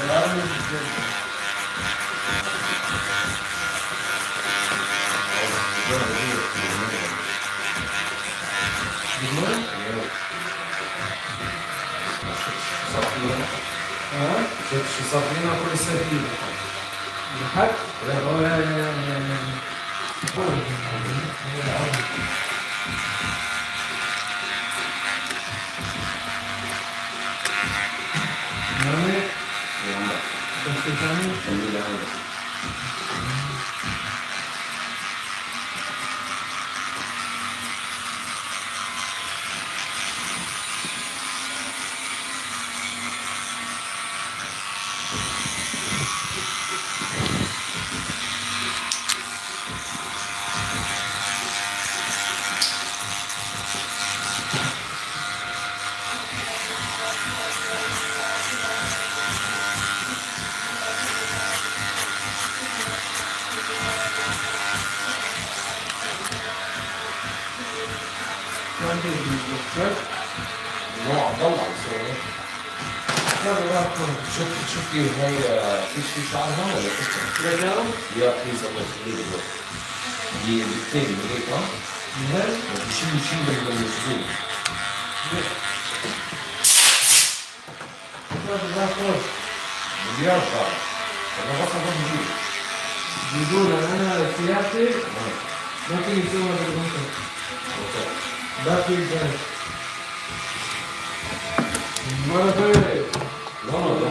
Speaker 5: لا مش جد.
Speaker 10: شو صار فينا كل سنة
Speaker 5: الحق؟ لا.
Speaker 2: نوع طلع بس شفتي هاي في شعر هون ولا كيف؟ يا بليز الله يخليك دي الاثنين من هيك ها؟ شيل بالمسؤول مليار شعر انا بس اقول نجيب
Speaker 5: بيقول انا سياسي ما في يسوى بالمنطق. ده في الجنة. مرة ثانية.
Speaker 2: لا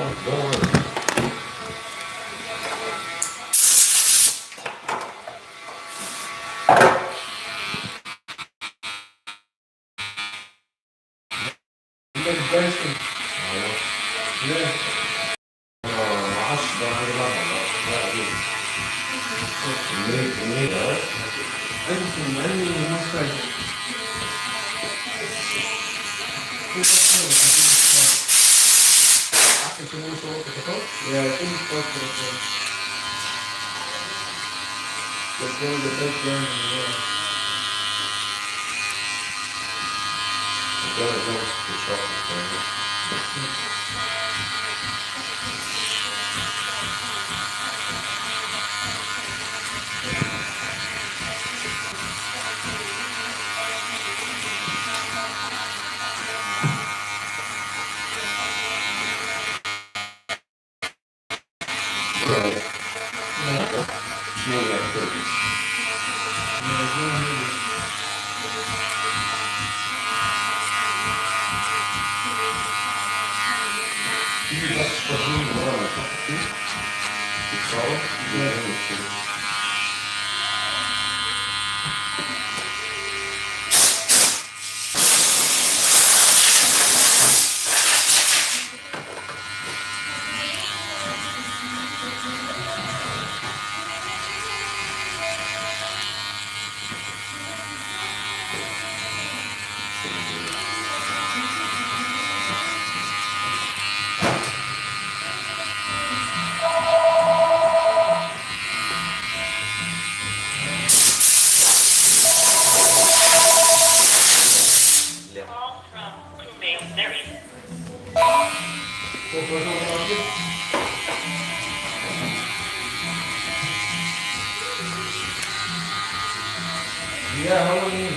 Speaker 10: Yeah, how many?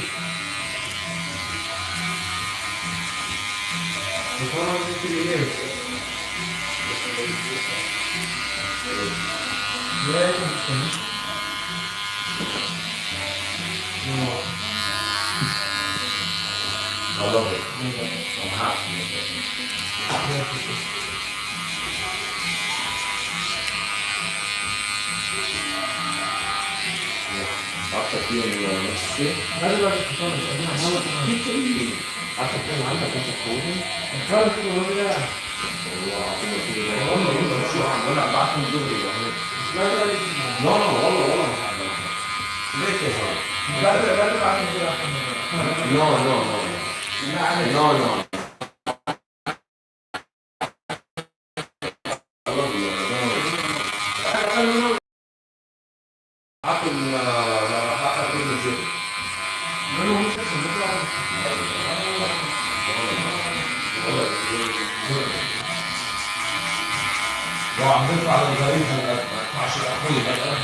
Speaker 10: How long did you live? Yeah, I think so. No.
Speaker 2: I love it. I'm happy with it. حتى في المسجد
Speaker 5: هذا بقى الفطار.
Speaker 2: حتى كان عندك انت كوره
Speaker 5: الفطار كده هو ده.
Speaker 2: والله بعتهم دغري
Speaker 5: لا لا
Speaker 2: لا والله ليش يا صاحبي؟
Speaker 5: لا بعتهم كده.
Speaker 2: No. عقل
Speaker 11: لو عم بنطلع على الغريب هلا 12 اخوي هلا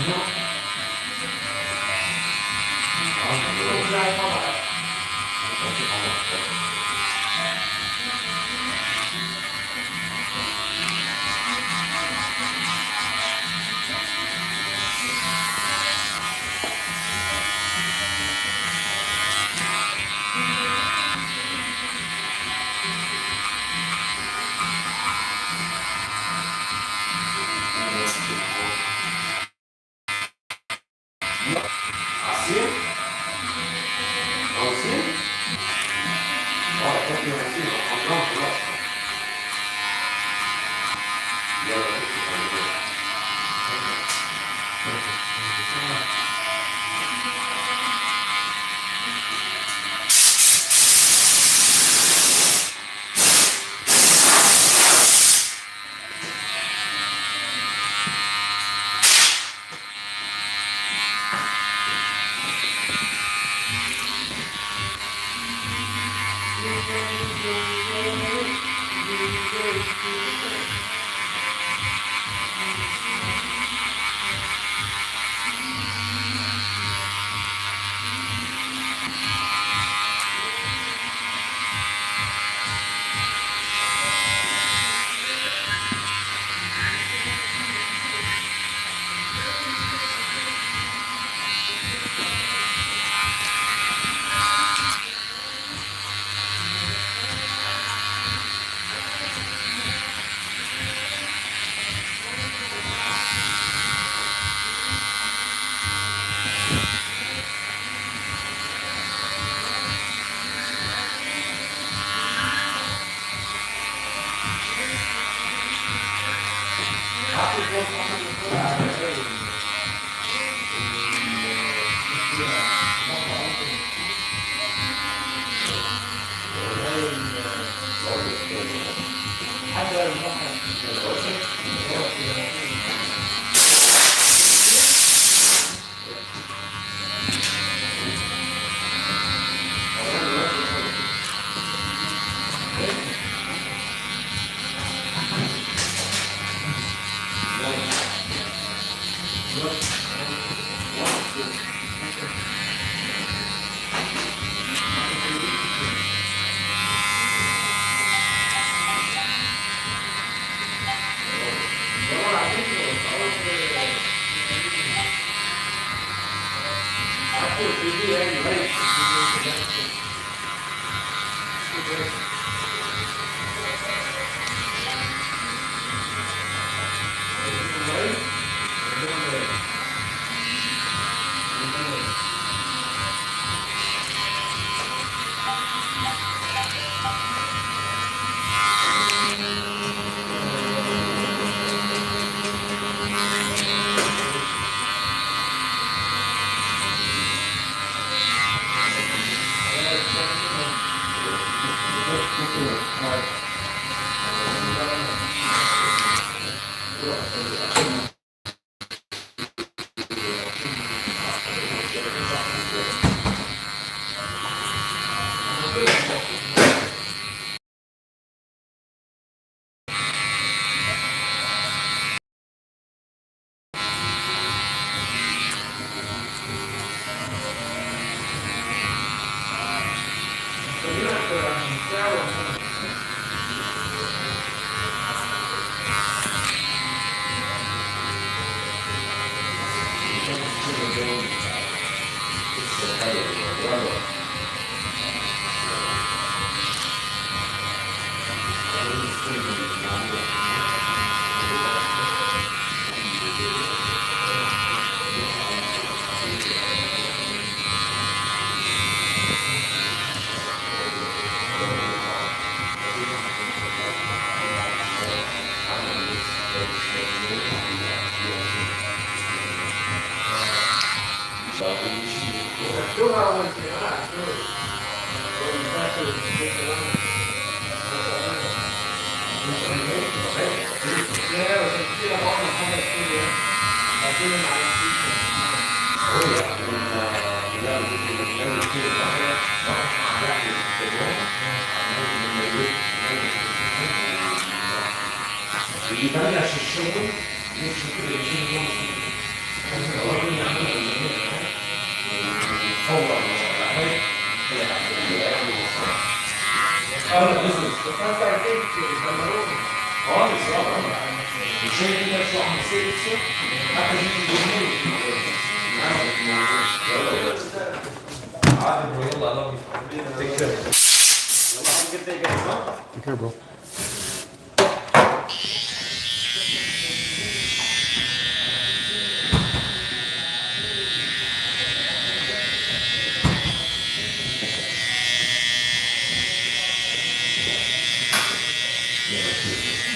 Speaker 3: Take care, bro.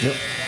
Speaker 3: Yep.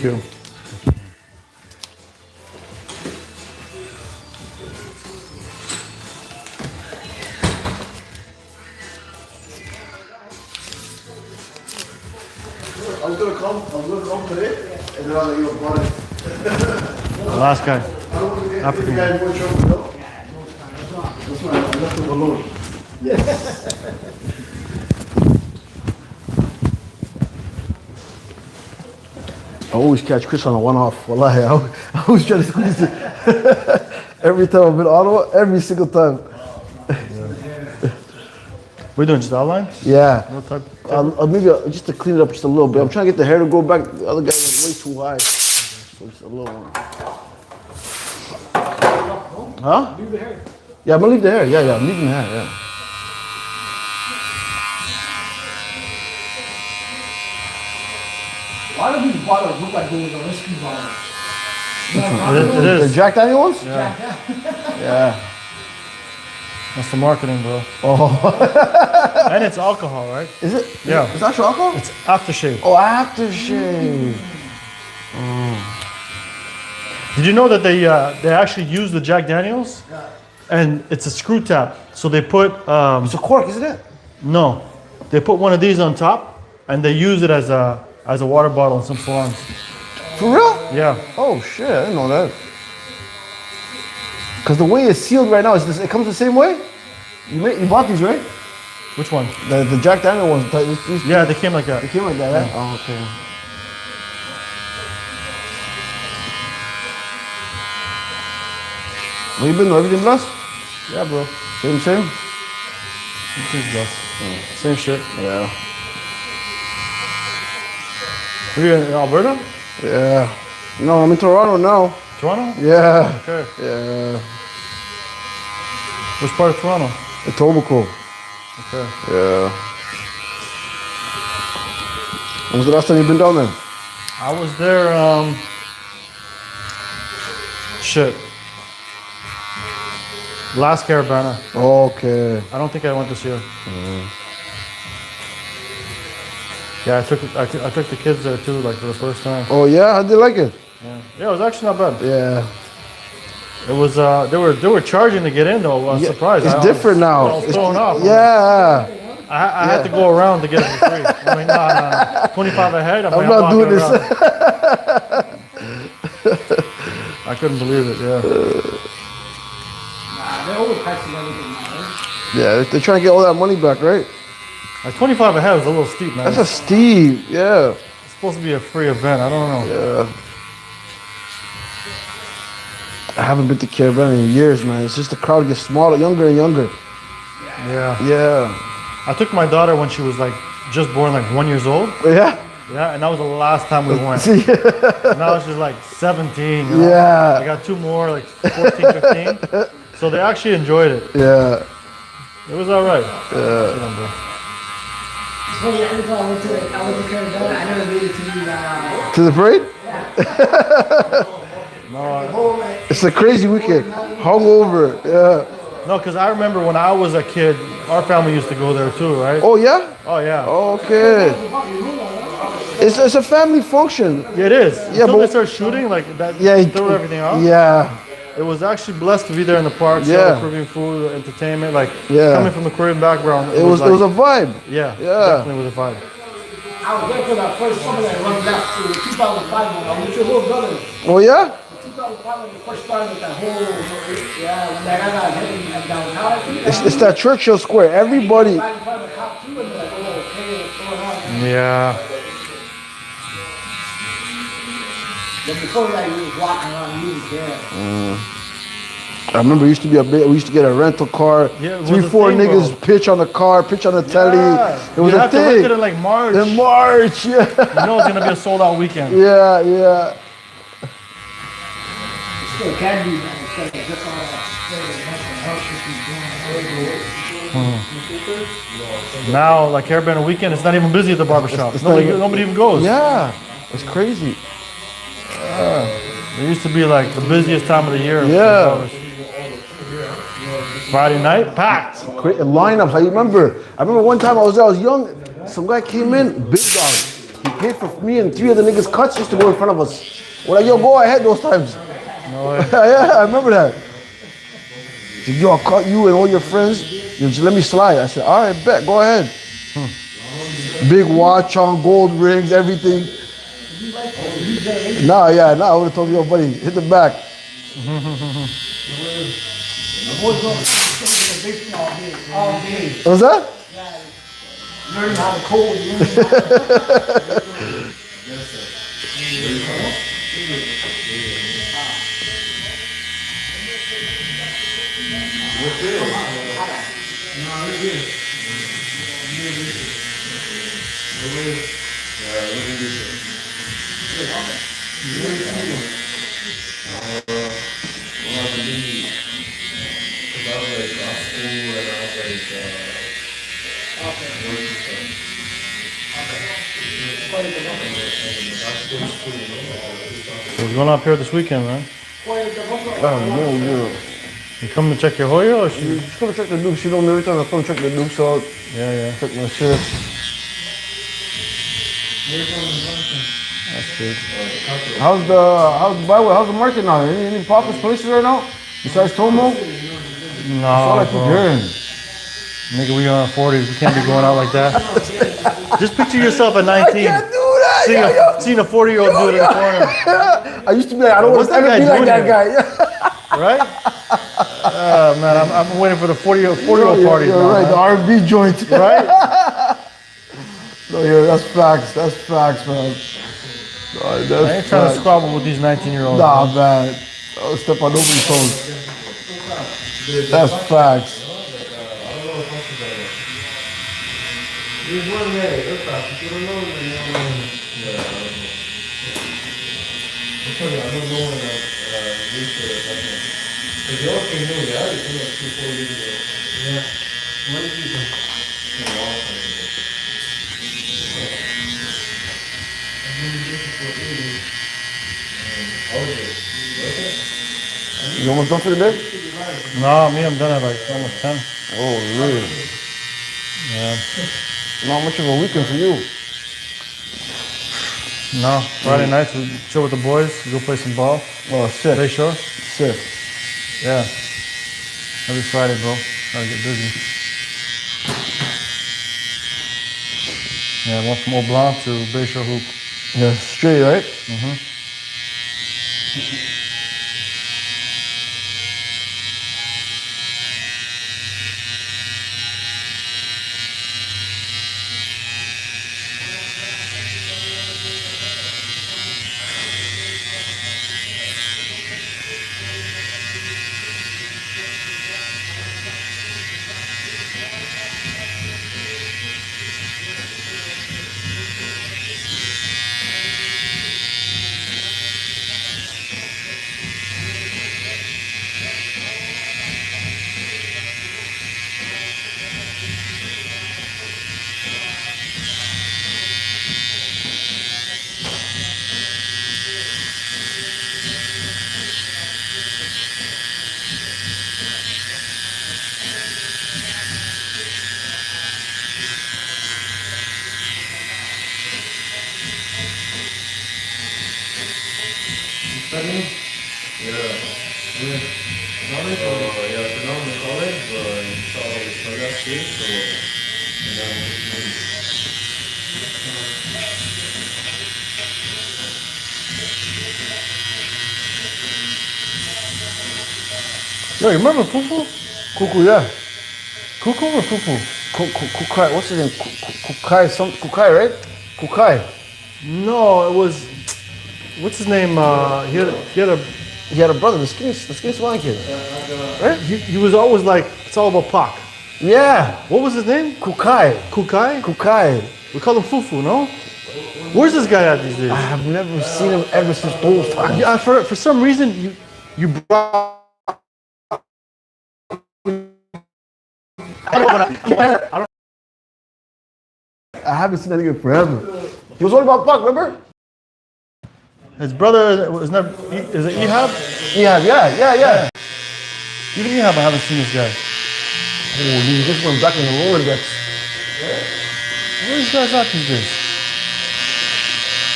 Speaker 3: Thank you.
Speaker 5: I was gonna come today, and then I was like, yo, brought it.
Speaker 3: The last guy. African guy.
Speaker 5: That's why I left him alone. I always catch Chris on a one-off. Wallahi, I always try to squeeze it. Every time I've been on Ottawa, every single time.
Speaker 3: We're doing just outline?
Speaker 5: Yeah.
Speaker 3: No type.
Speaker 5: Maybe just to clean it up just a little bit. I'm trying to get the hair to go back. The other guy went way too high. So just a little one. Huh?
Speaker 11: Leave the hair.
Speaker 5: Yeah, I'm gonna leave the hair. Yeah, I'm leaving the hair. Yeah.
Speaker 11: Why do these bottles look like they were whiskey bottles?
Speaker 3: It is.
Speaker 5: The Jack Daniels?
Speaker 3: Yeah.
Speaker 5: Yeah.
Speaker 3: That's the marketing, bro.
Speaker 5: Oh.
Speaker 3: And it's alcohol, right?
Speaker 5: Is it?
Speaker 3: Yeah.
Speaker 5: It's actual alcohol?
Speaker 3: It's aftershave.
Speaker 5: Oh, aftershave.
Speaker 3: Did you know that they actually use the Jack Daniels? And it's a screw tap. So they put
Speaker 5: It's a cork, isn't it?
Speaker 3: no, they put one of these on top, and they use it as a water bottle in some salons.
Speaker 5: For real?
Speaker 3: Yeah.
Speaker 5: Oh shit, I didn't know that. Because the way it's sealed right now, it comes the same way? You bought these, right?
Speaker 3: Which one?
Speaker 5: The Jack Daniel ones. These
Speaker 3: Yeah, they came like that.
Speaker 5: They came like that, right? Oh, okay. Where you been? Everything blessed?
Speaker 3: Yeah, bro.
Speaker 5: Same?
Speaker 3: Everything's blessed. Same shit.
Speaker 5: Yeah.
Speaker 3: Are you in Alberta?
Speaker 5: Yeah. No, I'm in Toronto now.
Speaker 3: Toronto?
Speaker 5: Yeah.
Speaker 3: Okay.
Speaker 5: Yeah.
Speaker 3: Which part of Toronto?
Speaker 5: Etobicoke.
Speaker 3: Okay.
Speaker 5: Yeah. When was the last time you been down there?
Speaker 3: I was there, shit. Last Caravana.
Speaker 5: Okay.
Speaker 3: I don't think I went this year. Yeah, I took the kids there too, like for the first time.
Speaker 5: Oh yeah? How'd they like it?
Speaker 3: Yeah, it was actually not bad.
Speaker 5: Yeah.
Speaker 3: It was they were charging to get in though. I was surprised.
Speaker 5: It's different now.
Speaker 3: I was thrown off.
Speaker 5: Yeah.
Speaker 3: I had to go around to get it for free. I mean, no. 25 ahead.
Speaker 5: I'm not doing this.
Speaker 3: I couldn't believe it. Yeah.
Speaker 11: Nah, they're overpricing everything now, right?
Speaker 5: Yeah, they're trying to get all that money back, right?
Speaker 3: Like 25 ahead was a little steep, man.
Speaker 5: That's a steep, yeah.
Speaker 3: It's supposed to be a free event. I don't know.
Speaker 5: Yeah. I haven't been to Caravan in years, man. It's just the crowd gets smaller, younger and younger.
Speaker 3: Yeah.
Speaker 5: Yeah.
Speaker 3: I took my daughter when she was like just born, like 1 year old.
Speaker 5: Yeah.
Speaker 3: Yeah, and that was the last time we went. Now she's like 17. You know?
Speaker 5: Yeah.
Speaker 3: I got two more, like 14, 15. So they actually enjoyed it.
Speaker 5: Yeah.
Speaker 3: It was all right.
Speaker 5: Yeah.
Speaker 11: So yeah, every time I went to Caravana, I never made it to
Speaker 5: To the parade?
Speaker 3: No,
Speaker 5: It's a crazy weekend. Hungover, yeah.
Speaker 3: no, because I remember when I was a kid, our family used to go there too, right?
Speaker 5: Oh yeah?
Speaker 3: Oh yeah.
Speaker 5: Okay. It's a family function.
Speaker 3: Yeah, it is.
Speaker 5: Yeah,
Speaker 3: Until
Speaker 5: but
Speaker 3: they start shooting, like that,
Speaker 5: yeah,
Speaker 3: throw everything off.
Speaker 5: Yeah.
Speaker 3: It was actually blessed to be there in the park,
Speaker 5: Yeah.
Speaker 3: Caribbean food, entertainment, like
Speaker 5: Yeah.
Speaker 3: coming from the Caribbean background.
Speaker 5: It was
Speaker 3: like,
Speaker 5: a vibe.
Speaker 3: Yeah,
Speaker 5: Yeah.
Speaker 3: definitely was a vibe.
Speaker 11: I was there for that first summer that I went back to 2005 when I was with your little brother.
Speaker 5: Oh yeah?
Speaker 11: 2005 when we first started with that whole, yeah, when that guy got hit downtown.
Speaker 5: It's that Churchill Square. Everybody.
Speaker 11: Right in front of the cop too, and they're like, oh, okay, what's going on?
Speaker 3: Yeah.
Speaker 11: Then before that, he was walking around music there.
Speaker 5: I remember we used to get a rental car.
Speaker 3: Yeah, it was
Speaker 5: 3-4
Speaker 3: a thing,
Speaker 5: niggas
Speaker 3: bro.
Speaker 5: pitch on the car, pitch on the telly. It was
Speaker 3: you
Speaker 5: a
Speaker 3: have to rent
Speaker 5: thing.
Speaker 3: it in like March.
Speaker 5: In March, yeah.
Speaker 3: You know it's gonna be a sold out weekend.
Speaker 5: Yeah, yeah.
Speaker 11: Still can be, man. It's like just all that
Speaker 3: Now, like Caravana weekend, it's not even busy at the barbershop.
Speaker 5: It's
Speaker 3: Nobody,
Speaker 5: not even-
Speaker 3: nobody even goes.
Speaker 5: Yeah. It's crazy.
Speaker 3: It used to be like the busiest time of the year.
Speaker 5: Yeah.
Speaker 3: Friday night, packed.
Speaker 5: Great lineups. I remember one time I was there, I was young. Some guy came in, big dog. He paid for me and 3 other niggas cuts just to go in front of us. We're like, yo, go ahead those times.
Speaker 3: No way.
Speaker 5: Yeah, I remember that. Said, yo, I'll cut you and all your friends. You just let me slide. I said, all right, bet, go ahead. Big watch on, gold rings, everything. Nah, I would have told you, yo, buddy, hit the back. What's that?
Speaker 11: Learn how to code.
Speaker 3: What's going on up here this weekend, man?
Speaker 5: No.
Speaker 3: You coming to check your Hoya or should
Speaker 5: Just gonna check the Dukes. You know, every time I come check the Dukes out,
Speaker 3: Yeah.
Speaker 5: check my shit.
Speaker 3: That's good.
Speaker 5: How's the market now? Any poppers places right now? Besides Tomo?
Speaker 3: No,
Speaker 5: All I keep
Speaker 3: bro.
Speaker 5: hearing.
Speaker 3: Nigga, we on 40s. We can't be going out like that. Just picture yourself at 19.
Speaker 5: I can't do that.
Speaker 3: Seeing a 40-year-old dude in the corner.
Speaker 5: I used to be like, I don't want to ever be like that guy.
Speaker 3: Right? Man, I'm waiting for the 40-year-old parties
Speaker 5: You're
Speaker 3: now,
Speaker 5: right,
Speaker 3: man.
Speaker 5: the R&B joint.
Speaker 3: Right?
Speaker 5: No, yeah, that's facts, man. No,
Speaker 3: I ain't trying to squabble with these 19-year-olds.
Speaker 5: Nah, man. Don't step on nobody's toes. That's facts. You almost done for the day?
Speaker 3: No, me, I'm done at like almost 10.
Speaker 5: Oh, really?
Speaker 3: Yeah.
Speaker 5: Not much of a weekend for you.
Speaker 3: No, Friday nights we chill with the boys, we go play some ball.
Speaker 5: Oh, sick.
Speaker 3: Play show.
Speaker 5: Sick.
Speaker 3: Yeah. Every Friday, bro. Gotta get busy. Yeah, went from Au Blanc to Bayshore Hoop.
Speaker 5: Yeah, straight, right?
Speaker 3: Mm-hmm. Yo, you remember Fufu?
Speaker 5: Cuckoo, yeah.
Speaker 3: Cuckoo or Fufu?
Speaker 5: Kukai, what's his name? Kukai, right? Kukai.
Speaker 3: No, it was. What's his name?
Speaker 5: He had a brother, the skinny swan kid.
Speaker 3: Right? He was always like, it's all about Pac.
Speaker 5: Yeah.
Speaker 3: What was his name?
Speaker 5: Kukai.
Speaker 3: Kukai? We call him Fufu, no? Where's this guy at these days?
Speaker 5: I have never seen him ever since those times.
Speaker 3: Yeah, for some reason, you brought.
Speaker 5: I haven't seen that nigga forever. He was all about Buck, remember?
Speaker 3: His brother is it Ehab?
Speaker 5: Ehab, yeah.
Speaker 3: Even Ehab, I haven't seen this guy.
Speaker 5: Oh, he just went back in the Rolodex.
Speaker 3: Where are these guys at these days?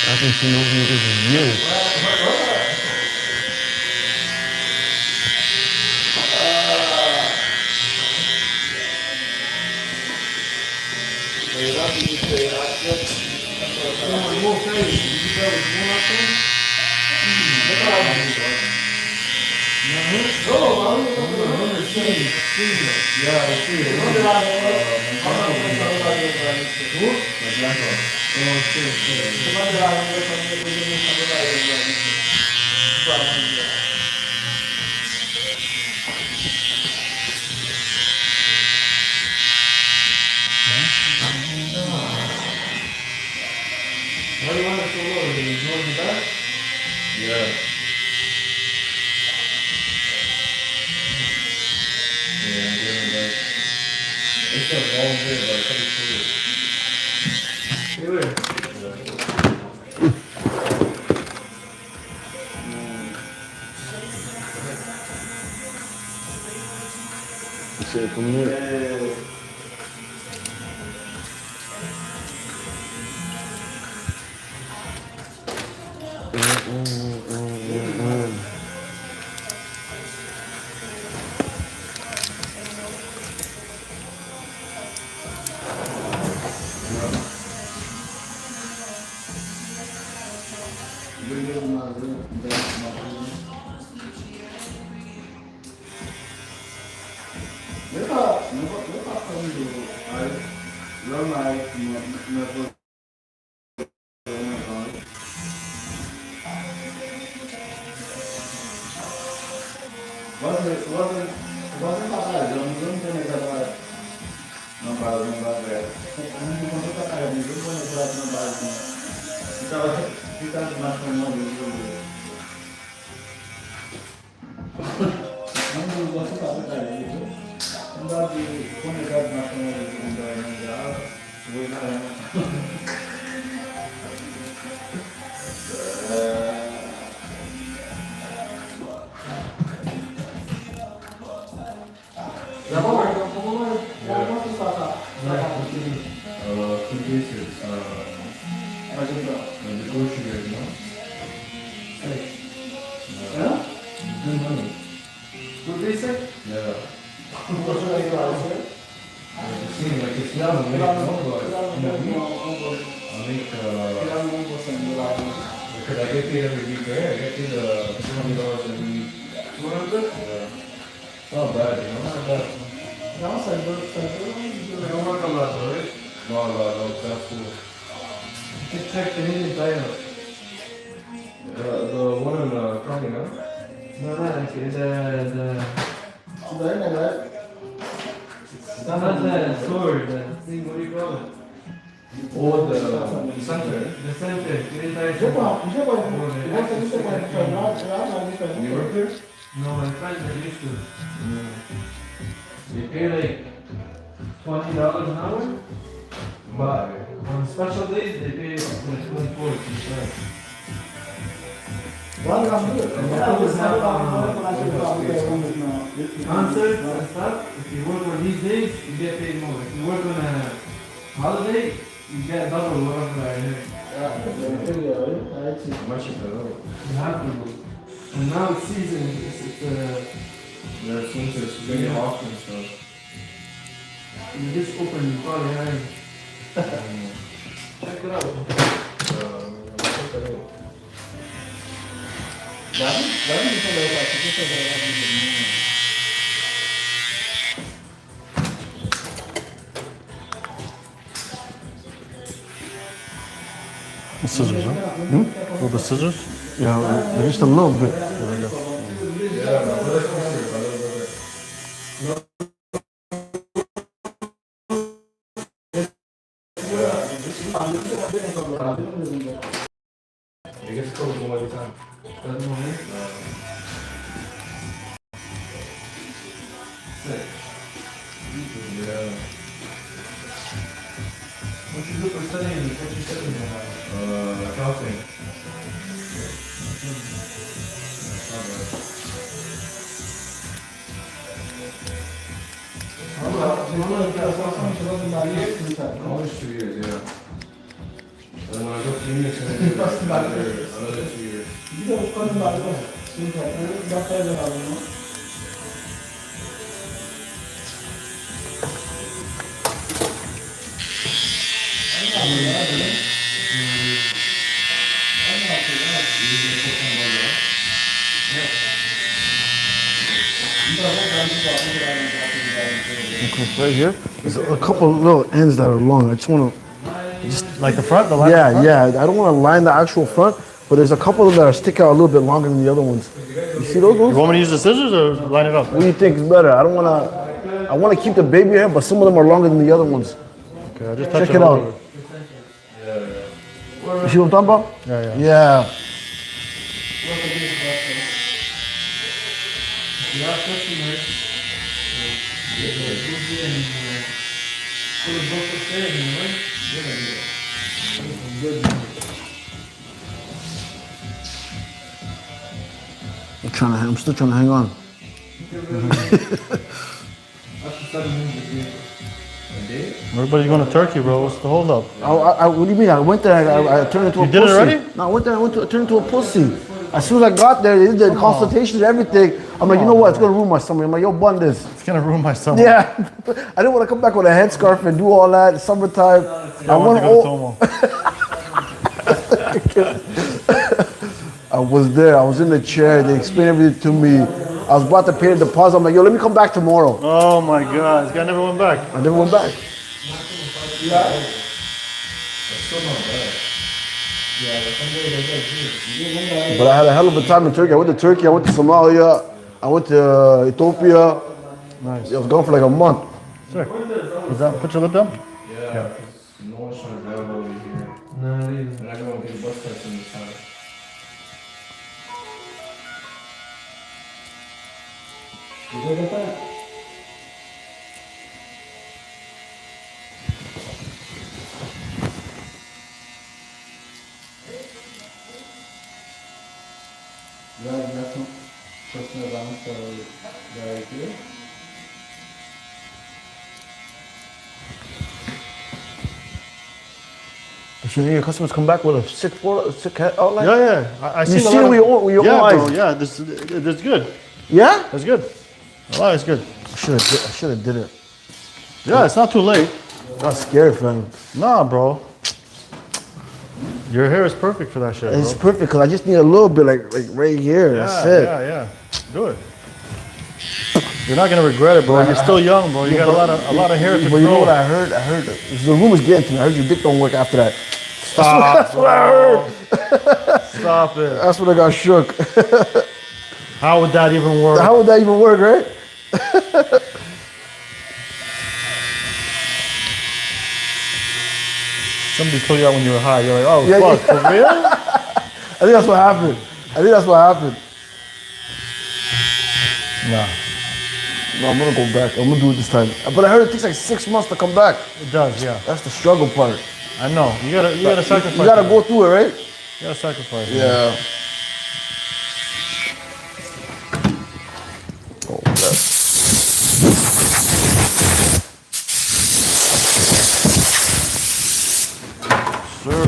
Speaker 5: I haven't seen those niggas in years.
Speaker 3: Why do you want it so low? Did you know in the back?
Speaker 1: Yeah. Yeah, I'm doing that. It's a long bit, but I can't see it.
Speaker 5: See it from here.
Speaker 3: The scissors, huh? Oh, the scissors?
Speaker 5: Yeah, just a little bit.
Speaker 1: Almost 2 years, yeah.
Speaker 2: when I go Phoenix, I'm gonna do another 2 years.
Speaker 5: Right here, there's a couple little ends that are long. I just want to.
Speaker 3: Like the front, the line.
Speaker 5: Yeah, yeah. I don't want to line the actual front, but there's a couple of them that are stick out a little bit longer than the other ones. You see those ones?
Speaker 3: You want me to use the scissors or line it up?
Speaker 5: What do you think is better? I don't want to. I want to keep the baby hair, but some of them are longer than the other ones.
Speaker 3: Okay, I'll just touch
Speaker 5: Check it out. You see what I'm talking about?
Speaker 3: Yeah, yeah.
Speaker 5: Yeah. I'm still trying to hang on.
Speaker 3: Everybody's going to Turkey, bro. What's the hold up?
Speaker 5: What do you mean? I went there. I turned into a pussy.
Speaker 3: You did it already?
Speaker 5: No, I went there. I turned into a pussy. As soon as I got there, they did the consultation and everything. I'm like, you know what? It's gonna ruin my summer. I'm like, yo, bun this.
Speaker 3: It's gonna ruin my summer.
Speaker 5: Yeah. I didn't want to come back with a headscarf and do all that. Summertime.
Speaker 3: I want to go to Tomo.
Speaker 5: I was there. I was in the chair. They explained everything to me. I was about to pay the deposit. I'm like, yo, let me come back tomorrow.
Speaker 3: Oh my God, this guy never went back.
Speaker 5: I never went back. But I had a hell of a time in Turkey. I went to Turkey. I went to Somalia. I went to Ethiopia.
Speaker 3: Nice.
Speaker 5: I was gone for like a month.
Speaker 3: Sure. Was that put your lip down?
Speaker 2: Yeah. No one's trying to grab over here. No, and I go and get a bus test in this time.
Speaker 10: You good with that? That's some personal balance for the idea.
Speaker 5: So your customers come back with a sick head outline?
Speaker 3: Yeah, yeah. I
Speaker 5: You
Speaker 3: see
Speaker 5: see it with your own eyes?
Speaker 3: Bro, yeah, this is good.
Speaker 5: Yeah?
Speaker 3: That's good. A lot is good.
Speaker 5: I should have did it.
Speaker 3: Yeah, it's not too late.
Speaker 5: That's scary, fam.
Speaker 3: Nah, bro. Your hair is perfect for that shit,
Speaker 5: It's
Speaker 3: bro.
Speaker 5: perfect because I just need a little bit, like right here.
Speaker 3: Yeah,
Speaker 5: That's it.
Speaker 3: yeah. Do it. You're not gonna regret it, bro. You're still young, bro. You got a lot of hair to
Speaker 5: But
Speaker 3: grow.
Speaker 5: you know what I heard? I heard the rumors getting to me. I heard your dick don't work after that.
Speaker 3: Stop.
Speaker 5: That's what I heard.
Speaker 3: Stop it.
Speaker 5: That's when I got shook.
Speaker 3: How would that even work?
Speaker 5: How would that even work, right?
Speaker 3: Somebody told you out when you were high. You're like, oh,
Speaker 5: Yeah,
Speaker 3: fuck, for real?
Speaker 5: I think that's what happened.
Speaker 3: Nah,
Speaker 5: No, I'm gonna go back. I'm gonna do it this time. But I heard it takes like 6 months to come back.
Speaker 3: it does, yeah.
Speaker 5: That's the struggle part.
Speaker 3: I know. You gotta sacrifice.
Speaker 5: You gotta go through it, right?
Speaker 3: You gotta sacrifice.
Speaker 5: Yeah. Oh, that.
Speaker 3: Sir.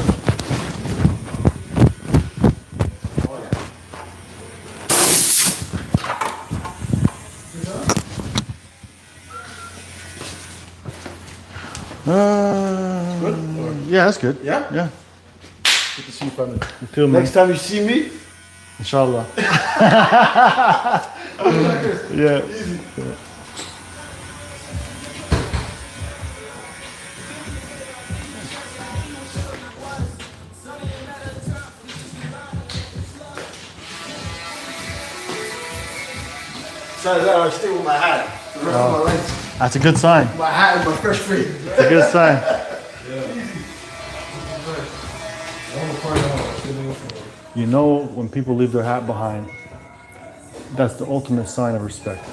Speaker 3: Yeah, that's good.
Speaker 5: Yeah?
Speaker 3: Yeah.
Speaker 5: Good to see you, family.
Speaker 3: You too, man.
Speaker 5: Next time you see me,
Speaker 3: Inshallah. Yeah.
Speaker 5: besides that, I stay with my hat the rest of my life.
Speaker 3: That's a good sign.
Speaker 5: My hat and my fresh face.
Speaker 3: It's a good sign. You know when people leave their hat behind, that's the ultimate sign of respect.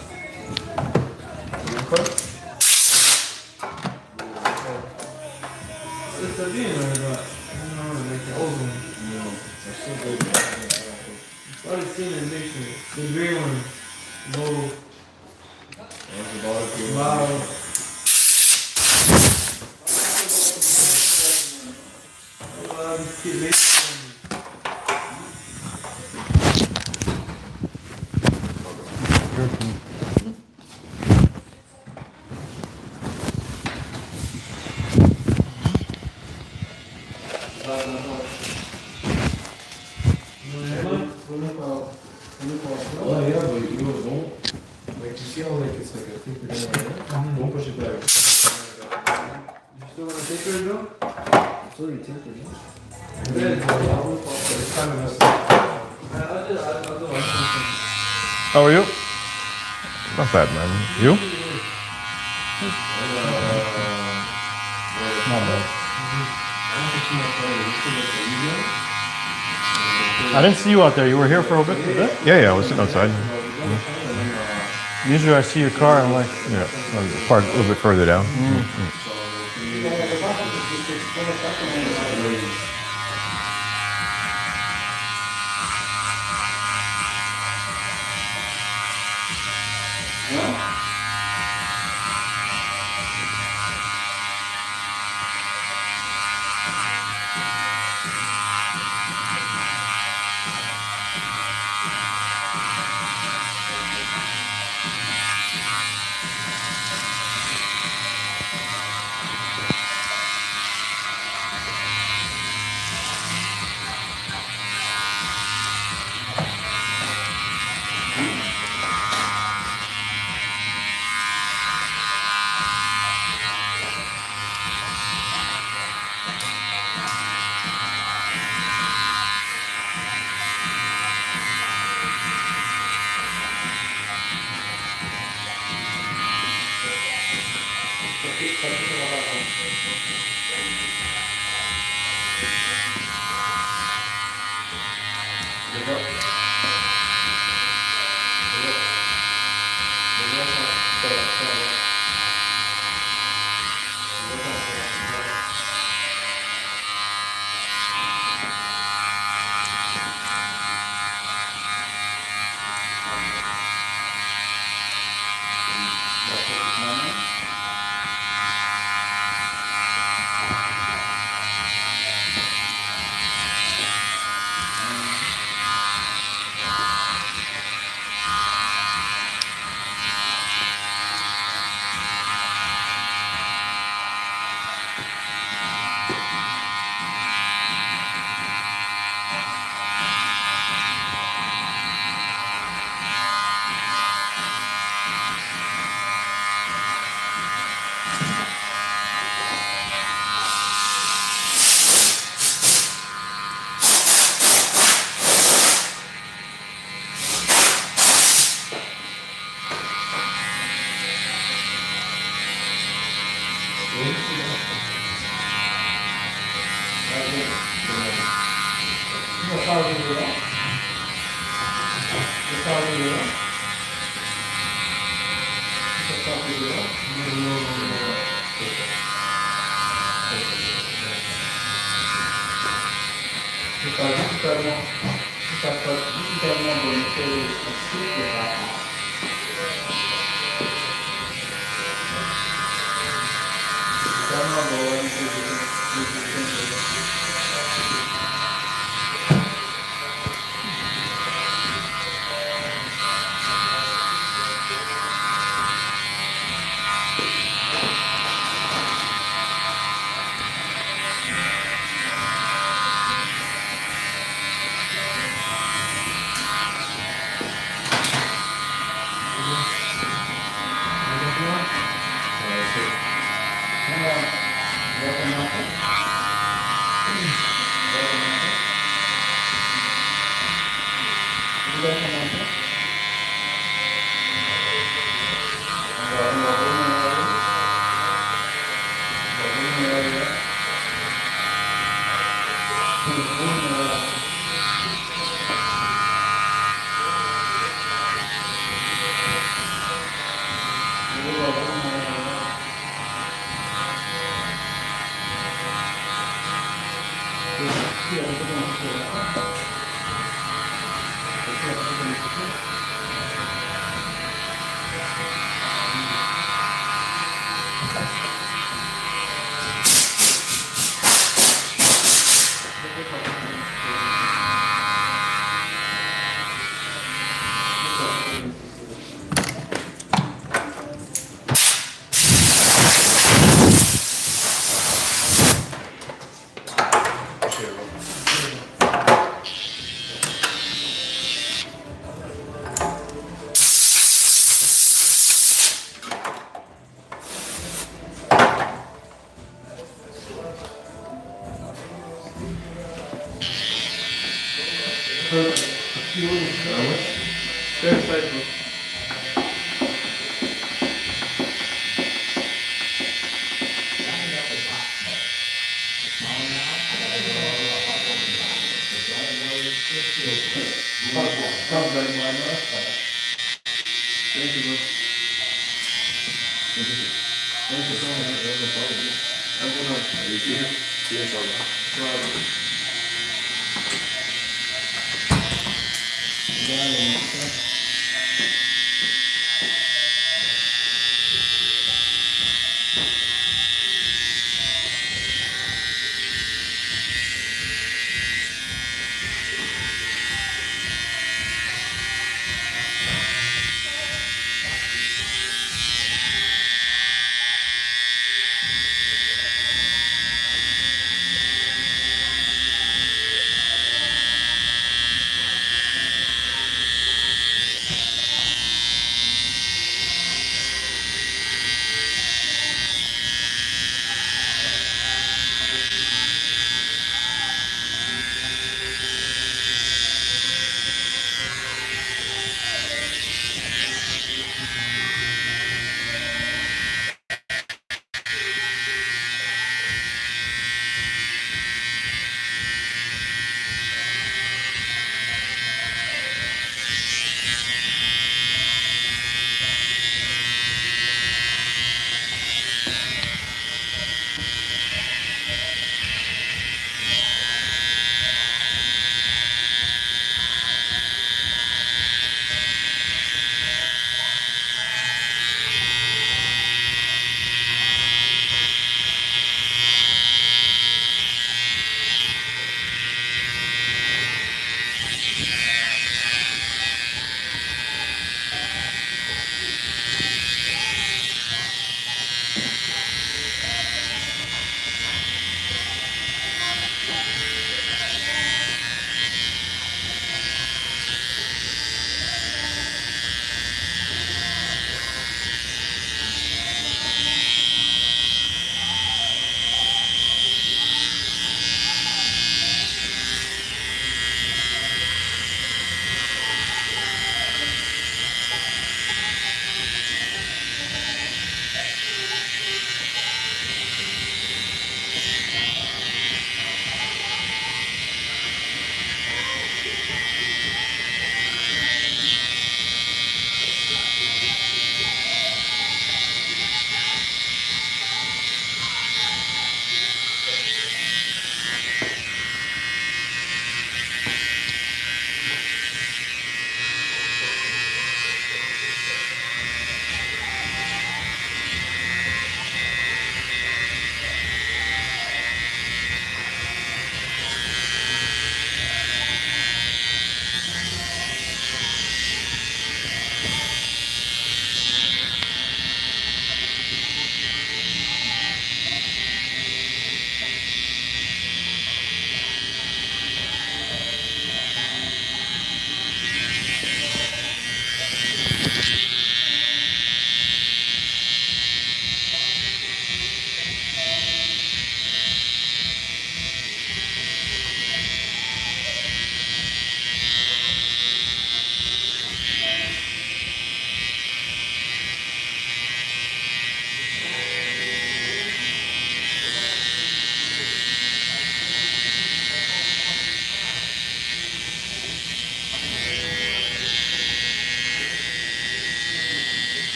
Speaker 9: Started seeing that mixture. The green one. No. Wow.
Speaker 10: Oh yeah, but you don't like you see how like it's like a taper down right there? Don't push it back. You still want to taper it though? It's already tapered, no? It's kind of messed up. I'll do
Speaker 3: How are you?
Speaker 7: Not bad, man. You?
Speaker 3: Not bad. I didn't see you out there. You were here for a bit?
Speaker 7: Yeah, I was sitting outside.
Speaker 3: Usually I see your car and I'm like,
Speaker 7: Yeah, a little bit further down.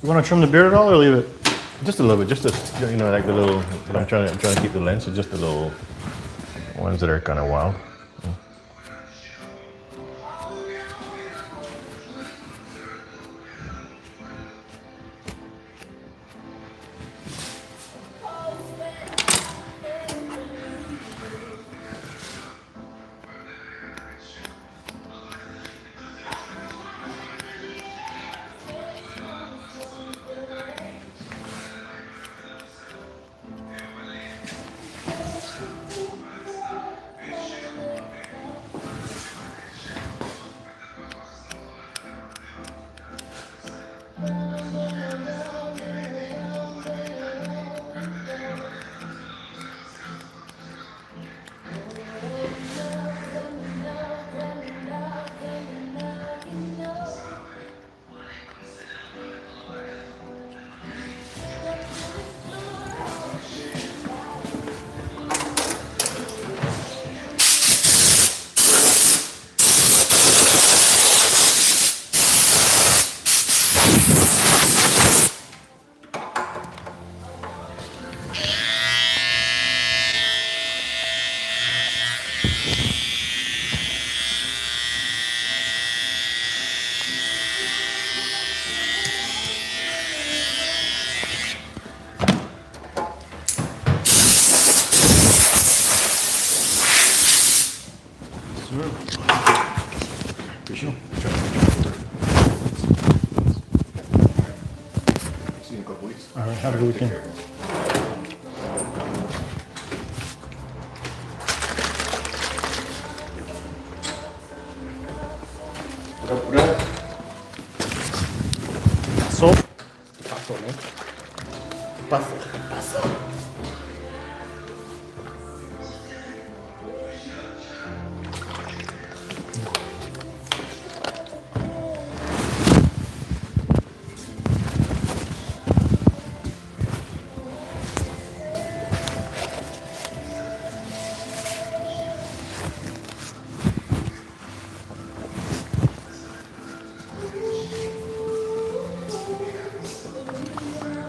Speaker 3: You want to trim the beard at all or leave it?
Speaker 13: Just a little bit, just a, you know, like the little. I'm trying to keep the length, so just the little ones that are kind of wild.
Speaker 3: All right, have a good weekend. So,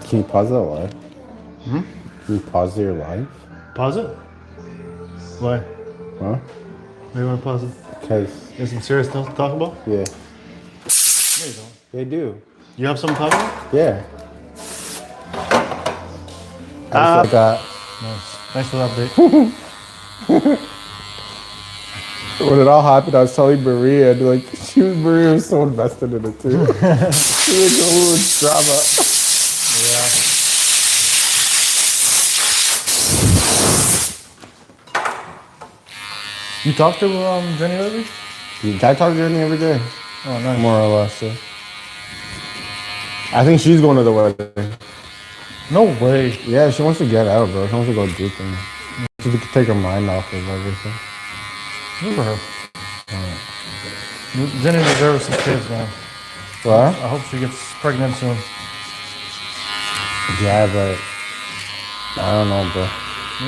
Speaker 12: Can you pause that live?
Speaker 3: Hmm?
Speaker 12: Can you pause your live?
Speaker 3: Pause it? Why?
Speaker 12: Huh?
Speaker 3: Why do you want to pause it?
Speaker 12: Because.
Speaker 3: There's some serious stuff to talk about?
Speaker 12: Yeah.
Speaker 3: No, you don't.
Speaker 12: They do.
Speaker 3: You have something to talk about?
Speaker 12: Yeah. I just got.
Speaker 3: Nice. Thanks for the update.
Speaker 12: When it all happened, I was telling Maria, and like, Maria was so invested in it too. She was like, oh, it's drama.
Speaker 3: Yeah. You talk to Jenny lately?
Speaker 12: I talk to Jenny every day.
Speaker 3: Oh, nice.
Speaker 12: More or less. Yeah. I think she's going to the wedding.
Speaker 3: No way.
Speaker 12: Yeah, she wants to get out, bro. She wants to go do things. She can take her mind off of everything.
Speaker 3: Good for her. Jenny deserves some kids, man.
Speaker 12: What?
Speaker 3: I hope she gets pregnant soon.
Speaker 12: Yeah, but I don't know, bro.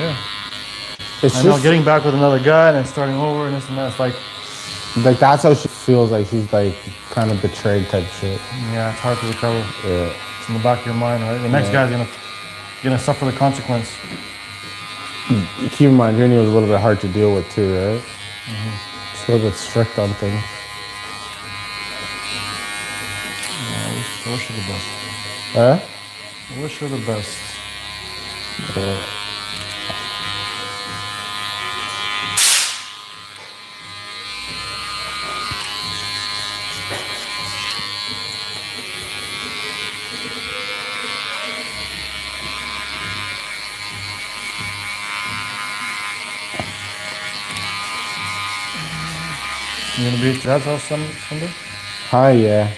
Speaker 3: Yeah.
Speaker 12: It's
Speaker 3: I
Speaker 12: just
Speaker 3: know, getting back with another guy and then starting over and this and that. It's like
Speaker 12: that's how she feels. Like she's like kind of betrayed type shit.
Speaker 3: yeah, it's hard to recover.
Speaker 12: Yeah.
Speaker 3: It's in the back of your mind, right? The next guy's gonna suffer the consequence.
Speaker 12: Keep in mind, Jenny was a little bit hard to deal with too, right? She's a little bit strict on things.
Speaker 3: I wish her the best.
Speaker 12: Huh?
Speaker 3: I wish her the best.
Speaker 12: Yeah.
Speaker 3: You gonna be at Dad's house Sunday?
Speaker 12: Hi, yeah.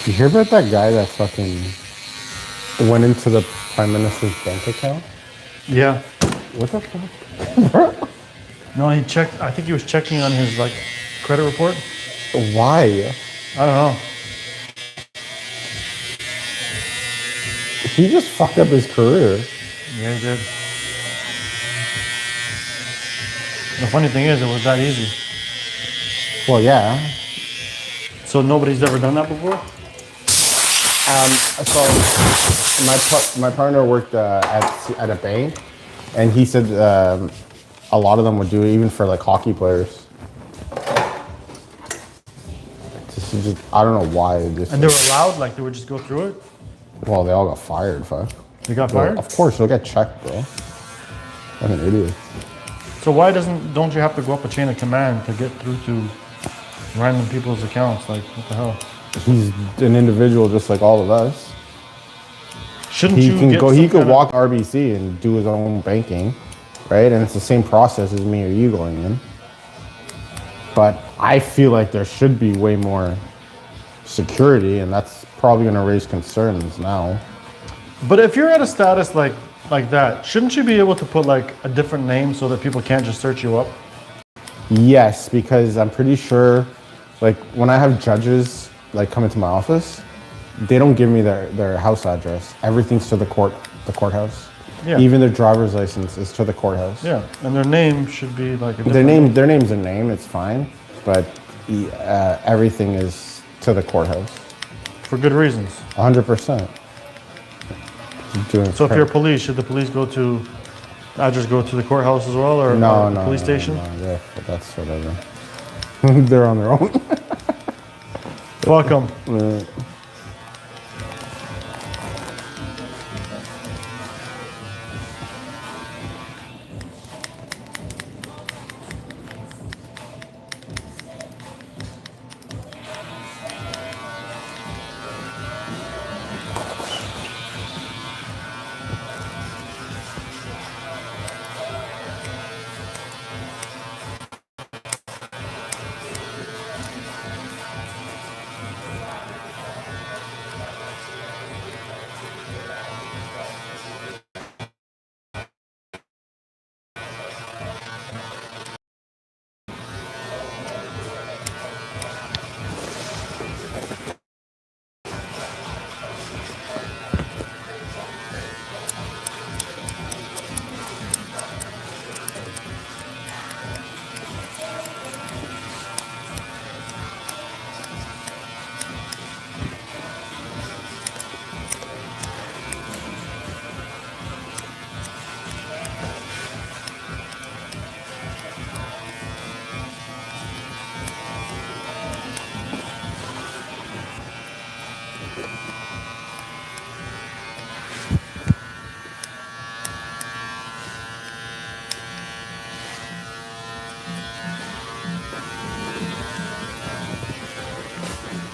Speaker 12: You hear about that guy that fucking went into the Prime Minister's bank account?
Speaker 3: Yeah.
Speaker 12: What the fuck?
Speaker 3: No, he checked. I think he was checking on his like credit report.
Speaker 12: Why?
Speaker 3: I don't know.
Speaker 12: He just fucked up his career.
Speaker 3: Yeah, he did. The funny thing is, it was that easy.
Speaker 12: Well, yeah.
Speaker 3: So nobody's ever done that before?
Speaker 12: So my partner worked at a bank, and he said a lot of them would do it, even for like hockey players. Just, I don't know why.
Speaker 3: And they were allowed? Like they would just go through it?
Speaker 12: Well, they all got fired, fuck.
Speaker 3: They got fired?
Speaker 12: Of course, they'll get checked, bro. I'm an idiot.
Speaker 3: So why don't you have to go up a chain of command to get through to random people's accounts? Like, what the hell?
Speaker 12: He's an individual just like all of us.
Speaker 3: Shouldn't
Speaker 12: he
Speaker 3: you
Speaker 12: can
Speaker 3: get
Speaker 12: go?
Speaker 3: some
Speaker 12: He could
Speaker 3: kind of-
Speaker 12: walk RBC and do his own banking, right? And it's the same process as me or you going in. But I feel like there should be way more
Speaker 7: security, and that's probably going to raise concerns now.
Speaker 3: But if you're at a status like that, shouldn't you be able to put like a different name so that people can't just search you up?
Speaker 7: Yes, because I'm pretty sure, like when I have judges like come into my office, they don't give me their house address. Everything's to the courthouse.
Speaker 3: Yeah.
Speaker 7: Even their driver's license is to the courthouse.
Speaker 3: Yeah, and their name should be like a
Speaker 7: Their
Speaker 3: different
Speaker 7: their name's a name. It's fine, but everything is to the courthouse.
Speaker 3: for good reasons.
Speaker 7: 100%.
Speaker 3: So if you're police, should the police go to the courthouse as well, or
Speaker 7: no,
Speaker 3: the police station?
Speaker 7: No, that's whatever. They're on their own.
Speaker 3: Fuck 'em.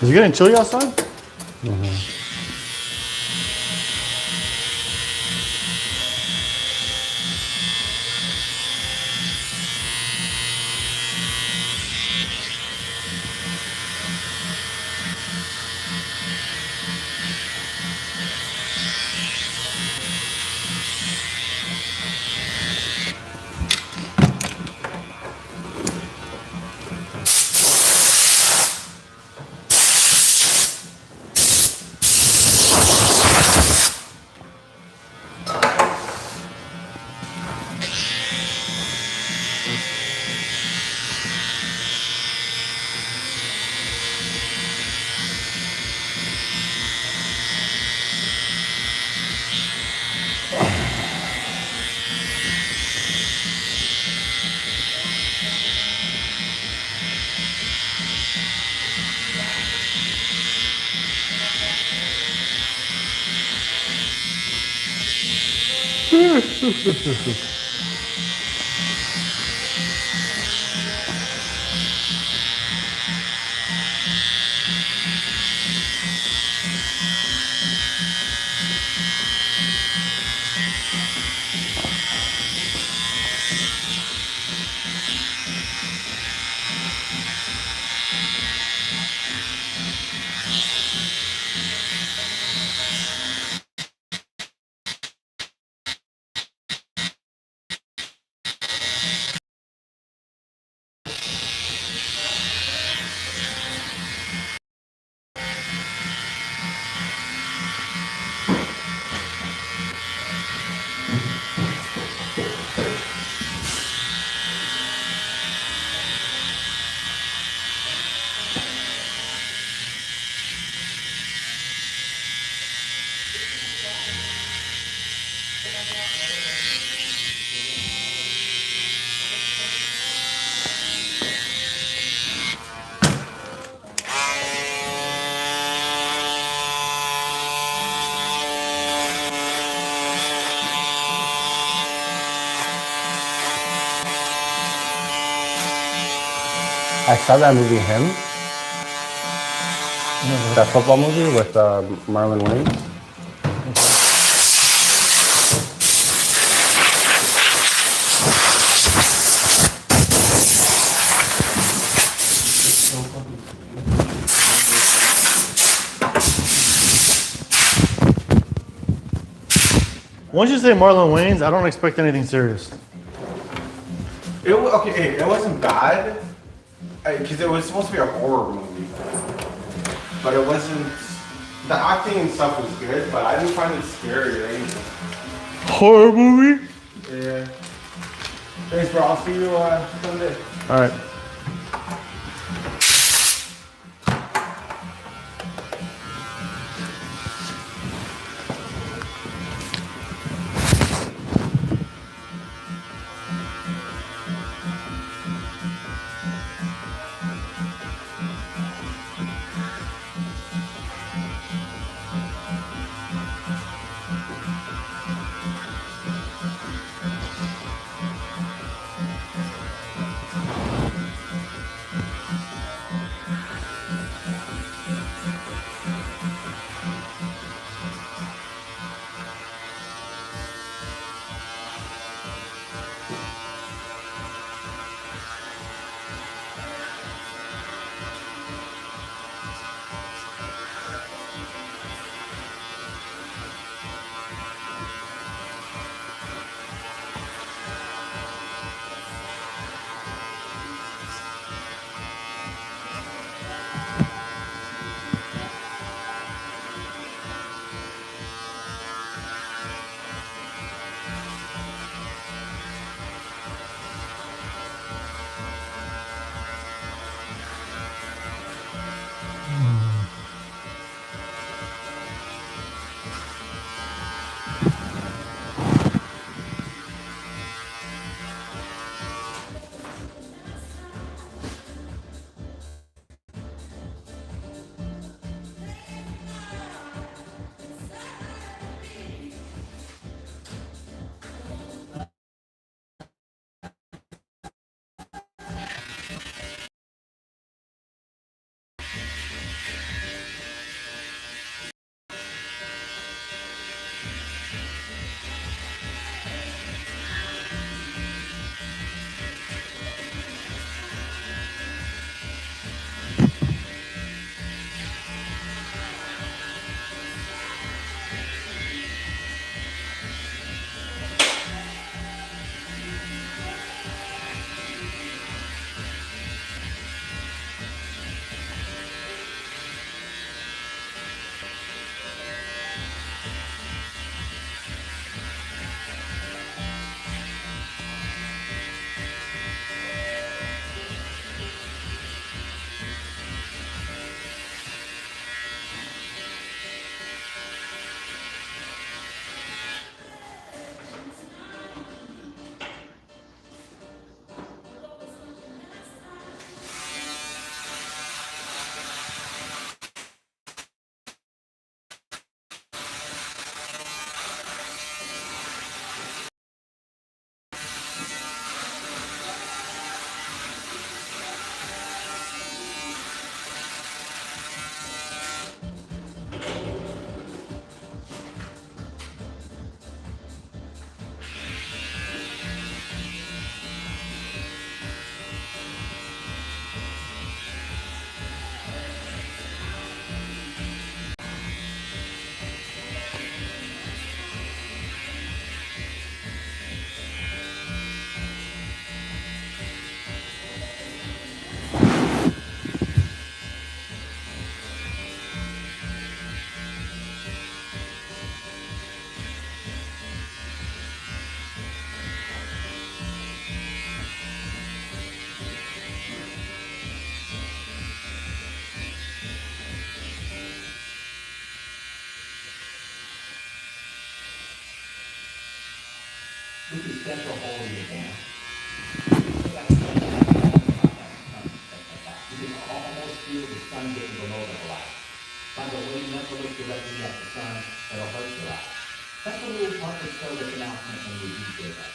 Speaker 3: Is it getting chilly outside?
Speaker 7: I saw that movie, Him. That football movie with Marlon Wayans.
Speaker 3: Once you say Marlon Wayans, I don't expect anything serious.
Speaker 7: It wasn't bad because it was supposed to be a horror movie, but it wasn't. The acting and stuff was good, but I didn't find it scary or anything.
Speaker 3: Horror movie?
Speaker 7: Yeah. Thanks, bro. I'll see you Sunday.
Speaker 3: All right.
Speaker 11: We can schedule a whole year down. You can almost feel the sun getting below the horizon. By the way, you never look directly at the sun, it'll hurt your eyes. That's a little part of the service announcement when we do say that.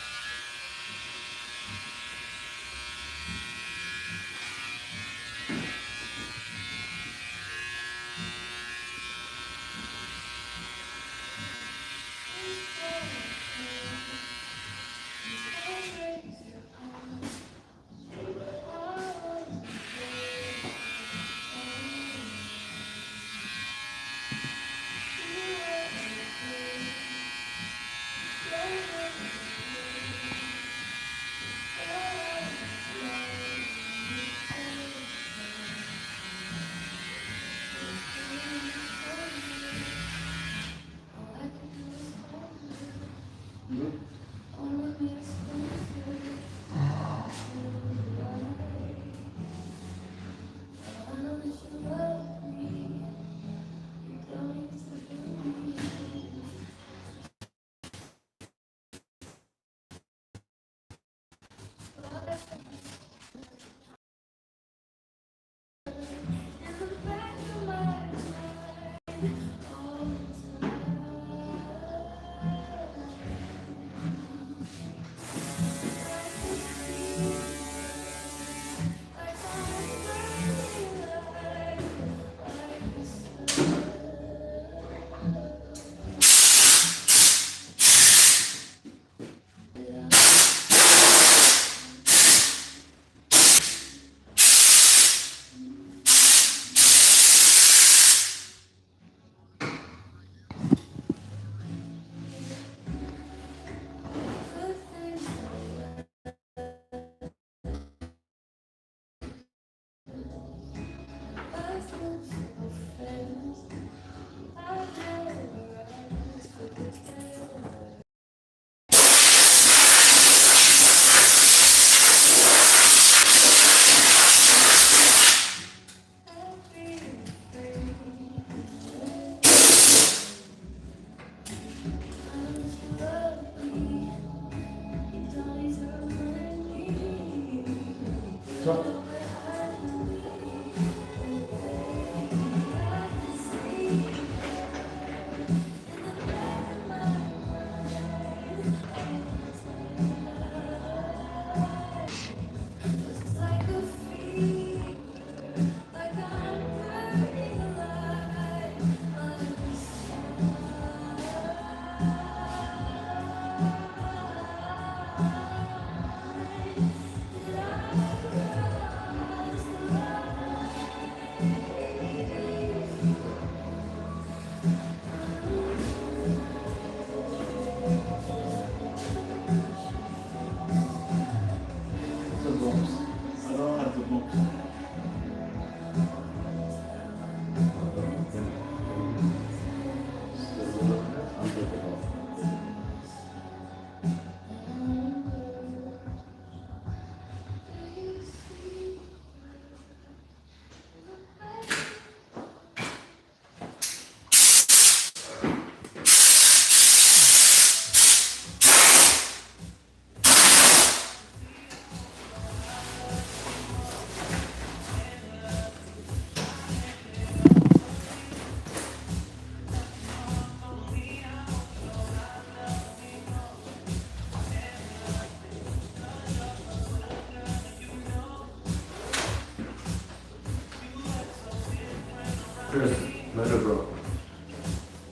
Speaker 5: Letter bro.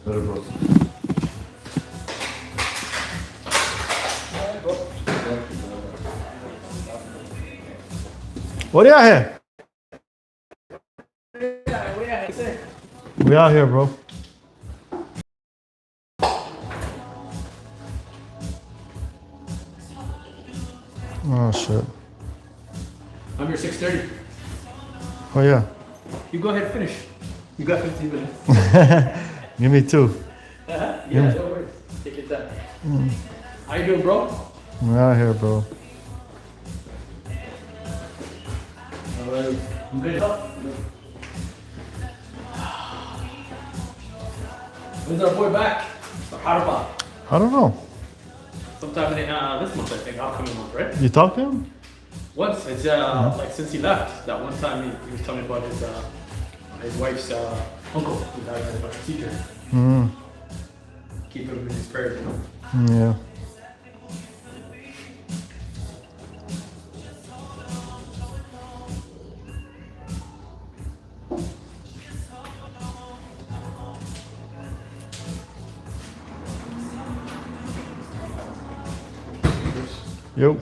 Speaker 5: Letter bro.
Speaker 3: What do you here? We out here, bro. Oh shit.
Speaker 11: I'm here 6:30.
Speaker 3: Oh yeah.
Speaker 11: You go ahead and finish. You got 15 minutes.
Speaker 3: Give me two.
Speaker 11: Yeah, no worries. Take your time. How you doing, bro?
Speaker 3: We out here, bro.
Speaker 11: Alright. I'm good. When's our boy back? How about?
Speaker 3: I don't know.
Speaker 11: Sometime in this month, I think. Upcoming month, right?
Speaker 3: You talk to him?
Speaker 11: Once. It's like since he left. That one time he was telling me about his wife's uncle who's having a procedure.
Speaker 3: Mm.
Speaker 11: Keep him in his prayers, you know?
Speaker 3: Yeah. Yo.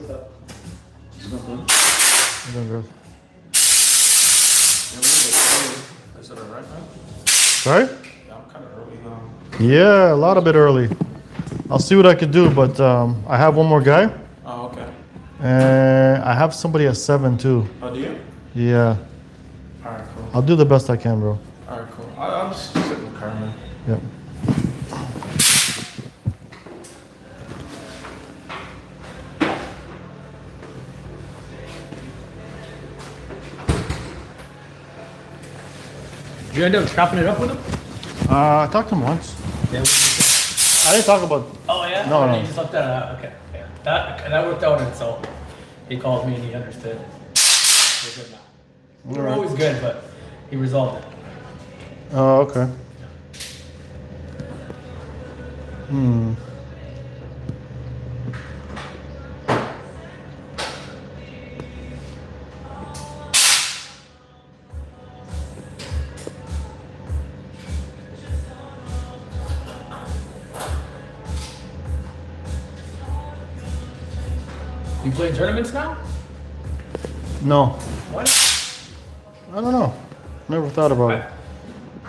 Speaker 1: Is it alright, man?
Speaker 3: Sorry?
Speaker 1: Yeah, I'm kind of early now.
Speaker 3: Yeah, a lot of bit early. I'll see what I could do, but I have one more guy.
Speaker 1: Oh, okay.
Speaker 3: And I have somebody at 7 too.
Speaker 1: Oh, do you?
Speaker 3: Yeah.
Speaker 1: Alright, cool.
Speaker 3: I'll do the best I can, bro.
Speaker 1: Alright, cool. I'll just sit in the car, man.
Speaker 3: Yep.
Speaker 11: Did you end up chopping it up with him?
Speaker 3: I talked to him once.
Speaker 11: Yeah.
Speaker 3: I didn't talk about.
Speaker 11: Oh yeah.
Speaker 3: No, no.
Speaker 11: You just left that out. Okay. Yeah. That worked out, and so he called me and he understood. We're good now. We were always good, but he resolved it.
Speaker 3: Oh, okay. Hmm.
Speaker 11: You play tournaments now?
Speaker 3: No,
Speaker 11: What?
Speaker 3: I don't know. Never thought about it.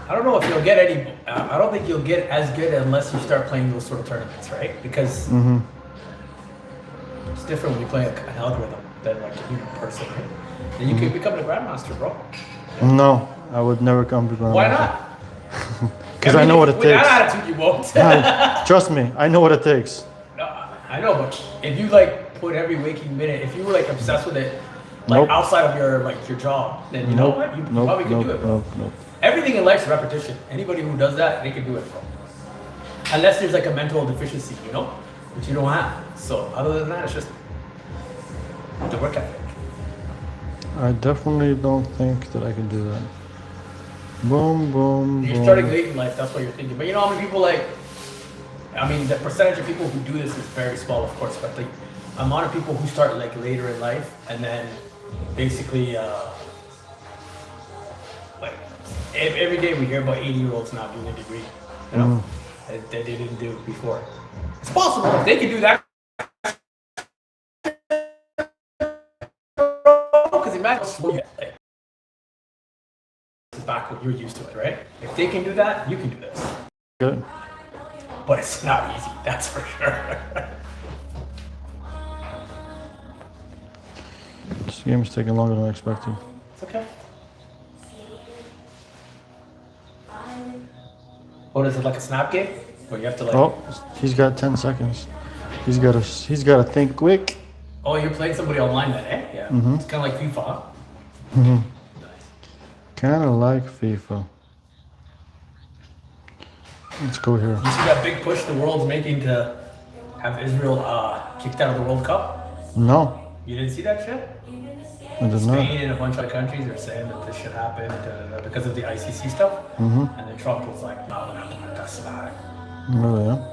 Speaker 11: I don't know if you'll get any. I don't think you'll get as good unless you start playing those sort of tournaments, right? Because
Speaker 3: Mm-hmm.
Speaker 11: it's different when you play an algorithm than like a human person, right? Then you can become the grandmaster, bro.
Speaker 3: No, I would never come to Grandmaster.
Speaker 11: Why not?
Speaker 3: Because I know what it
Speaker 11: with
Speaker 3: takes.
Speaker 11: that attitude, you won't.
Speaker 3: Trust me, I know what it takes.
Speaker 11: No, I know, but if you like put every waking minute, if you were like obsessed with it, like
Speaker 3: Nope.
Speaker 11: outside of your job, then you know
Speaker 3: Nope.
Speaker 11: what, you
Speaker 3: Nope.
Speaker 11: probably can
Speaker 3: Nope.
Speaker 11: do it, bro.
Speaker 3: Nope. Nope.
Speaker 11: Everything in life's repetition. Anybody who does that, they can do it, bro. Unless there's like a mental deficiency, you know, which you don't have. So other than that, it's just the work ethic.
Speaker 3: I definitely don't think that I can do that. Boom, boom,
Speaker 11: You're
Speaker 3: boom.
Speaker 11: starting late in life, that's what you're thinking. But you know how many people like, I mean, the percentage of people who do this is very small, of course, but the amount of people who start like later in life and then basically, like every day we hear about 80-year-olds now doing a degree, you know, that they didn't do before. It's possible if they can do that. Because imagine how slow you like, back when you're used to it, right? If they can do that, you can do this.
Speaker 3: Good.
Speaker 11: But it's not easy, that's for sure.
Speaker 3: This game is taking longer than I expected.
Speaker 11: It's okay. What is it, like a snap game? Where you have to like...
Speaker 3: Oh, he's got 10 seconds. He's got to think quick.
Speaker 11: Oh, you're playing somebody online then, eh? Yeah.
Speaker 3: Mhm.
Speaker 11: It's kind of like FIFA. Huh?
Speaker 3: Mm-hmm. Kind of like FIFA. Let's go here.
Speaker 11: You see that big push the world's making to have Israel kicked out of the World Cup?
Speaker 3: No,
Speaker 11: You didn't see that shit?
Speaker 3: I did not.
Speaker 11: Spain and a bunch of other countries are saying that this should happen because of the ICC stuff.
Speaker 3: Mm-hmm.
Speaker 11: And then Trump was like, no, we're not doing it. That's not it.
Speaker 3: Really, yeah?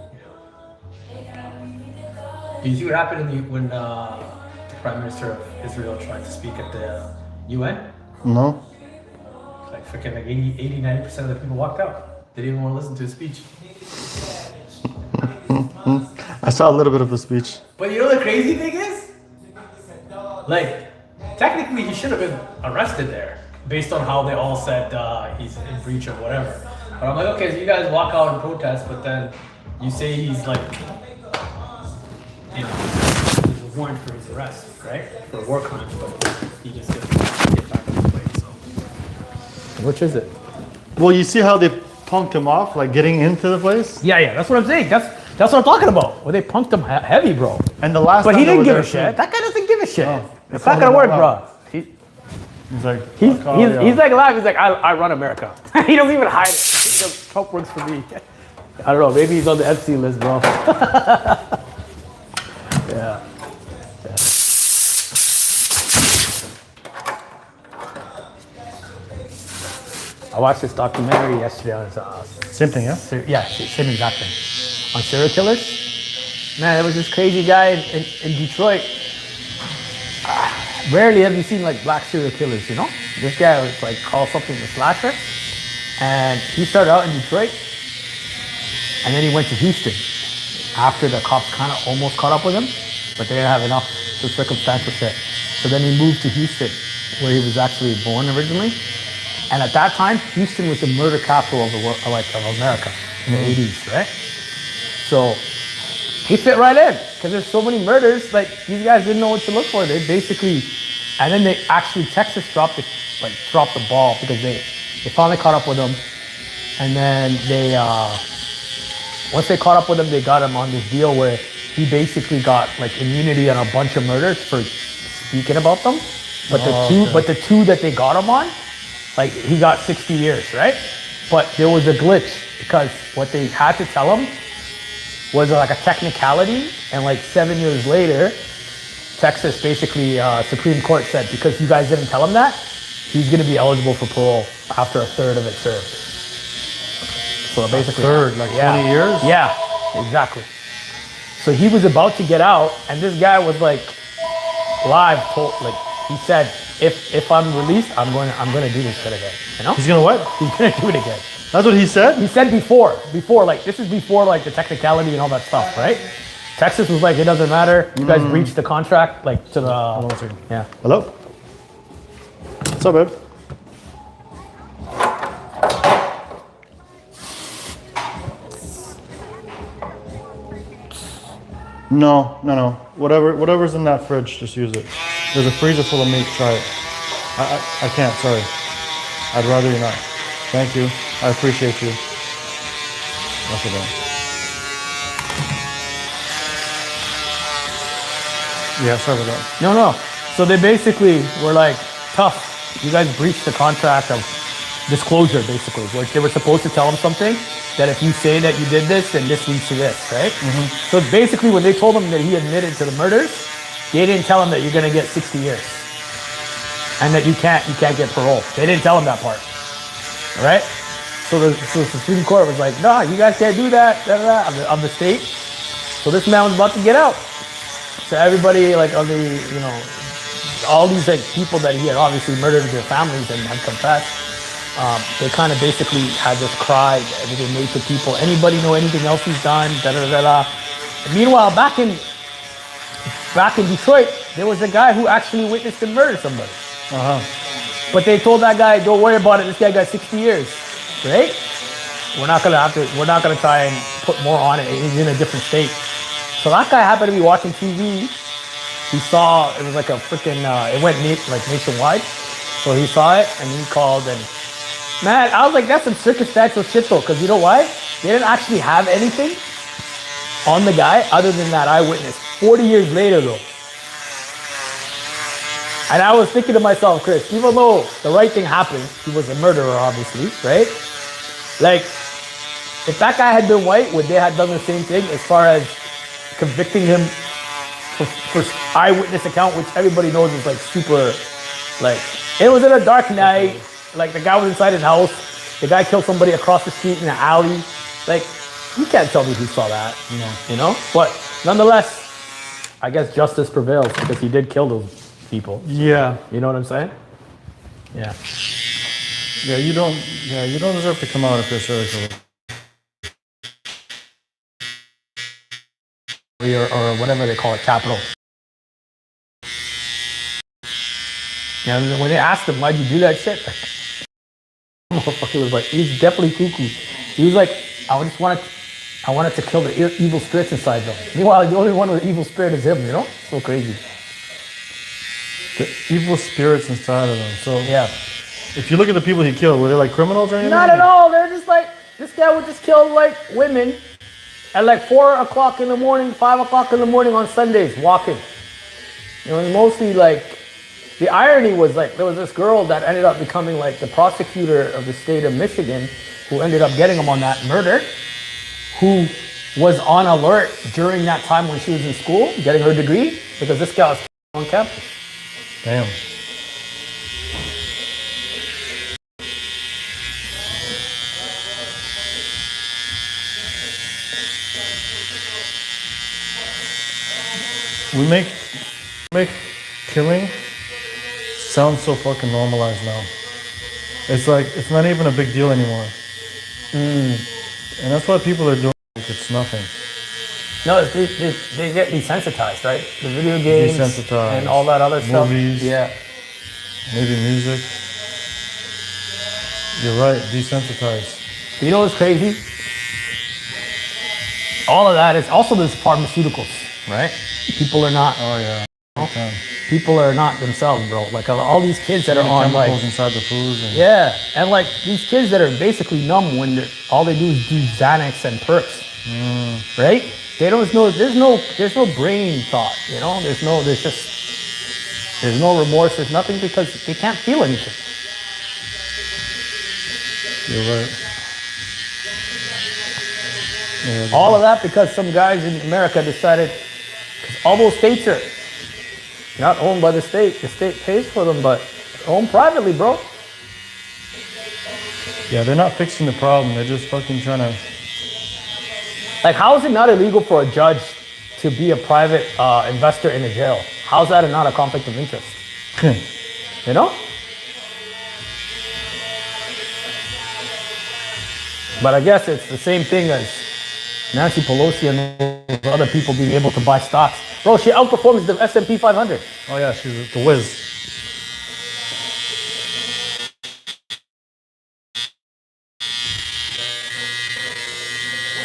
Speaker 11: Did you see what happened when the Prime Minister of Israel tried to speak at the UN?
Speaker 3: No.
Speaker 11: Like freaking like 80-90% of the people walked out. They didn't even want to listen to his speech.
Speaker 3: I saw a little bit of the speech.
Speaker 11: But you know the crazy thing is? Like, technically he should have been arrested there based on how they all said he's in breach of whatever. But I'm like, okay, so you guys walk out and protest, but then you say he's like, you know, there's a warrant for his arrest, right? For war crimes, but he just didn't get back on the plane, so. Which is it?
Speaker 3: Well, you see how they punked him off, like getting into the place?
Speaker 11: Yeah, that's what I'm saying. That's what I'm talking about. Well, they punked him heavy, bro.
Speaker 3: And the last
Speaker 11: But
Speaker 3: time
Speaker 11: he
Speaker 3: they
Speaker 11: didn't
Speaker 3: were
Speaker 11: give a
Speaker 3: there,
Speaker 11: shit. That guy doesn't give a shit.
Speaker 3: No.
Speaker 11: It's not gonna work, bro.
Speaker 3: He's like,
Speaker 11: He's like live. He's like, I run America. He doesn't even hide it. He goes, Trump works for me. I don't know. Maybe he's on the FC list, bro. Yeah. I watched this documentary yesterday on
Speaker 3: same thing, yeah?
Speaker 11: yeah, same exact thing. On serial killers. Man, there was this crazy guy in Detroit. Rarely have you seen like black serial killers, you know? This guy was like called something the slasher. And he started out in Detroit. And then he went to Houston. After the cops kind of almost caught up with him, but they didn't have enough to circumstantial shit. So then he moved to Houston, where he was actually born originally. And at that time, Houston was the murder capital of the world, like of America in the 80s, right? So he fit right in because there's so many murders. Like these guys didn't know what to look for. They basically, and then they actually Texas dropped the ball because they finally caught up with him, and then they once they caught up with him, they got him on this deal where he basically got like immunity on a bunch of murders for speaking about them. But the two that they got him on, like he got 60 years, right? But there was a glitch because what they had to tell him was like a technicality, and like 7 years later, Texas basically, Supreme Court said, because you guys didn't tell him that, he's gonna be eligible for parole after a third of it served. So basically,
Speaker 3: Third, like 20 years?
Speaker 11: Yeah, exactly. So he was about to get out, and this guy was like he said, if I'm released, I'm gonna do this shit again. You know?
Speaker 3: He's gonna what?
Speaker 11: He's gonna do it again.
Speaker 3: That's what he said?
Speaker 11: He said before, like this is before like the technicality and all that stuff, right? Texas was like, it doesn't matter. You guys breached the contract, like to the.
Speaker 3: Hold on a second.
Speaker 11: Yeah.
Speaker 3: Hello? What's up, babe? No. Whatever's in that fridge, just use it. There's a freezer full of meat. Try it. I can't. Sorry. I'd rather you not. Thank you. I appreciate you. That's it. Yeah, sorry about that.
Speaker 11: No. So they basically were like, tough. You guys breached the contract of disclosure, basically, where they were supposed to tell him something that if you say that you did this, then this leads to this, right? So basically, when they told him that he admitted to the murders, they didn't tell him that you're gonna get 60 years and that you can't get parole. They didn't tell him that part, all right? So the Supreme Court was like, no, you guys can't do that, of the state. So this man was about to get out. So everybody, like, on the, all these like people that he had obviously murdered their families and had confessed, they kind of basically had this cry that they made to people. Anybody know anything else he's done? And meanwhile, back in Detroit, there was a guy who actually witnessed and murdered somebody. But they told that guy, don't worry about it. This guy got 60 years, right? We're not gonna try and put more on it. He's in a different state. So that guy happened to be watching TV. He saw, it was like a freaking, it went nationwide. So he saw it and he called and, man, I was like, that's some circumstantial shit though, because you know why? They didn't actually have anything on the guy other than that eyewitness. 40 years later though. And I was thinking to myself, Chris, even though the right thing happened, he was a murderer obviously, right? Like, if that guy had been white, would they have done the same thing as far as convicting him for eyewitness account, which everybody knows is like super, like, it was in a dark night, like the guy was inside his house, the guy killed somebody across the street in an alley, like, you can't tell me who saw that, but nonetheless, I guess justice prevails because he did kill those people.
Speaker 3: Yeah.
Speaker 11: You know what I'm saying? Yeah.
Speaker 3: Yeah, you don't deserve to come out if you're serial killer.
Speaker 11: Or whatever they call it, capital. And when they asked him, why'd you do that shit? Motherfucker was like, he's definitely cuckoo. He was like, I wanted to kill the evil spirits inside them. Meanwhile, the only one with evil spirit is him, So crazy.
Speaker 3: The evil spirits inside of them. So
Speaker 11: yeah.
Speaker 3: If you look at the people he killed, were they like criminals or anything?
Speaker 11: Not at all. They're just like, this guy would just kill like women at like 4 o'clock in the morning, 5 o'clock in the morning on Sundays, walking. It was mostly like, the irony was like, there was this girl that ended up becoming like the prosecutor of the state of Michigan, who ended up getting him on that murder, who was on alert during that time when she was in school, getting her degree, because this guy was on campus.
Speaker 3: Damn. We make killing sound so fucking normalized now. It's like, it's not even a big deal anymore. And that's why people are doing it like it's nothing.
Speaker 11: No, they get desensitized, right? The video games
Speaker 3: Desensitized.
Speaker 11: and all that other stuff.
Speaker 3: Movies.
Speaker 11: Yeah.
Speaker 3: Maybe music. You're right, desensitized.
Speaker 11: You know what's crazy? All of that is also this pharmaceuticals, right? People are not.
Speaker 3: Oh yeah.
Speaker 11: People are not themselves, bro. Like all these kids that are on like
Speaker 3: inside the foods. And
Speaker 11: yeah, and like these kids that are basically numb when all they do is do Xanax and perks, right? They don't know. There's no brain thought, There's no remorse. There's nothing because they can't feel anything.
Speaker 3: You're right. Yeah,
Speaker 11: All of that because some guys in America decided, because all those states are not owned by the state pays for them, but owned privately, bro.
Speaker 3: yeah, they're not fixing the problem. They're just fucking trying to.
Speaker 11: Like, how is it not illegal for a judge to be a private investor in a jail? How's that not a conflict of interest? You know? But I guess it's the same thing as Nancy Pelosi and those other people being able to buy stocks. Bro, she outperforms the S&P 500.
Speaker 3: Oh yeah, she's the whiz.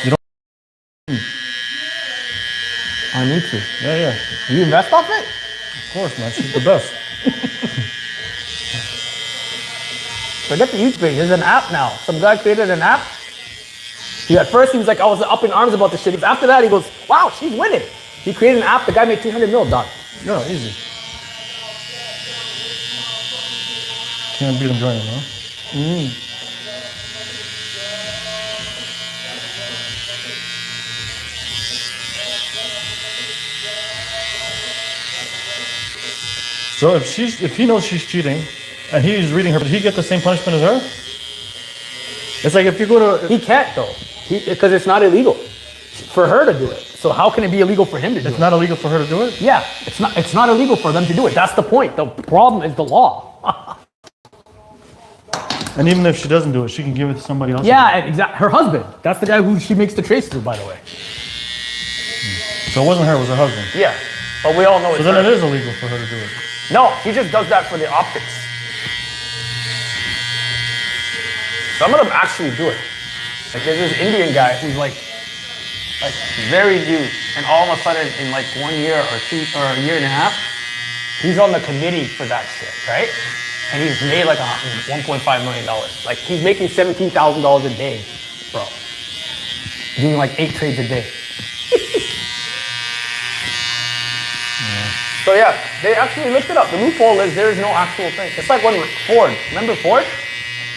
Speaker 3: You don't.
Speaker 11: I need to.
Speaker 3: Yeah.
Speaker 11: You invest off it?
Speaker 3: Of course, man. She's the best.
Speaker 11: Forget the huge page. There's an app now. Some guy created an app. At first he was like, I was up in arms about this shit. After that he goes, wow, she's winning. He created an app. The guy made 300 mil done.
Speaker 3: No, easy. Can't beat them joining, huh? So if he knows she's cheating, and he's reading her, did he get the same punishment as her? It's like if you go to.
Speaker 11: He can't though, because it's not illegal for her to do it. So how can it be illegal for him to do it?
Speaker 3: It's not illegal for her to do it?
Speaker 11: Yeah, it's not illegal for them to do it. That's the point. The problem is the law.
Speaker 3: And even if she doesn't do it, she can give it to somebody else.
Speaker 11: Yeah, exactly. Her husband. That's the guy who she makes the trace to, by the way.
Speaker 3: So it wasn't her, it was her husband.
Speaker 11: Yeah, but we all know it's
Speaker 3: So then
Speaker 11: her.
Speaker 3: it is illegal for her to do it.
Speaker 11: No, he just does that for the optics. Some of them actually do it. Like there's this Indian guy who's like very new, and all of a sudden in like 1 year or two or a year and a half, he's on the committee for that shit, right? And he's made like $1.5 million. Like he's making $17,000 a day, bro. Doing like 8 trades a day. So yeah, they actually looked it up. The loophole is there is no actual thing. It's like when Ford, remember Ford?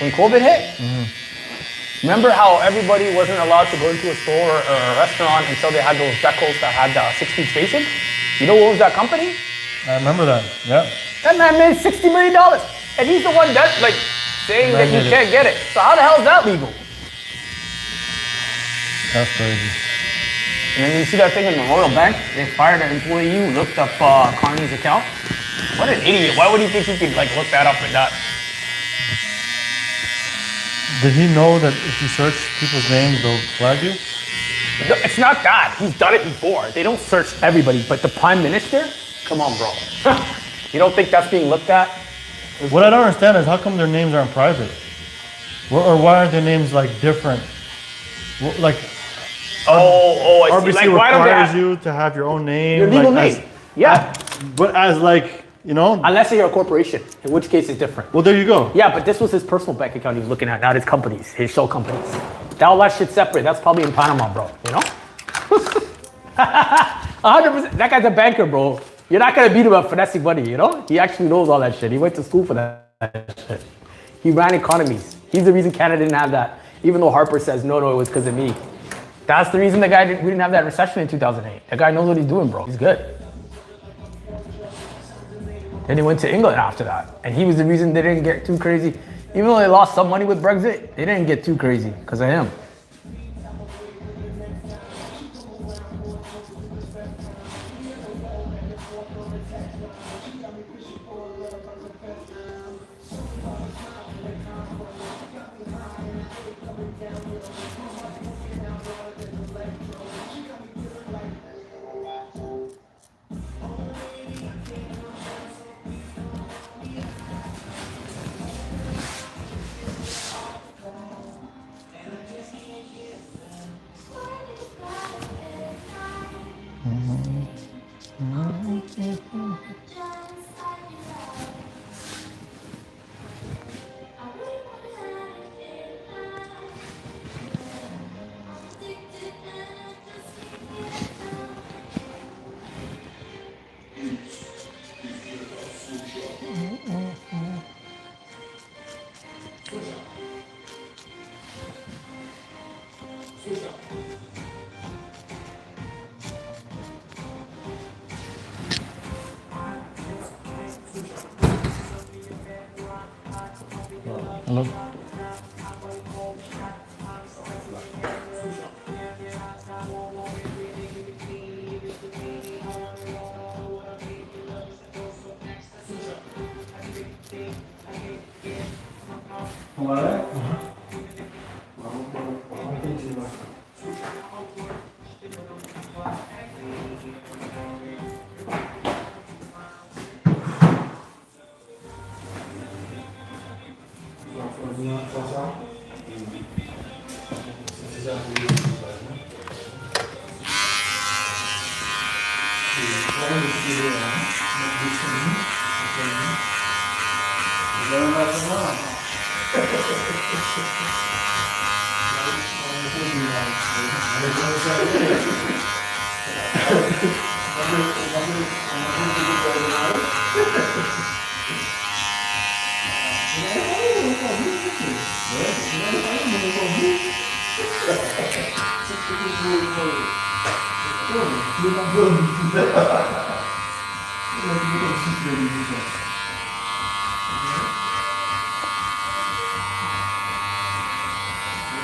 Speaker 11: When COVID hit? Remember how everybody wasn't allowed to go into a store or a restaurant until they had those decals that had the 6-speed station? You know what was that company?
Speaker 3: I remember that, yeah.
Speaker 11: That man made $60 million. And he's the one that like saying that you can't get it. So how the hell is that legal?
Speaker 3: That's crazy.
Speaker 11: And then you see that thing in the Royal Bank, they fired an employee who looked up Carney's account. What an idiot. Why would he think he could like look that up and that?
Speaker 3: Did he know that if you search people's names, they'll flag you?
Speaker 11: No, it's not that. He's done it before. They don't search everybody, but the Prime Minister? Come on, bro. You don't think that's being looked at?
Speaker 3: What I don't understand is how come their names aren't private? Or why aren't their names like different? Like,
Speaker 11: I see.
Speaker 3: RBC
Speaker 11: Like, why don't they
Speaker 3: requires
Speaker 11: have
Speaker 3: you to have your own name.
Speaker 11: your legal
Speaker 3: like,
Speaker 11: name? Yeah.
Speaker 3: But as like, you know?
Speaker 11: Unless you're a corporation, in which case it's different.
Speaker 3: Well, there you go.
Speaker 11: Yeah, but this was his personal bank account he was looking at, not his companies, his show companies. All that shit's separate. That's probably in Panama, bro. You know? 100%. That guy's a banker, bro. You're not gonna beat him at finessing money, you know? He actually knows all that shit. He went to school for that shit. He ran economies. He's the reason Canada didn't have that. Even though Harper says, no, it was because of me. That's the reason we didn't have that recession in 2008. That guy knows what he's doing, bro. He's good. Then he went to England after that. And he was the reason they didn't get too crazy. Even though they lost some money with Brexit, they didn't get too crazy because of him.
Speaker 3: Hello.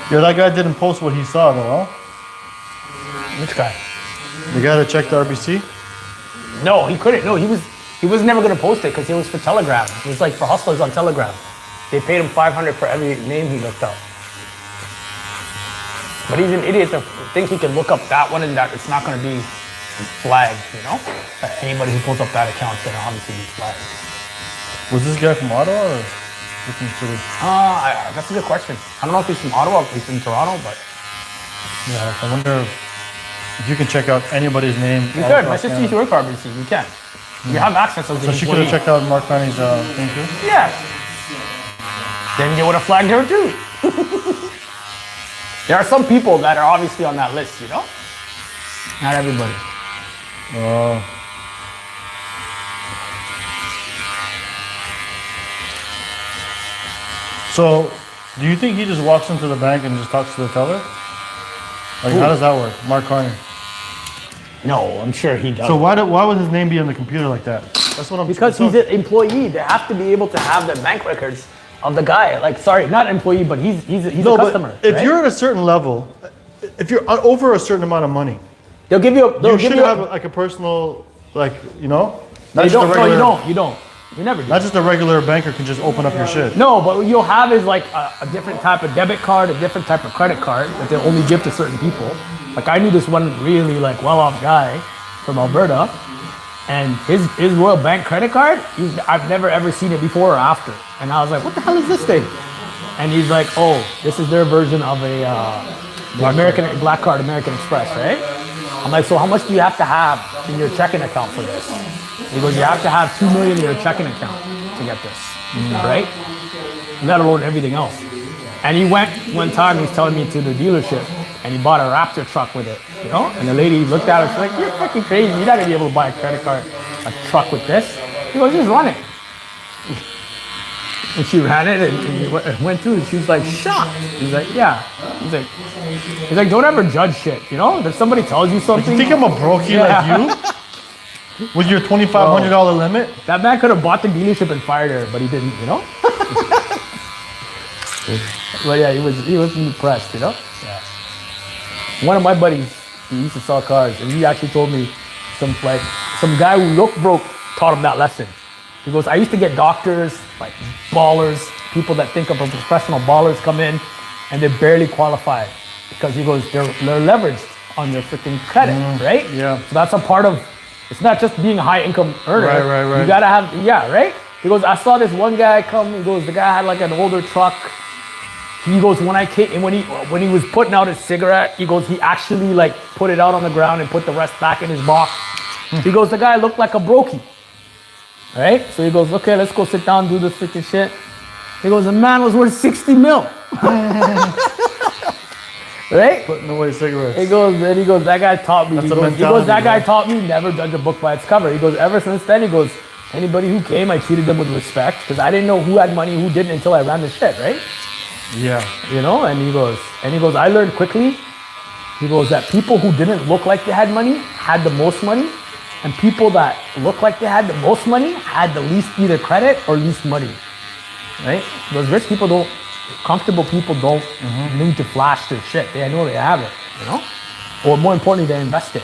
Speaker 3: Yeah, that guy didn't post what he saw though, huh?
Speaker 11: Which guy?
Speaker 3: The guy that checked the RBC?
Speaker 11: No, he couldn't. No, he was never gonna post it because it was for Telegram. It was like for hustlers on Telegram. They paid him $500 for every name he looked up. But he's an idiot to think he can look up that one and that it's not gonna be flagged, you know? Anybody who pulls up that account is gonna obviously be flagged.
Speaker 3: Was this guy from Ottawa or looking through?
Speaker 11: That's a good question. I don't know if he's from Ottawa, if he's from Toronto, but
Speaker 3: Yeah, I wonder if you can check out anybody's name.
Speaker 11: you
Speaker 3: all
Speaker 11: could. My
Speaker 3: across
Speaker 11: sister
Speaker 3: Canada.
Speaker 11: used to work for RBC. You can. You have access as an
Speaker 3: So she could have
Speaker 11: employee.
Speaker 3: checked out Mark Fanny's thing too?
Speaker 11: Yeah. Then they would have flagged her too. There are some people that are obviously on that list, you know? Not everybody.
Speaker 3: Oh. So, do you think he just walks into the bank and just talks to the teller? Like, how does that work? Mark Carney.
Speaker 11: No, I'm sure he does.
Speaker 3: So why would his name be on the computer like that? That's what I'm.
Speaker 11: Because he's an employee, they have to be able to have the bank records of the guy. Like, sorry, not employee, but he's a customer.
Speaker 3: If
Speaker 11: right?
Speaker 3: you're at a certain level, if you're over a certain amount of money,
Speaker 11: they'll give you.
Speaker 3: you should have like a personal, like, you know.
Speaker 11: They
Speaker 3: Not just
Speaker 11: don't.
Speaker 3: a
Speaker 11: No,
Speaker 3: regular,
Speaker 11: you don't. You never do.
Speaker 3: Not just a regular banker can just open up your shit.
Speaker 11: No, but what you'll have is like a different type of debit card, a different type of credit card that they only give to certain people. Like I knew this one really like well-off guy from Alberta, and his Royal Bank credit card, I've never ever seen it before or after. And I was like, what the hell is this thing? And he's like, oh, this is their version of a black card, American Express, right? I'm like, so how much do you have to have in your checking account for this? He goes, you have to have $2 million in your checking account to get this, right? Let alone everything else. And he went one time, he's telling me to the dealership, and he bought a Raptor truck with it, you know? And the lady looked at him, she's like, you're fucking crazy. You're not gonna be able to buy a credit card, a truck with this. He goes, just run it. And she ran it and went through, and she was like shocked. He's like, yeah. He's like, don't ever judge shit, you know? If somebody tells you something.
Speaker 3: You think I'm a brokey like you? With your $2,500 limit?
Speaker 11: That man could have bought the dealership and fired her, but he didn't, you know? But yeah, he was impressed, you know? Yeah. One of my buddies, he used to sell cars, and he actually told me some guy who looked broke taught him that lesson. He goes, I used to get doctors, like ballers, people that think of professional ballers come in, and they barely qualify because he goes, they're leveraged on their freaking credit, right?
Speaker 3: Yeah.
Speaker 11: So that's a part of. It's not just being a high income earner.
Speaker 3: Right.
Speaker 11: You gotta have, yeah, right? He goes, I saw this one guy come, he goes, the guy had like an older truck. He goes, when he was putting out his cigarette, he goes, he actually like put it out on the ground and put the rest back in his box. He goes, the guy looked like a brokey. Right? So he goes, okay, let's go sit down, do this freaking shit. He goes, the man was worth 60 mil. Right?
Speaker 3: Putting away cigarettes.
Speaker 11: He goes, that guy taught me. He goes, that guy taught me never judge a book by its cover. He goes, ever since then, he goes, anybody who came, I treated them with respect because I didn't know who had money, who didn't until I ran the shit, right?
Speaker 3: Yeah.
Speaker 11: You know, and he goes, I learned quickly He goes that people who didn't look like they had money had the most money, and people that looked like they had the most money had the least either credit or least money, right? Those rich people don't, comfortable people don't need to flash their shit. They know they have it, you know? Or more importantly, they invest it.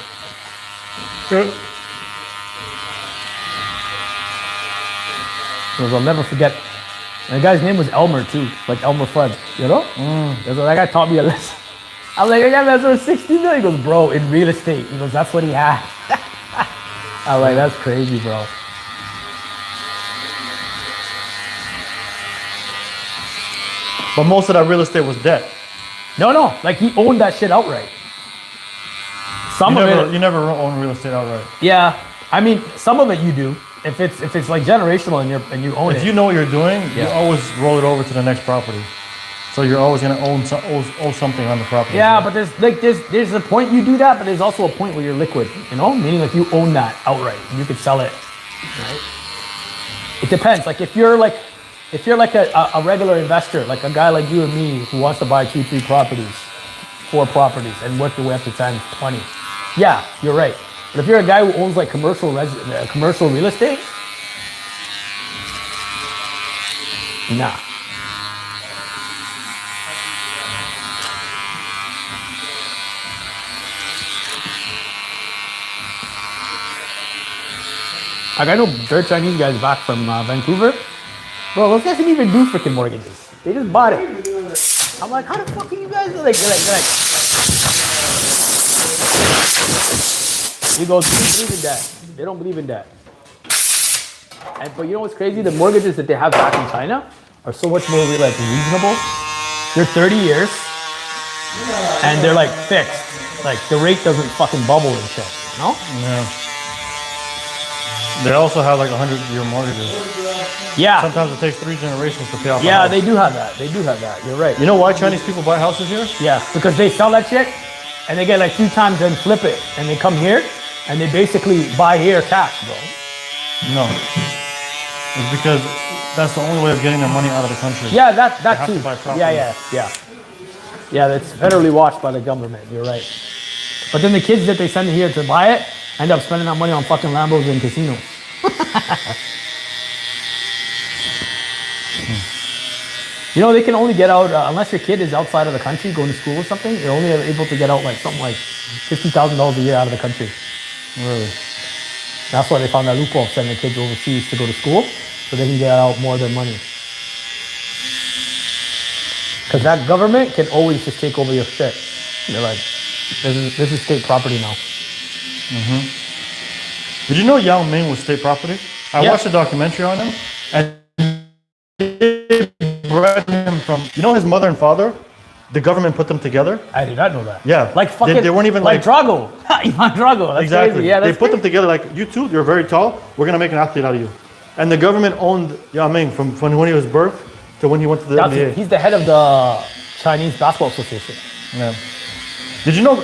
Speaker 11: Because I'll never forget, and the guy's name was Elmer too, like Elmer Fudd, you know? So that guy taught me a lesson. I'm like, yeah, that's worth 60 million. He goes, bro, in real estate. He goes, that's what he had. I'm like, that's crazy, bro.
Speaker 3: But most of that real estate was debt.
Speaker 11: No, like he owned that shit outright.
Speaker 3: You never own real estate outright.
Speaker 11: Yeah, I mean, some of it you do. If it's like generational and you own it.
Speaker 3: If you know what you're doing, you always roll it over to the next property. So you're always gonna owe something on the property.
Speaker 11: Yeah, but there's a point you do that, but there's also a point where you're liquid, you know? Meaning like you own that outright and you could sell it, right? It depends. Like if you're like a regular investor, like a guy like you and me who wants to buy 2, 3 properties, 4 properties and work your way up to 10, 20. Yeah, you're right. But if you're a guy who owns like commercial real estate, nah. Like I know dirt Chinese guys back from Vancouver. Bro, those guys didn't even do freaking mortgages. They just bought it. I'm like, how the fuck are you guys like? He goes, they don't believe in that. They don't believe in that. But you know what's crazy? The mortgages that they have back in China are so much more like reasonable. They're 30 years and they're like fixed. Like the rate doesn't fucking bubble and shit. No?
Speaker 3: Yeah. They also have like 100-year mortgages.
Speaker 11: Yeah.
Speaker 3: Sometimes it takes 3 generations to pay off.
Speaker 11: Yeah, they do have that. They do have that. You're right.
Speaker 3: You know why Chinese people buy houses here?
Speaker 11: Yeah, because they sell that shit and they get like 2 times and flip it, and they come here and they basically buy here cash, bro.
Speaker 3: No, it's because that's the only way of getting their money out of the country.
Speaker 11: Yeah, that too. Yeah. Yeah, that's federally watched by the government. You're right. But then the kids that they send here to buy it end up spending that money on fucking Lambos and casinos. You know, they can only get out, unless your kid is outside of the country going to school or something, you're only able to get out like something like $50,000 a year out of the country.
Speaker 3: Really?
Speaker 11: That's why they found that loophole of sending kids overseas to go to school, so they can get out more of their money. Because that government can always just take over your shit. They're like, this is state property now.
Speaker 3: Did you know Yao Ming was state property? I watched a documentary on him, and they bred him from, you know his mother and father? The government put them together.
Speaker 11: I did not know that.
Speaker 3: Yeah.
Speaker 11: Like fucking,
Speaker 3: they weren't even
Speaker 11: like Drago. Ivan Drago. That's
Speaker 3: exactly.
Speaker 11: crazy. Yeah,
Speaker 3: they
Speaker 11: that's
Speaker 3: put them together like, you two, you're very tall, we're gonna make an athlete out of you. And the government owned Yao Ming from when he was birthed to when he went to the NBA.
Speaker 11: He's the head of the Chinese Basketball Association.
Speaker 3: Yeah. Did you know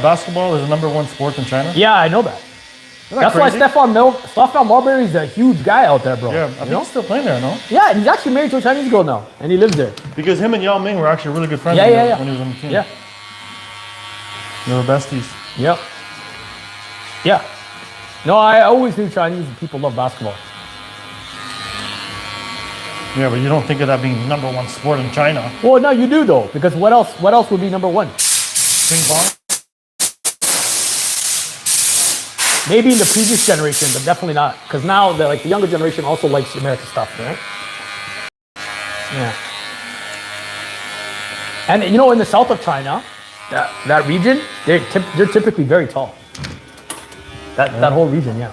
Speaker 3: basketball is the #1 sport in China?
Speaker 11: Yeah, I know that. That's why Stephon Marbury is a huge guy out there, bro.
Speaker 3: Yeah, I think he's still playing there, no?
Speaker 11: Yeah, and he's actually married to a Chinese girl now, and he lives there.
Speaker 3: Because him and Yao Ming were actually really good friends
Speaker 11: when
Speaker 3: he was on the team.
Speaker 11: Yeah.
Speaker 3: They were besties.
Speaker 11: Yep. Yeah. No, I always knew Chinese people love basketball.
Speaker 3: Yeah, but you don't think of that being #1 sport in China.
Speaker 11: Well, no, you do though, because what else would be #1?
Speaker 3: Ping pong?
Speaker 11: Maybe in the previous generation, but definitely not. Because now the younger generation also likes American stuff, right? Yeah. And you know, in the south of China, that region, they're typically very tall. That whole region, yeah.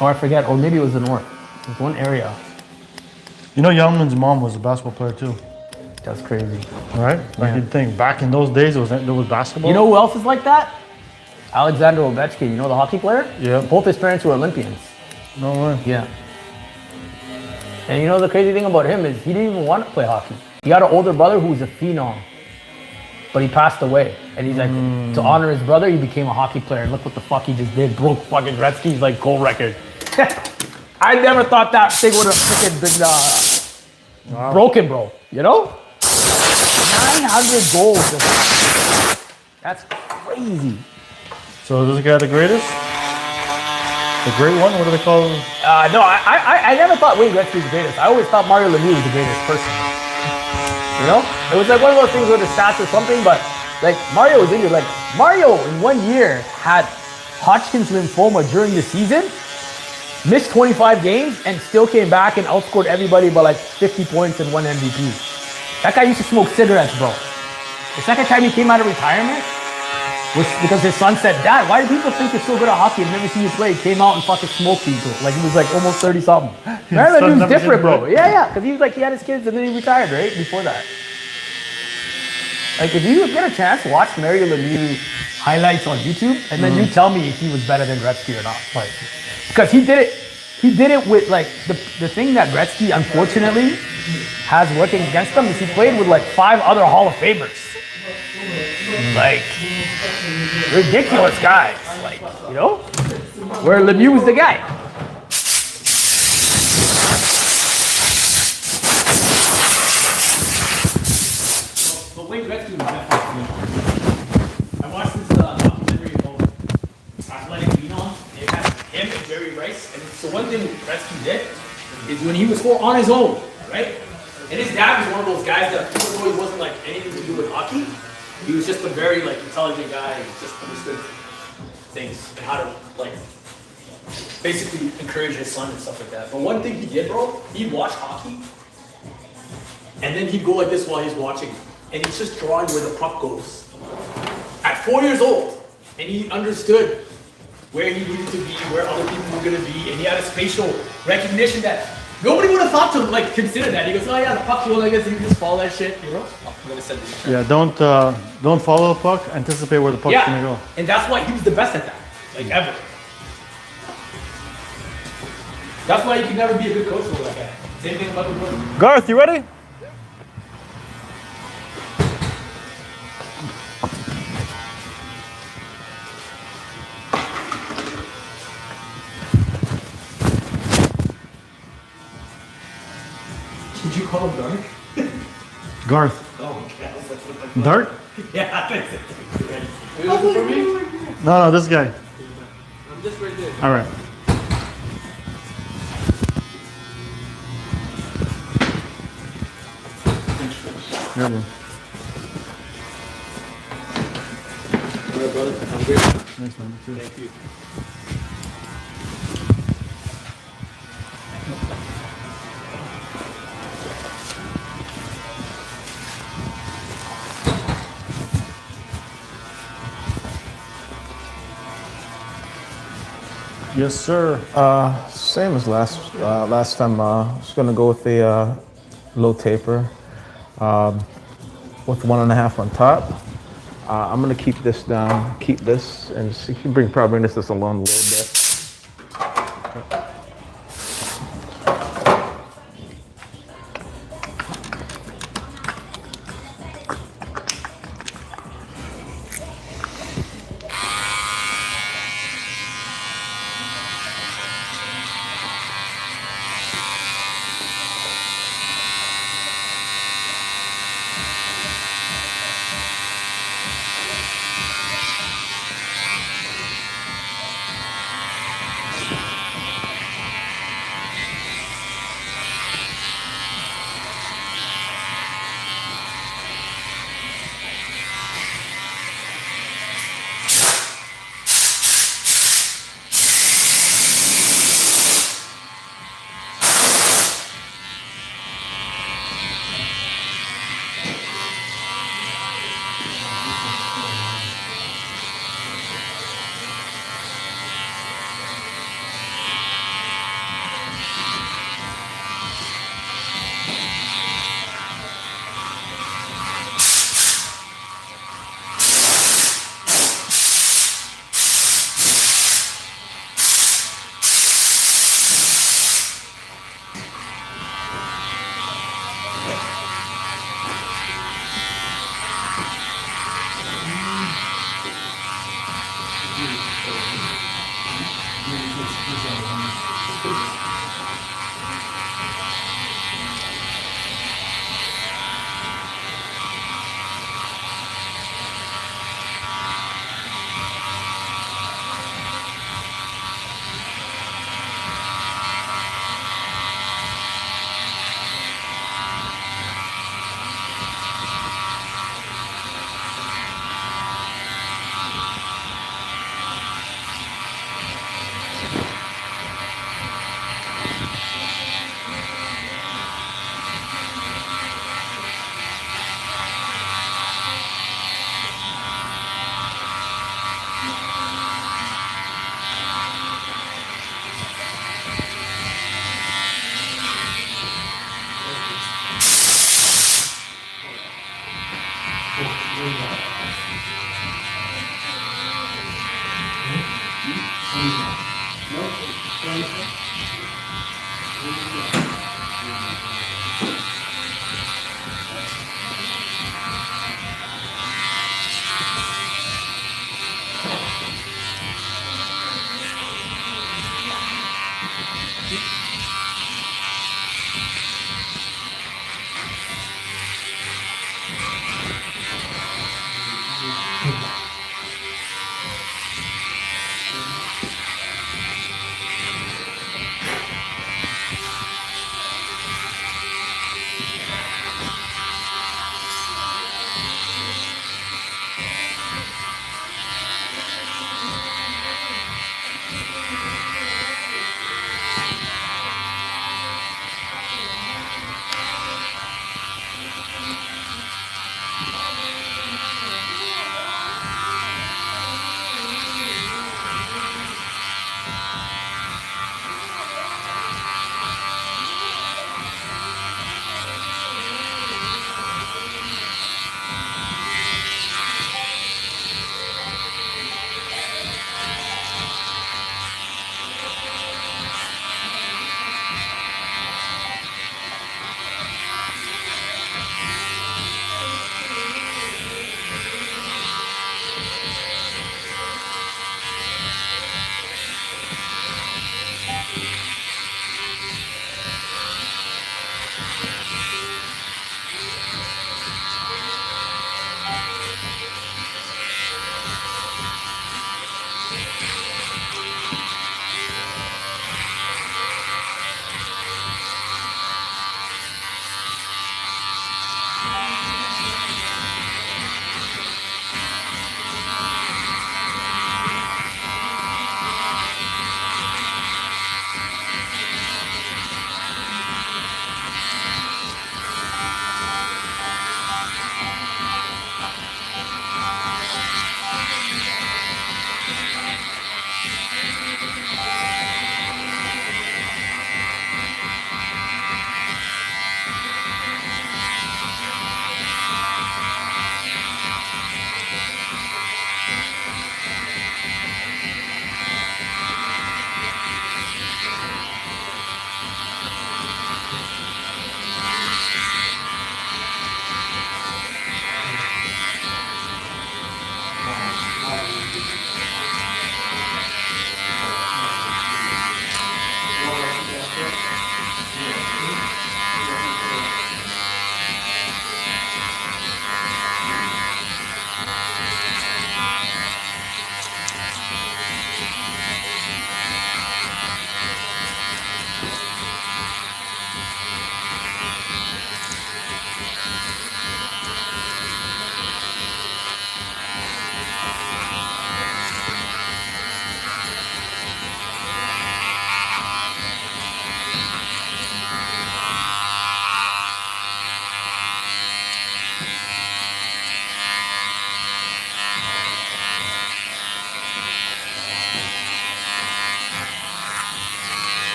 Speaker 11: Or I forget, or maybe it was the north. There's one area.
Speaker 3: You know, Yao Ming's mom was a basketball player too.
Speaker 11: That's crazy.
Speaker 3: Right? Like you'd think back in those days there was basketball.
Speaker 11: You know who else is like that? Alexander Ovechkin, you know the hockey player?
Speaker 3: Yeah.
Speaker 11: Both his parents were Olympians.
Speaker 3: No way.
Speaker 11: Yeah. And you know the crazy thing about him is he didn't even want to play hockey. He had an older brother who was a phenom, but he passed away. And he's like, to honor his brother, he became a hockey player. And look what the fuck he just did. Broke fucking Gretzky's goal record. I never thought that thing would have freaking been broken, bro. You know? 900 goals. That's crazy.
Speaker 3: So is this guy the greatest? The great one? What do they call him?
Speaker 11: No, I never thought Wayne Gretzky was the greatest. I always thought Mario Lemieux was the greatest person. You know? It was like one of those things where the stats or something, but like Mario was injured. Like Mario in 1 year had Hodgkin's lymphoma during the season, missed 25 games, and still came back and outscored everybody by like 50 points and won MVP. That guy used to smoke cigarettes, bro. The second time he came out of retirement was because his son said, "Dad, why do people think you're so good at hockey? I've never seen you play." He came out and fucking smoked people. Like he was like almost 30 something. Mario Lemieux was different, bro. Yeah, because he was like, he had his kids and then he retired, right? Before that. Like if you get a chance, watch Mario Lemieux highlights on YouTube and then you tell me if he was better than Gretzky or not. Like, because he did it with like the thing that Gretzky unfortunately has working against him is he played with like 5 other Hall of Famers. Like ridiculous guys. Like, you know? Where Lemieux was the guy.
Speaker 14: But Wayne Gretzky was definitely. I watched this documentary about athletic phenom. It had him and Jerry Rice. And so one thing Gretzky did is when he was on his own, right? And his dad was one of those guys that even though he wasn't like anything to do with hockey, he was just a very like intelligent guy and just understood things and how to like basically encourage his son and stuff like that. But one thing he did, bro, he'd watch hockey and then he'd go like this while he's watching. And he's just drawing where the puck goes. At 4 years old. And he understood where he needed to be, where other people were gonna be, and he had a spatial recognition that nobody would have thought to like consider that. He goes, "Oh yeah, the puck's going like this, you can just follow that shit," you know? I'm gonna send this.
Speaker 3: Yeah, don't follow the puck, anticipate where the puck's gonna go.
Speaker 14: And that's why he was the best at that. Like ever. That's why you can never be a good coach for that guy. Same thing about the coach.
Speaker 3: Garth, you ready?
Speaker 14: Did you call him Dark?
Speaker 3: Garth.
Speaker 14: Oh, okay.
Speaker 3: Dark?
Speaker 14: Yeah, I think so. Are you looking for me?
Speaker 3: No, this guy.
Speaker 14: I'm just right there.
Speaker 3: All right. Here we go.
Speaker 14: All right, brother. I'm great.
Speaker 3: Thanks, man. You too.
Speaker 14: Thank you.
Speaker 3: Yes, sir.
Speaker 7: Same as last time. Just gonna go with the low taper with 1.5 on top. I'm gonna keep this down, keep this, and probably bring this to Salon a little bit.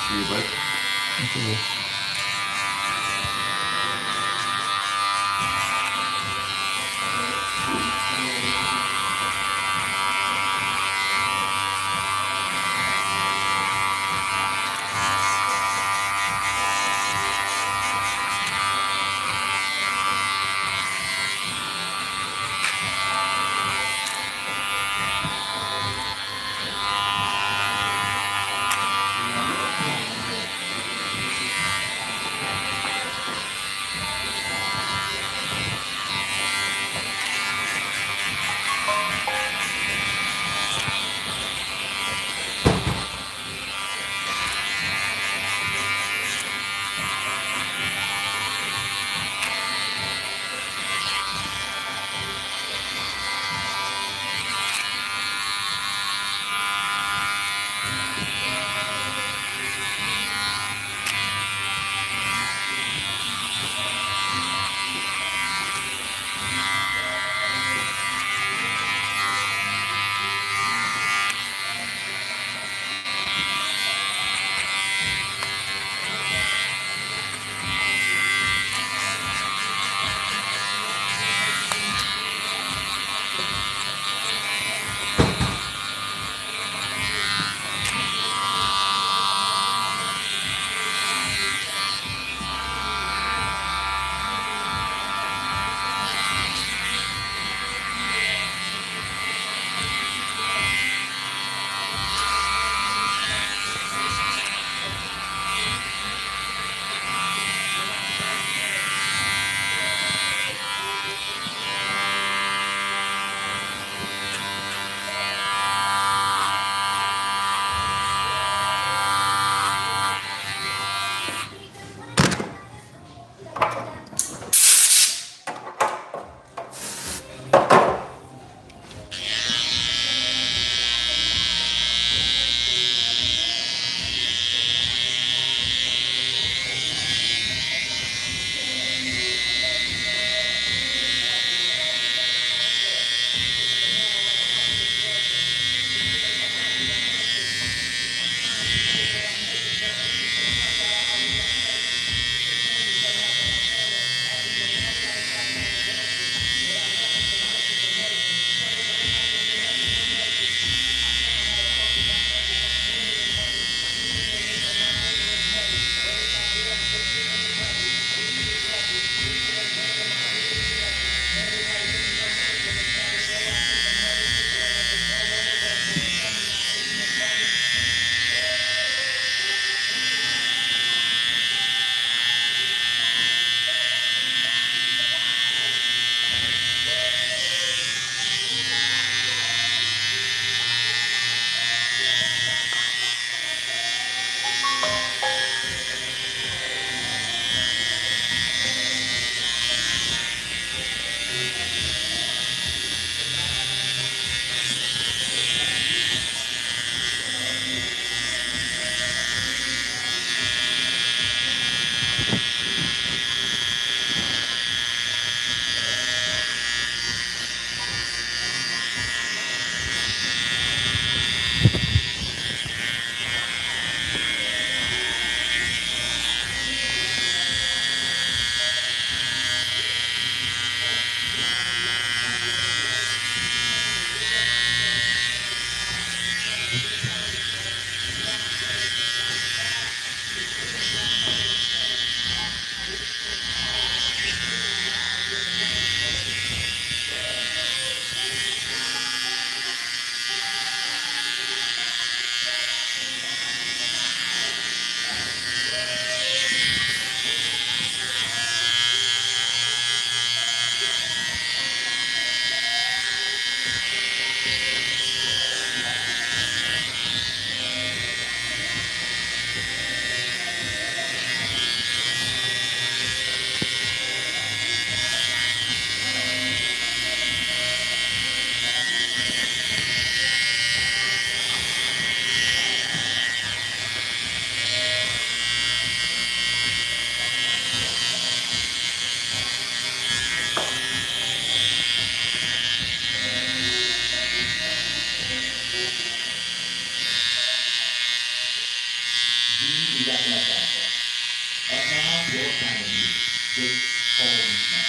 Speaker 2: See you, bud.
Speaker 14: see that like that. But now, your kind of music. Big, bold, now.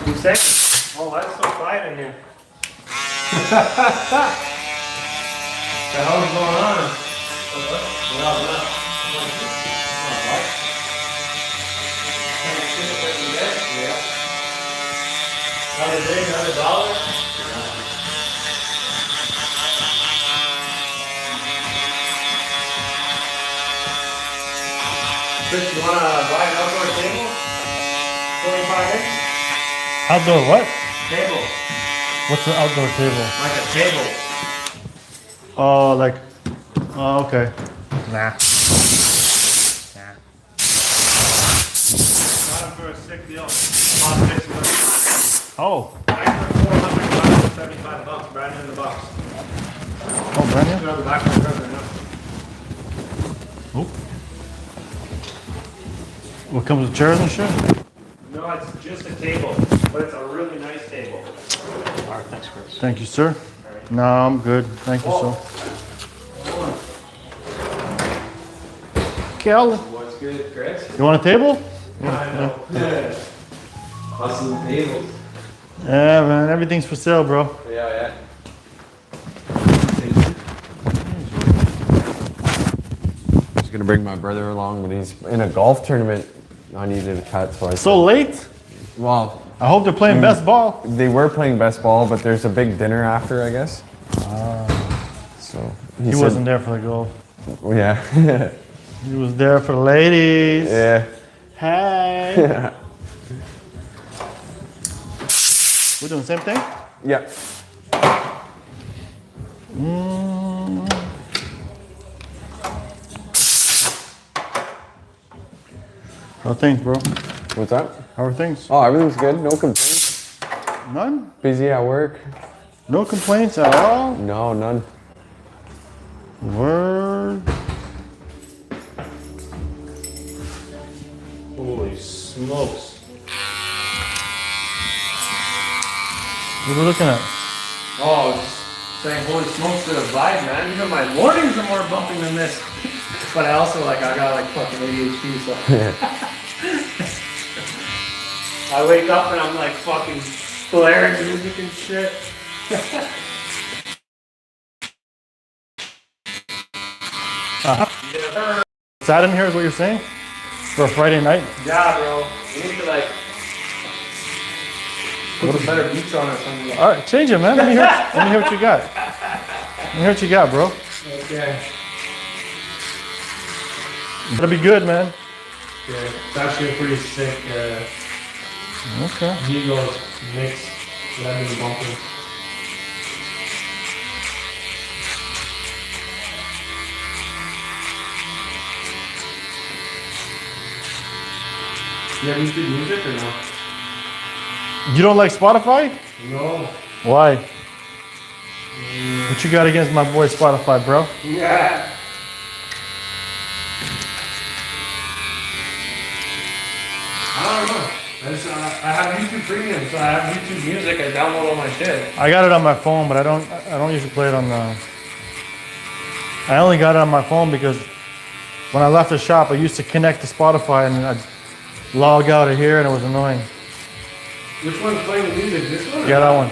Speaker 4: You sick? Oh, why is it so quiet in here? What the hell is going on? Another day, another dollar? Chris, you wanna buy an outdoor table? 25 inch?
Speaker 3: Outdoor what?
Speaker 4: Table.
Speaker 3: What's an outdoor table?
Speaker 14: Like a table.
Speaker 3: Oh, like, oh, okay. Nah.
Speaker 1: Got him for a sick deal. About 6 months.
Speaker 3: Oh.
Speaker 1: $475, brand new in the box.
Speaker 3: Oh, brand new?
Speaker 1: You know, the back of the cover, no?
Speaker 3: Oh. What comes with chairs and shit?
Speaker 1: No, it's just a table, but it's a really nice table.
Speaker 14: All right, thanks, Chris.
Speaker 3: Thank you, sir. No, I'm good. Thank you, sir. Kel,
Speaker 4: What's good, Chris?
Speaker 3: you want a table?
Speaker 4: I know. Yeah. Hustling tables.
Speaker 3: Yeah, man. Everything's for sale, bro.
Speaker 4: Yeah, yeah.
Speaker 15: I was gonna bring my brother along, but he's in a golf tournament. I needed a cut, so I.
Speaker 3: So late?
Speaker 15: Well,
Speaker 3: I hope they're playing best ball.
Speaker 15: They were playing best ball, but there's a big dinner after, I guess. So
Speaker 3: He
Speaker 15: said-
Speaker 3: wasn't there for the golf.
Speaker 15: Well, yeah.
Speaker 3: He was there for the ladies.
Speaker 15: Yeah.
Speaker 3: Hey. We're doing the same thing?
Speaker 15: Yeah.
Speaker 3: How are things, bro?
Speaker 15: What's up?
Speaker 3: How are things?
Speaker 15: Oh, everything's good. No complaints.
Speaker 3: None?
Speaker 15: Busy at work.
Speaker 3: No complaints at all?
Speaker 15: No, none.
Speaker 3: Word.
Speaker 14: Holy smokes.
Speaker 3: What are we looking at?
Speaker 14: Oh, just saying holy smokes to the vibe, man. Even my mornings are more bumping than this. But I also I got like fucking ADHD, so. I wake up and I'm like fucking blaring music and shit.
Speaker 3: Sad in here is what you're saying? For a Friday night?
Speaker 14: Yeah, bro. You need to like put some better beats on or something.
Speaker 3: All right, change it, man. Let me hear what you got. Let me hear what you got, bro.
Speaker 14: Okay.
Speaker 3: That'll be good, man.
Speaker 14: Yeah, it's actually a pretty sick
Speaker 3: Okay.
Speaker 14: Migos mix that I've been bumping. You have YouTube Music or no?
Speaker 3: You don't like Spotify?
Speaker 14: No.
Speaker 3: Why? What you got against my boy Spotify, bro?
Speaker 14: Yeah. I don't know. I have YouTube Premium, so I have YouTube Music. I download all my shit.
Speaker 3: I got it on my phone, but I don't usually play it on the. I only got it on my phone because when I left the shop, I used to connect to Spotify and I'd log out of here, and it was annoying.
Speaker 14: Which one's playing the music? This one?
Speaker 3: Yeah, that one.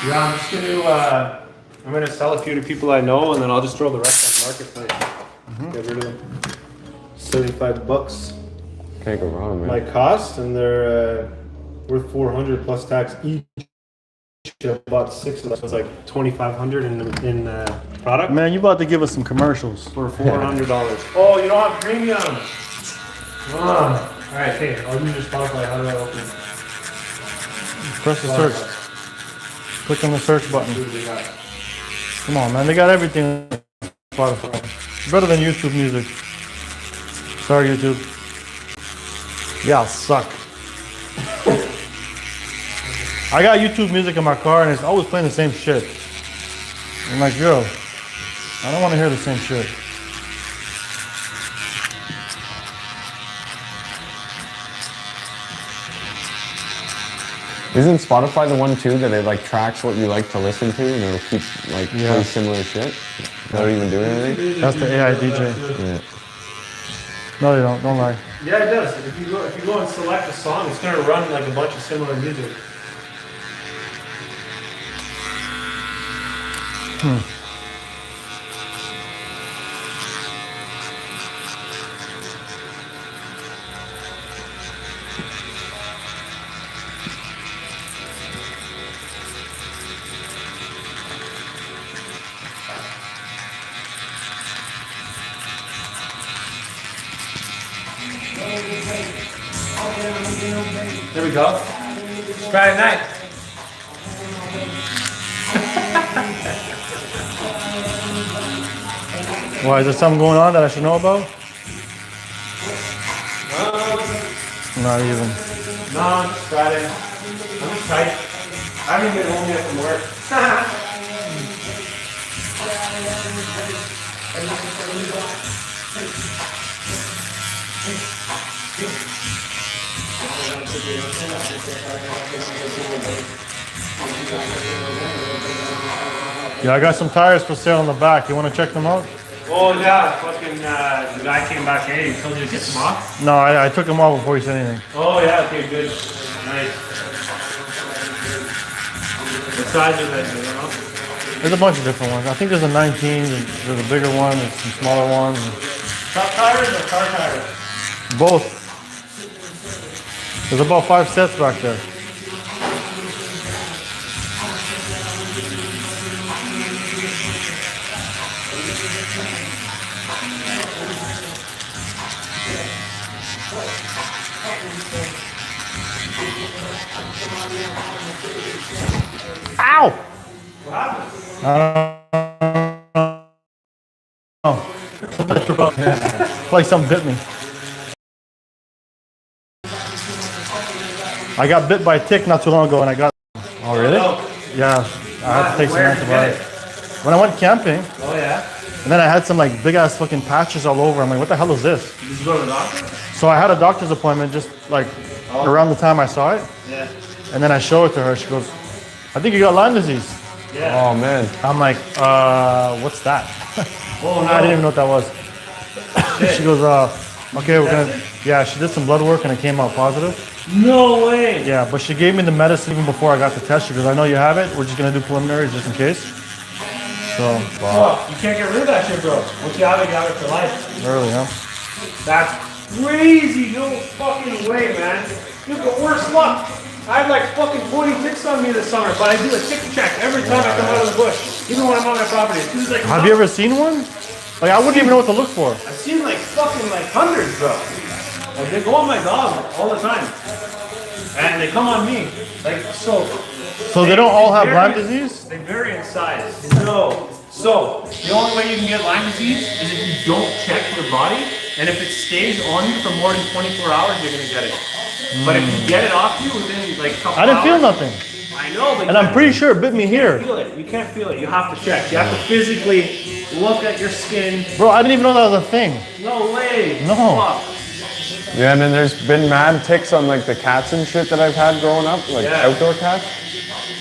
Speaker 14: Yeah, I'm gonna sell a few to people I know, and then I'll just throw the rest on Marketplace. Get rid of them. $75
Speaker 15: Can't go wrong, man.
Speaker 14: my cost, and they're worth 400 plus tax each. I bought 6 of them, so it's like 2,500 in product
Speaker 3: Man, you about to give us some commercials.
Speaker 14: for $400. Oh, you don't have premium. All right, hey, I'll use your Spotify. How do I open it?
Speaker 3: Press the search. Click on the search button.
Speaker 14: See what they got.
Speaker 3: Come on, man. They got everything on Spotify. Better than YouTube Music. Sorry, YouTube. Yeah, I'll suck. I got YouTube Music in my car and it's always playing the same shit. I'm like, yo, I don't want to hear the same shit.
Speaker 15: Isn't Spotify the one too that it like tracks what you like to listen to and it'll keep like play similar shit without even doing anything?
Speaker 3: That's the AI DJ.
Speaker 15: Yeah.
Speaker 3: No, they don't. Don't lie.
Speaker 14: Yeah, it does. If you go and select a song, it's gonna run like a bunch of similar music. There we go. Friday night.
Speaker 3: Why, is there something going on that I should know about? Not even.
Speaker 14: No, it's Friday. I'm excited. I haven't been home yet from work.
Speaker 3: Yeah, I got some tires for sale in the back. You want to check them out?
Speaker 14: Oh yeah, fucking the guy came back. Hey, he told you to get some off.
Speaker 3: No, I took them off before you said anything.
Speaker 14: Oh yeah, okay, good. Nice. What size are they? You know?
Speaker 3: There's a bunch of different ones. I think there's a 19, there's a bigger one, there's some smaller ones.
Speaker 14: Truck tires or car tires?
Speaker 3: Both. There's about 5 sets back there. Ow!
Speaker 14: What happened?
Speaker 3: Like something bit me. I got bit by a tick not too long ago and I got...
Speaker 14: Oh really?
Speaker 3: Yeah, I had to take some antibiotics. When I went camping,
Speaker 14: Oh yeah?
Speaker 3: and then I had some like big ass fucking patches all over. I'm like, what the hell is this?
Speaker 14: Did you go to the doctor?
Speaker 3: So I had a doctor's appointment just like around the time I saw it.
Speaker 14: Yeah.
Speaker 3: And then I show it to her. She goes, I think you got Lyme disease.
Speaker 14: Yeah.
Speaker 7: Oh man.
Speaker 3: I'm like, what's that?
Speaker 14: Oh no.
Speaker 3: I didn't even know what that was. She goes, okay, we're gonna, yeah, she did some blood work and it came out positive.
Speaker 14: No way.
Speaker 3: Yeah, but she gave me the medicine even before I got the test. She goes, I know you have it. We're just gonna do preliminaries just in case. So,
Speaker 14: Oh, you can't get rid of that shit, bro. Once you have it, you have it for life.
Speaker 3: early, huh?
Speaker 14: That's crazy. No fucking way, man. You got worse luck. I had like fucking 40 ticks on me this summer, but I do a tick check every time I come out of the bush, even when I'm on my property. It's like,
Speaker 3: Have you ever seen one? Like, I wouldn't even know what to look for.
Speaker 14: I've seen like fucking like hundreds, bro. Like they go on my dog all the time, and they come on me. Like so.
Speaker 3: So they don't all have Lyme disease?
Speaker 14: They vary in size. No. So the only way you can get Lyme disease is if you don't check your body, and if it stays on you for more than 24 hours, you're gonna get it. But if you get it off you within like a couple
Speaker 3: I didn't feel
Speaker 14: hours,
Speaker 3: nothing.
Speaker 14: I know, but
Speaker 3: And I'm pretty sure it bit me here.
Speaker 14: feel it. You can't feel it. You have to check. You have to physically look at your skin.
Speaker 3: Bro, I didn't even know that was a thing.
Speaker 14: No way.
Speaker 3: No.
Speaker 14: Fuck.
Speaker 15: Yeah, and then there's been mad ticks on like the cats and shit that I've had growing up, like
Speaker 14: Yeah.
Speaker 15: outdoor cats.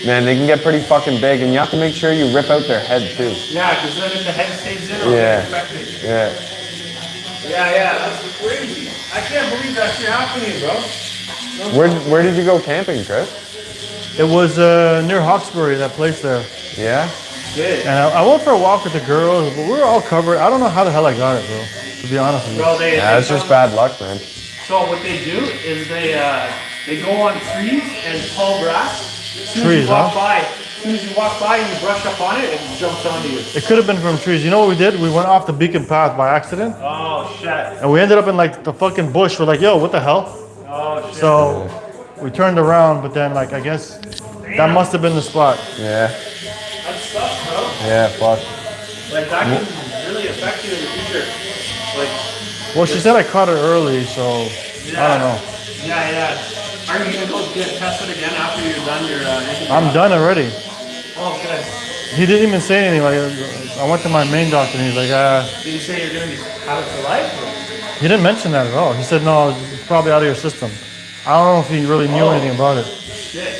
Speaker 15: Man, they can get pretty fucking big, and you have to make sure you rip out their head too.
Speaker 14: Yeah, because then if the head stays in, it'll
Speaker 15: Yeah.
Speaker 14: get infected.
Speaker 15: Yeah.
Speaker 14: Yeah, that's crazy. I can't believe that shit happened to you, bro.
Speaker 15: Where did you go camping, Chris?
Speaker 3: It was near Hawkesbury, that place there.
Speaker 15: Yeah.
Speaker 14: Good.
Speaker 3: And I went for a walk with the girls, but we were all covered. I don't know how the hell I got it, bro. To be honest with you.
Speaker 14: Bro,
Speaker 15: Yeah, it's just bad luck, man.
Speaker 14: So what they do is they go on trees and tall grass. As soon as
Speaker 3: Trees,
Speaker 14: you walk
Speaker 3: huh?
Speaker 14: by, as soon as you walk by and you brush up on it, it jumps onto you.
Speaker 3: It could have been from trees. You know what we did? We went off the beacon path by accident,
Speaker 14: Oh shit.
Speaker 3: and we ended up in like the fucking bush. We're like, yo, what the hell?
Speaker 14: Oh shit.
Speaker 3: So we turned around, but then like I guess that must have been the spot.
Speaker 15: Yeah.
Speaker 14: That sucks, bro.
Speaker 15: Yeah, fuck.
Speaker 14: Like that can really affect you in the future. Like,
Speaker 3: Well, she said I caught it early, so I don't know.
Speaker 14: Yeah. Are you gonna go get tested again after you're done your
Speaker 3: I'm done already.
Speaker 14: Oh, okay.
Speaker 3: He didn't even say anything. Like I went to my main doctor, and he's like,
Speaker 14: Did you say you're gonna have it for life? Or?
Speaker 3: he didn't mention that at all. He said, no, it's probably out of your system. I don't know if he really knew anything about it.
Speaker 14: Shit.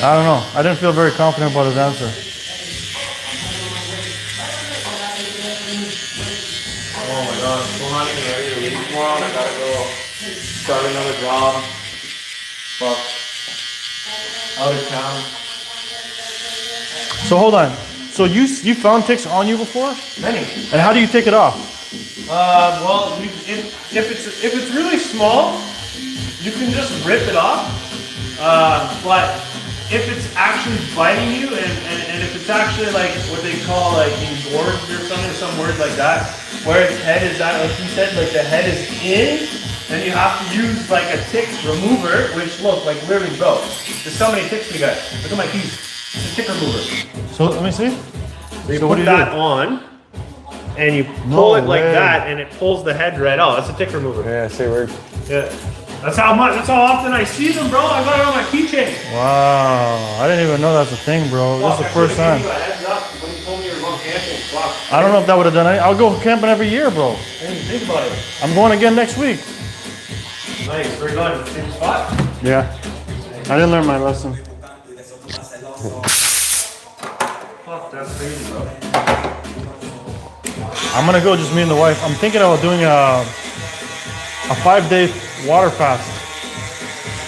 Speaker 3: I don't know. I didn't feel very confident about his answer.
Speaker 14: Oh my god, I'm not even ready to leave tomorrow and I gotta go start another job. Fuck. Out of town.
Speaker 3: So hold on. So you found ticks on you before?
Speaker 14: Many.
Speaker 3: And how do you take it off?
Speaker 14: Well, if it's really small, you can just rip it off. But if it's actually biting you and if it's actually like what they call like engorged or something, some words like that, where its head is that, like you said, like the head is in Then you have to use like a tick remover, which look like literally, bro. There's so many ticks we got. Look at my keys. It's a tick remover.
Speaker 3: So let me see.
Speaker 14: So you
Speaker 3: So what
Speaker 14: put
Speaker 3: do you
Speaker 14: that
Speaker 3: do?
Speaker 14: on, and you
Speaker 3: No
Speaker 14: pull it like
Speaker 3: way.
Speaker 14: that, and it pulls the head right out. That's a tick remover.
Speaker 15: Yeah, say word.
Speaker 14: Yeah. That's how much. That's how often I see them, bro. I got it on my keychain.
Speaker 3: Wow, I didn't even know that's a thing, bro. This is the first time.
Speaker 14: I heads up when you told me you were going camping. Fuck.
Speaker 3: I don't know if that would have done anything. I'll go camping every year, bro.
Speaker 14: I didn't even think about it.
Speaker 3: I'm going again next week.
Speaker 14: Nice. Very good. Same spot.
Speaker 3: Yeah. I didn't learn my lesson.
Speaker 14: Fuck, that's crazy, bro.
Speaker 3: I'm gonna go just me and the wife. I'm thinking about doing a 5-day water fast.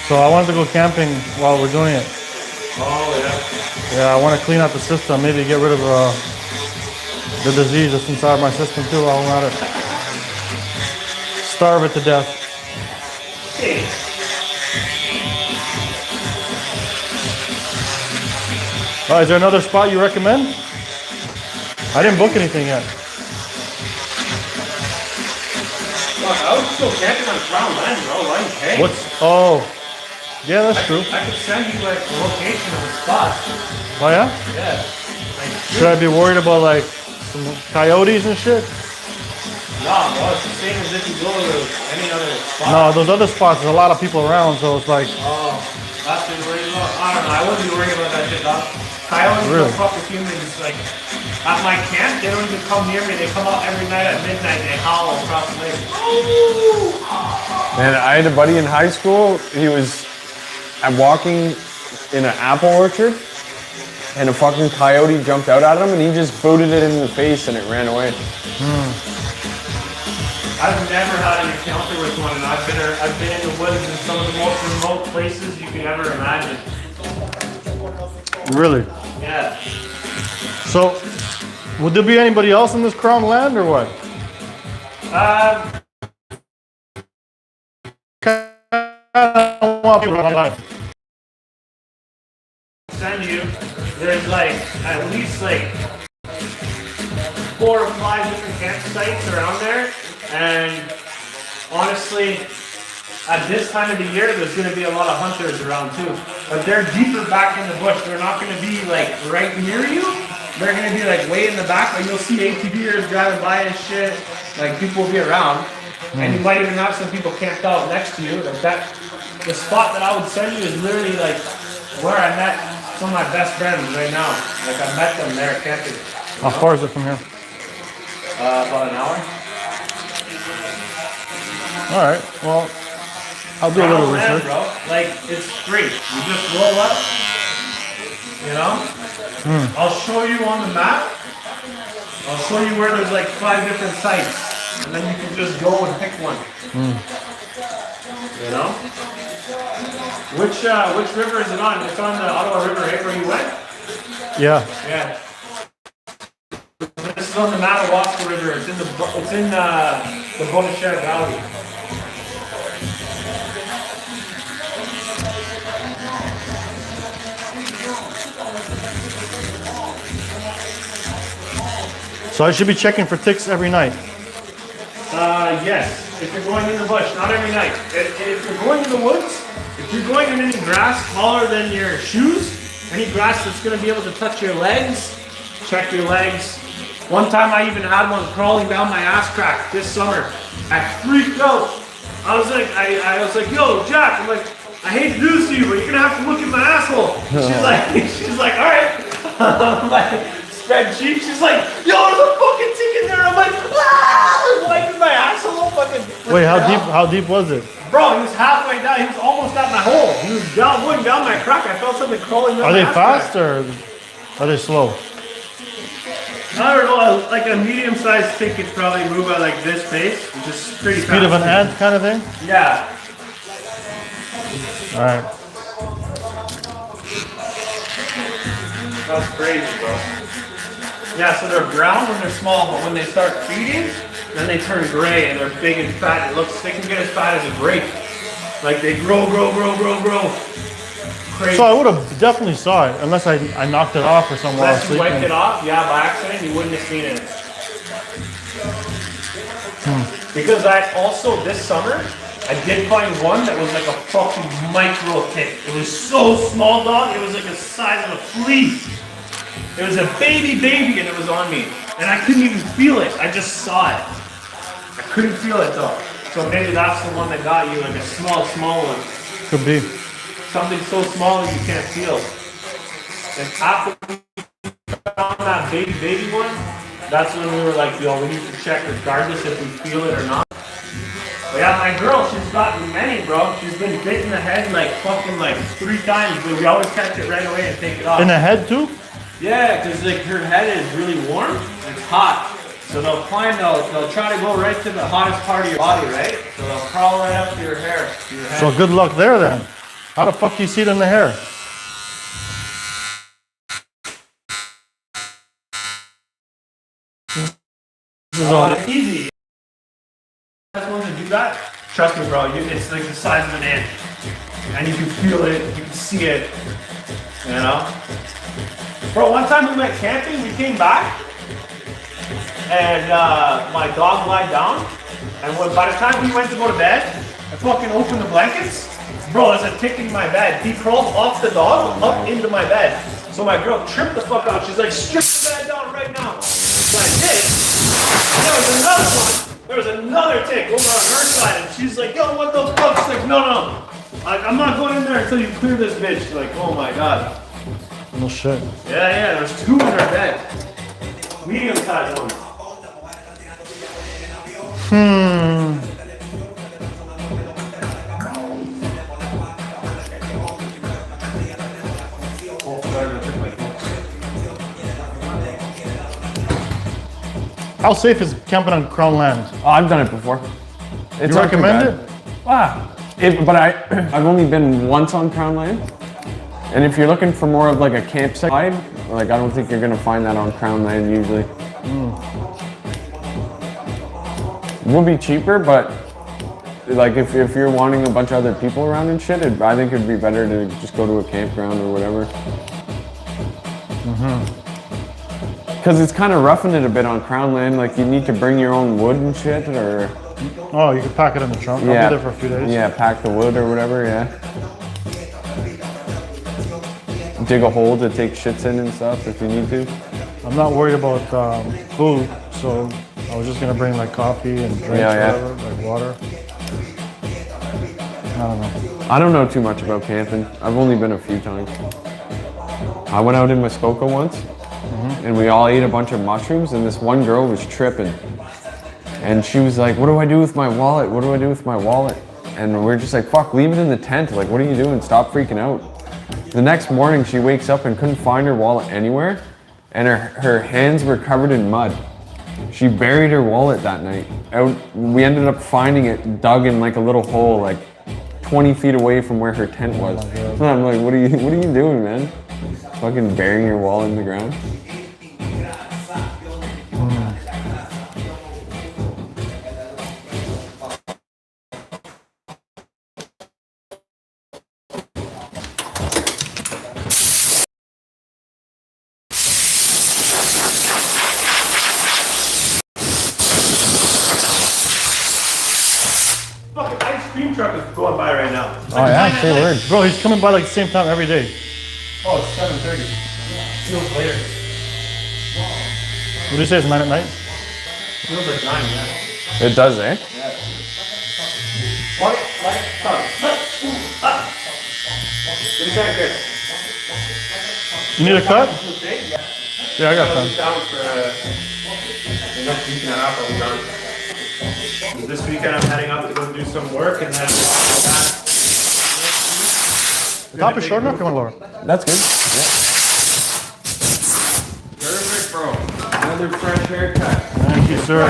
Speaker 3: So I wanted to go camping while we're doing it.
Speaker 14: Oh, yeah.
Speaker 3: Yeah, I want to clean out the system, maybe get rid of the disease that's inside my system too while I'm at it. Starve it to death.
Speaker 14: Hey.
Speaker 3: Oh, is there another spot you recommend? I didn't book anything yet.
Speaker 14: Fuck, I was still camping on Crown Land, bro. Why you paying?
Speaker 3: Oh, yeah, that's true.
Speaker 14: I could send you like the location of the spot.
Speaker 3: Oh yeah?
Speaker 14: Yeah.
Speaker 3: Should I be worried about like some coyotes and shit?
Speaker 14: Nah, bro, it's the same as if you go to any other spot.
Speaker 3: No, those other spots, there's a lot of people around, so it's like,
Speaker 14: Oh, that's what you're worried about? I don't know. I wouldn't be worried about that shit, dog. Coyotes
Speaker 3: Really?
Speaker 14: don't fuck with humans. Like, at my camp, they don't even come near me. They come out every night at midnight and they howl across the lake.
Speaker 15: Man, I had a buddy in high school. He was walking in an apple orchard, and a fucking coyote jumped out at him, and he just booted it in the face, and it ran away.
Speaker 14: I've never had an encounter with one, and I've been in the woods in some of the most remote places you could ever imagine.
Speaker 3: really?
Speaker 14: Yeah.
Speaker 3: So, would there be anybody else in this crown land or what?
Speaker 14: Send you. There's like at least like 4 or 5 different campsites around there, and honestly, at this time of the year, there's going to be a lot of hunters around too. But they're deeper back in the bush. They're not going to be like right near you. They're going to be like way in the back. Like you'll see ATVers driving by and shit. Like people will be around, and you might even have some people camped out next to you. Like that, the spot that I would send you is literally like where I met some of my best friends right now. Like I met them there camping.
Speaker 3: How far is it from here?
Speaker 14: About an hour.
Speaker 3: All right. Well, I'll do a little research.
Speaker 14: Bro. Like it's free. You just roll up. You know. I'll show you on the map. I'll show you where there's like 5 different sites, and then you can just go and pick one. You know. Which river is it on? It's on the Ottawa River, right where you went.
Speaker 3: Yeah.
Speaker 14: Yeah. This is on the Madawaska River. It's in the Bonachera Valley.
Speaker 3: So I should be checking for ticks every night.
Speaker 14: Yes. If you're going in the bush, not every night. If you're going in the woods, if you're going in any grass taller than your shoes, any grass that's going to be able to touch your legs, check your legs. One time I even had one crawling down my ass crack this summer. I freaked out. I was like, yo, Jack, I'm like, I hate to do this to you, but you're gonna have to look at my asshole. She's like, all right. I'm like, spread cheeks. She's like, yo, there's a fucking tick in there. I'm like, wiping my asshole. Fucking.
Speaker 3: Wait, how deep was it?
Speaker 14: Bro, he was halfway down. He was almost at my hole. He was going down my crack. I felt something crawling down
Speaker 3: Are
Speaker 14: my
Speaker 3: they
Speaker 14: ass
Speaker 3: fast
Speaker 14: crack.
Speaker 3: or are they slow?
Speaker 14: I don't know. Like a medium-sized tick could probably move at like this pace, which is pretty fast.
Speaker 3: Speed of an ant kind of thing?
Speaker 14: Yeah.
Speaker 3: All right.
Speaker 14: That's crazy, bro. Yeah, so they're brown when they're small, but when they start feeding, then they turn gray and they're big and fat. They can get as fat as a grape. Like they grow. Crazy.
Speaker 3: So I would have definitely saw it unless I knocked it off or something while I was
Speaker 14: Unless you wiped
Speaker 3: sleeping.
Speaker 14: it off, yeah, by accident, you wouldn't have seen it. Because I also, this summer, I did find one that was like a fucking micro tick. It was so small, dog. It was like the size of a flea. It was a baby, and it was on me. And I couldn't even feel it. I just saw it. I couldn't feel it though. So maybe that's the one that got you, like a small one.
Speaker 3: Could be.
Speaker 14: Something so small that you can't feel. And after we found that baby one, that's when we were like, yo, we need to check regardless if we feel it or not. But yeah, my girl, she's gotten many, bro. She's been bit in the head like fucking like 3 times, but we always catch it right away and take it off.
Speaker 3: In the head too?
Speaker 14: Yeah, because like her head is really warm and it's hot. So they'll climb, they'll try to go right to the hottest part of your body, right? So they'll crawl right up to your hair, to your head.
Speaker 3: So good luck there then. How the fuck do you see it in the hair? This is all
Speaker 14: easy. That's one to do that. Trust me, bro. It's like the size of an ant, and you can feel it. You can see it. You know, bro. One time we went camping. We came back, and my dog lied down. And by the time we went to go to bed, I fucking opened the blankets. Bro, there's a tick in my bed. He crawled off the dog up into my bed. So my girl tripped the fuck out. She's like, strip the bed down right now. So I did. And there was another one. There was another tick over on her side. And she's like, yo, what the fuck? She's like, no. I'm not going in there until you clear this bitch. Like, oh my God.
Speaker 3: No shit.
Speaker 14: Yeah, there's 2 in her bed. Medium-sized ones.
Speaker 3: How safe is camping on Crown land?
Speaker 15: Oh, I've done it before. It's
Speaker 3: You recommend it?
Speaker 15: But I've only been once on Crown Land. And if you're looking for more of like a campsite vibe, like I don't think you're gonna find that on Crown Land usually. It would be cheaper, but like if you're wanting a bunch of other people around and shit, I think it'd be better to just go to a campground or whatever. Because it's kind of roughing it a bit on Crown Land. Like you need to bring your own wood and shit, or
Speaker 3: oh, you can pack it in the trunk. I'll be there for a few days.
Speaker 15: Yeah, pack the wood or whatever. Yeah. Dig a hole to take shits in and stuff if you need to.
Speaker 3: I'm not worried about food, so I was just gonna bring like coffee and drinks, whatever, like water. I don't know.
Speaker 15: I don't know too much about camping. I've only been a few times. I went out in Muskoka once, and we all ate a bunch of mushrooms, and this one girl was tripping. And she was like, what do I do with my wallet? What do I do with my wallet? And we're just like, fuck, leave it in the tent. Like, what are you doing? Stop freaking out. The next morning, she wakes up and couldn't find her wallet anywhere, and her hands were covered in mud. She buried her wallet that night. We ended up finding it dug in like a little hole, like 20 feet away from where her tent was. And I'm like, what are you doing, man? Fucking burying your wallet in the ground?
Speaker 14: Fucking ice cream truck is going by right now.
Speaker 3: Oh yeah, say word. Bro, he's coming by like the same time every day.
Speaker 14: Oh, it's 7:30. Feels later.
Speaker 3: What do you say, it's 9 at night?
Speaker 14: Feels like 9, yeah.
Speaker 15: It does, eh?
Speaker 14: Yeah. What? Give me that good.
Speaker 3: You need a cut? Yeah, I got
Speaker 14: time.
Speaker 3: time.
Speaker 14: Down for the next week and a half, I'll be done. This weekend I'm heading up to go do some work, and then
Speaker 3: The top is short enough, you want to lower it?
Speaker 15: That's good.
Speaker 14: Perfect, bro. Another fresh haircut.
Speaker 3: Thank you, sir.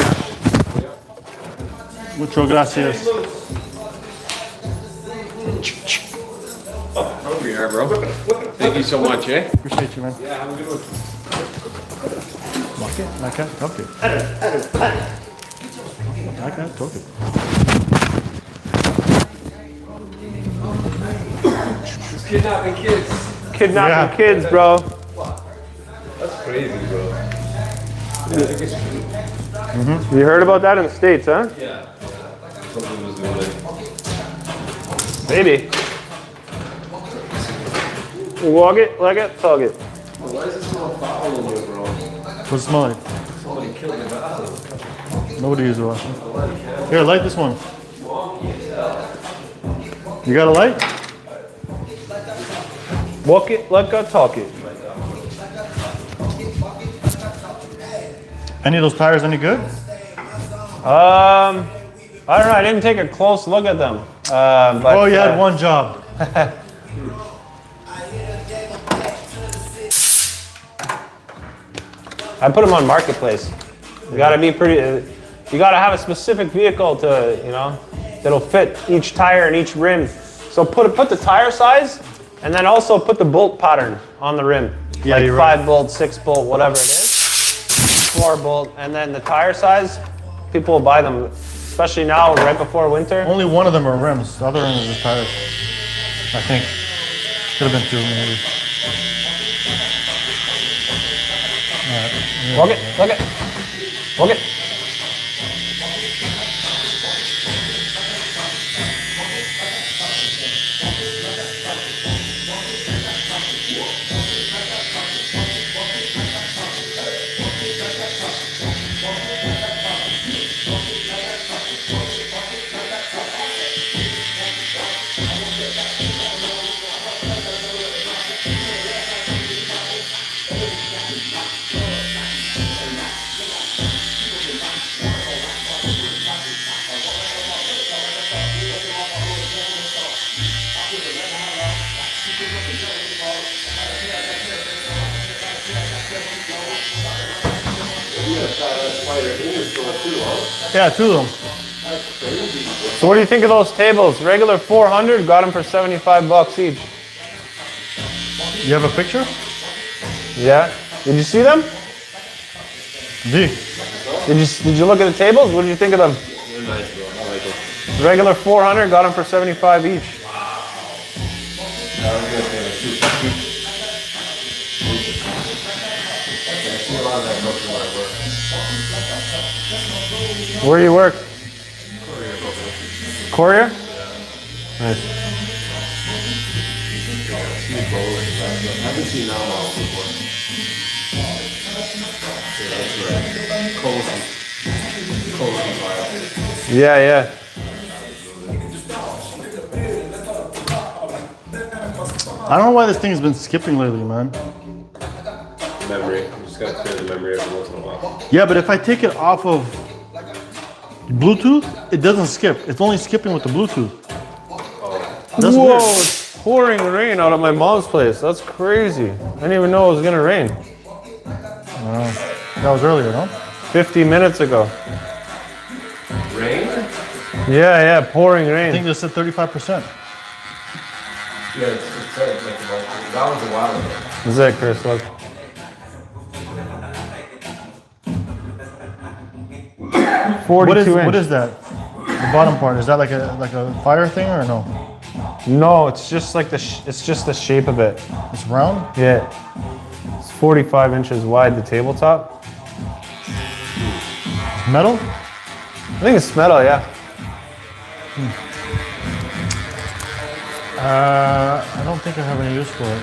Speaker 3: Mucho gracias.
Speaker 15: Oh, hungry you are, bro. Thank you so much, eh?
Speaker 3: Appreciate you, man.
Speaker 14: Yeah, have a good one.
Speaker 3: I can't talk to you. I can't talk to you.
Speaker 4: Just kidnapping kids.
Speaker 14: Kidnapping kids, bro.
Speaker 4: That's crazy, bro.
Speaker 14: You heard about that in the States, huh?
Speaker 4: Yeah. Something was doing it.
Speaker 15: Baby. Walk it, like it, talk it.
Speaker 2: Why does it smell foul in here, bro?
Speaker 3: What's it smell like?
Speaker 2: Somebody killed the bathroom.
Speaker 3: Nobody uses the washroom. Here, light this one. You got a light?
Speaker 15: Walk it, like it, talk it.
Speaker 3: Any of those tires any good?
Speaker 15: I don't know. I didn't take a close look at them. But,
Speaker 3: oh, you had one job.
Speaker 15: I put them on marketplace. You gotta be pretty. You gotta have a specific vehicle to, you know, that'll fit each tire and each rim. So put the tire size, and then also put the bolt pattern on the rim.
Speaker 3: Yeah,
Speaker 15: like
Speaker 3: you're
Speaker 15: 5 bolt, 6 bolt, whatever it is. 4 bolt, and then the tire size. People will buy them, especially now, right before winter.
Speaker 3: Only one of them are rims. The other one is the tires. I think. Could have been 2 maybe. Alright.
Speaker 15: Walk it, look it. Walk it.
Speaker 3: Yeah, 2 of them.
Speaker 15: So what do you think of those tables? Regular 400, got them for 75 bucks each.
Speaker 3: You have a picture?
Speaker 15: Yeah. Did you see them? Did you look at the tables? What did you think of them?
Speaker 2: They're nice, bro. I like them.
Speaker 15: Regular 400, got them for 75 each.
Speaker 2: I was gonna say like 250. I see a lot of that broken where I work.
Speaker 15: Where you work? Courier? Nice.
Speaker 2: I haven't seen that model before. Yeah, that's right. Cozy file.
Speaker 15: Yeah, yeah.
Speaker 3: I don't know why this thing has been skipping lately, man.
Speaker 2: Memory. You just gotta clear the memory every once in a while.
Speaker 3: Yeah, but if I take it off of Bluetooth, it doesn't skip. It's only skipping with the Bluetooth. That's
Speaker 15: Whoa,
Speaker 3: weird.
Speaker 15: it's pouring rain out of my mom's place. That's crazy. I didn't even know it was gonna rain.
Speaker 3: That was earlier, no?
Speaker 15: 50 minutes ago.
Speaker 2: Rain?
Speaker 15: Yeah, pouring
Speaker 3: I
Speaker 15: rain.
Speaker 3: think they said 35%.
Speaker 2: Yeah, it said like that was a while ago.
Speaker 15: Is that Chris? Look.
Speaker 3: What is
Speaker 15: 42 inch.
Speaker 3: what is that? The bottom part, is that like a fire thing or no?
Speaker 15: No, it's just like it's just the shape of it.
Speaker 3: It's round?
Speaker 15: Yeah. It's 45 inches wide, the tabletop.
Speaker 3: Metal?
Speaker 15: I think it's metal, yeah.
Speaker 3: I don't think I have any use for it.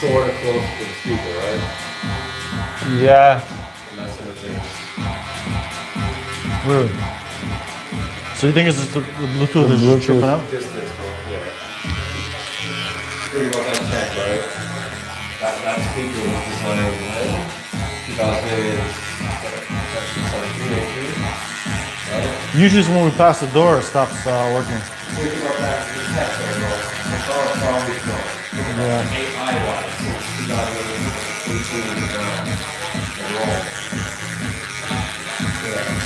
Speaker 2: Sort of close to the speaker, right?
Speaker 15: Yeah.
Speaker 2: And that's what it is.
Speaker 3: Really? So you think it's just the Bluetooth is just tripping out?
Speaker 2: Distance, bro. Yeah. Pretty much unchecked, right? That speaker was designed in 2017, 18, right?
Speaker 3: Usually it's when we pass the door, it stops working.
Speaker 2: Think about that to the test, bro. It's all always gone.
Speaker 3: Yeah.
Speaker 2: AI-wise, since 2018 and wrong. Yeah.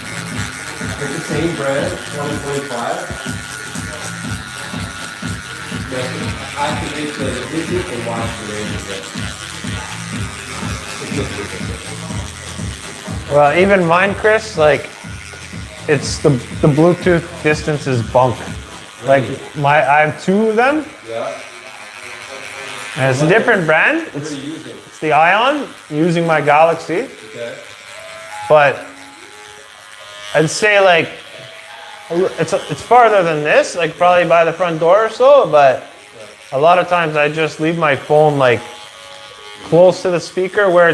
Speaker 2: It's the same brand, 2025. Just activate the widget and watch the range of it.
Speaker 15: Well, even mine, Chris, like, it's the Bluetooth distance is bunk. Like, I have two of them.
Speaker 2: Yeah.
Speaker 15: And it's a different brand.
Speaker 2: What are you using?
Speaker 15: It's the Ion, using my Galaxy.
Speaker 2: Okay.
Speaker 15: But I'd say like it's farther than this, like probably by the front door or so, but a lot of times I just leave my phone like close to the speaker where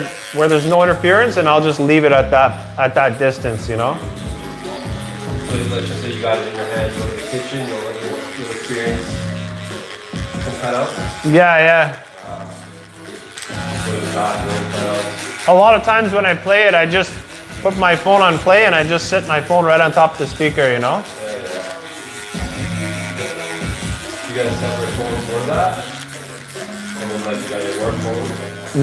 Speaker 15: there's no interference, and I'll just leave it at that distance, you know?
Speaker 2: So let's just say you got it in your hand, you go to the kitchen, you'll experience some cutouts.
Speaker 15: Yeah. A lot of times when I play it, I just put my phone on play and I just set my phone right on top of the speaker, you know?
Speaker 2: You got a separate phone for that? And then like you got your work phone?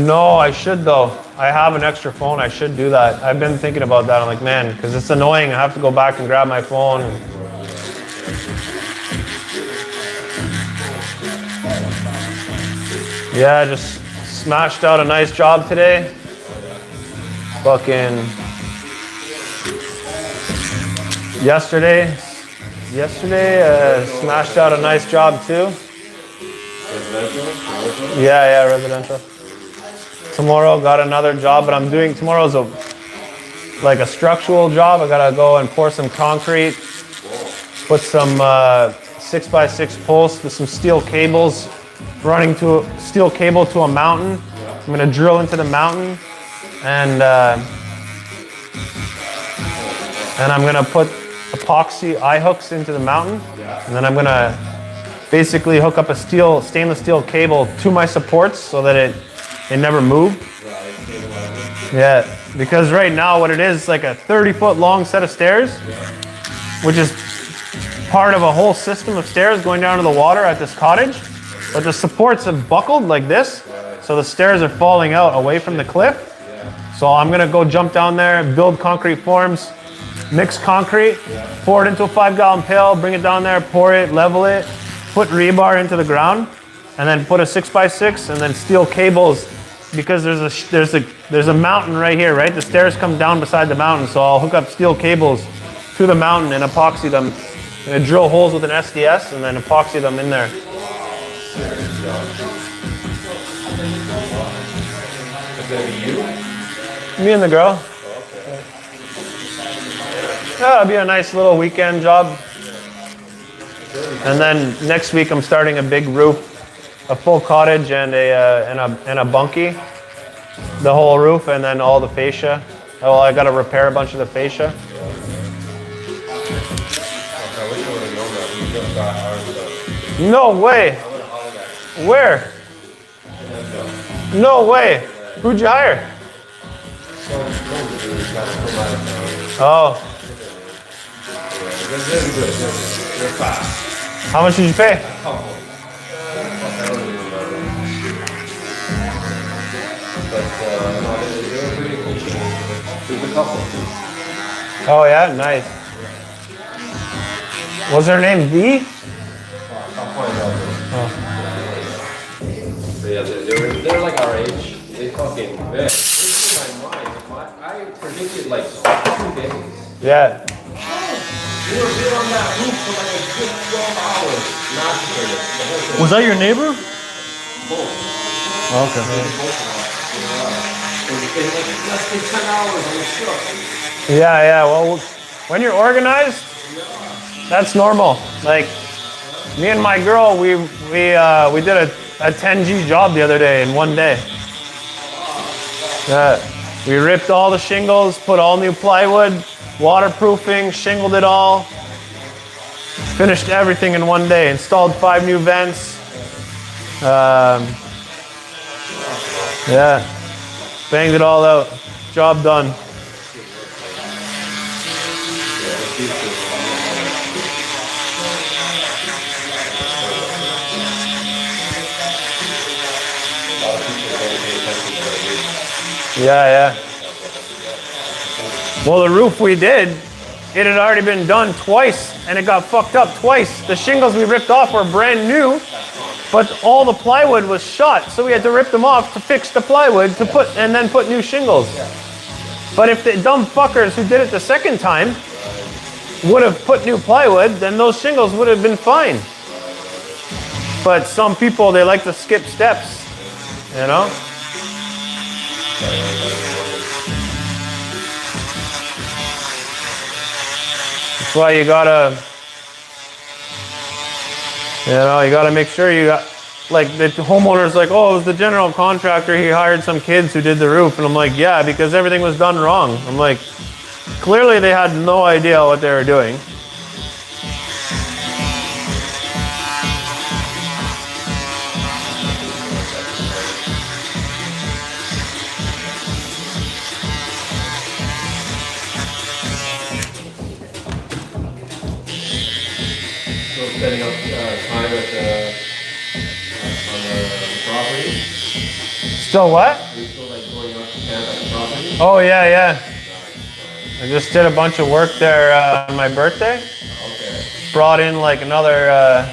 Speaker 15: No, I should though. I have an extra phone. I should do that. I've been thinking about that. I'm like, man, because it's annoying. I have to go back and grab my phone. Yeah, just smashed out a nice job today. Fucking yesterday, smashed out a nice job too.
Speaker 2: Residential?
Speaker 15: Yeah, residential. Tomorrow got another job, but I'm doing, tomorrow's like a structural job. I gotta go and pour some concrete, put some 6x6 posts with some steel cables, running to a steel cable to a mountain. I'm gonna drill into the mountain, and I'm gonna put epoxy eye hooks into the mountain, and then I'm gonna basically hook up a stainless steel cable to my supports so that it never moved. Yeah, because right now what it is like a 30-foot long set of stairs, which is part of a whole system of stairs going down to the water at this cottage. But the supports have buckled like this, so the stairs are falling out away from the cliff. So I'm gonna go jump down there, build concrete forms, mix concrete, pour it into a 5-gallon pail, bring it down there, pour it, level it, put rebar into the ground, and then put a 6x6 and then steel cables, because there's a mountain right here, right? The stairs come down beside the mountain, so I'll hook up steel cables to the mountain and epoxy them. And drill holes with an SDS and then epoxy them in there.
Speaker 2: Is that you?
Speaker 15: Me and the girl. Yeah, it'll be a nice little weekend job. And then next week I'm starting a big roof, a full cottage and a bunkie, the whole roof, and then all the fascia. Oh, I got to repair a bunch of the fascia. No way. Where? No way. Who'd you hire? Oh. How much did you pay? Oh yeah, nice. Was her name V?
Speaker 2: So yeah, they're like our age. They fucking, man, this is my mind. I predicted like 2 days.
Speaker 15: Yeah.
Speaker 2: We were there on that roof for like a good 12 hours. Masturbating the whole thing.
Speaker 3: Was that your neighbor?
Speaker 2: Both.
Speaker 3: Oh, okay.
Speaker 2: In like less than 10 hours, I was shook.
Speaker 15: Yeah. Well, when you're organized, that's normal. Like me and my girl, we did a 10G job the other day in one day. We ripped all the shingles, put all new plywood, waterproofing, shingled it all, finished everything in one day, installed 5 new vents. Yeah, banged it all out, job done. Yeah. Well, the roof we did, it had already been done twice, and it got fucked up twice. The shingles we ripped off were brand new,
Speaker 16: But all the plywood was shot, so we had to rip them off to fix the plywood to put and then put new shingles. But if the dumb fuckers who did it the second time would have put new plywood, then those shingles would have been fine. But some people, they like to skip steps, you know? That's why you gotta, you gotta make sure you got, like the homeowner's like, oh, it was the general contractor, he hired some kids who did the roof. And I'm like, yeah, because everything was done wrong. I'm like, clearly they had no idea what they were doing.
Speaker 2: So setting up time at on the property.
Speaker 16: Still what?
Speaker 2: Are you still like going out to camp at the property?
Speaker 16: Oh yeah, yeah. I just did a bunch of work there on my birthday.
Speaker 2: Okay.
Speaker 16: Brought in like another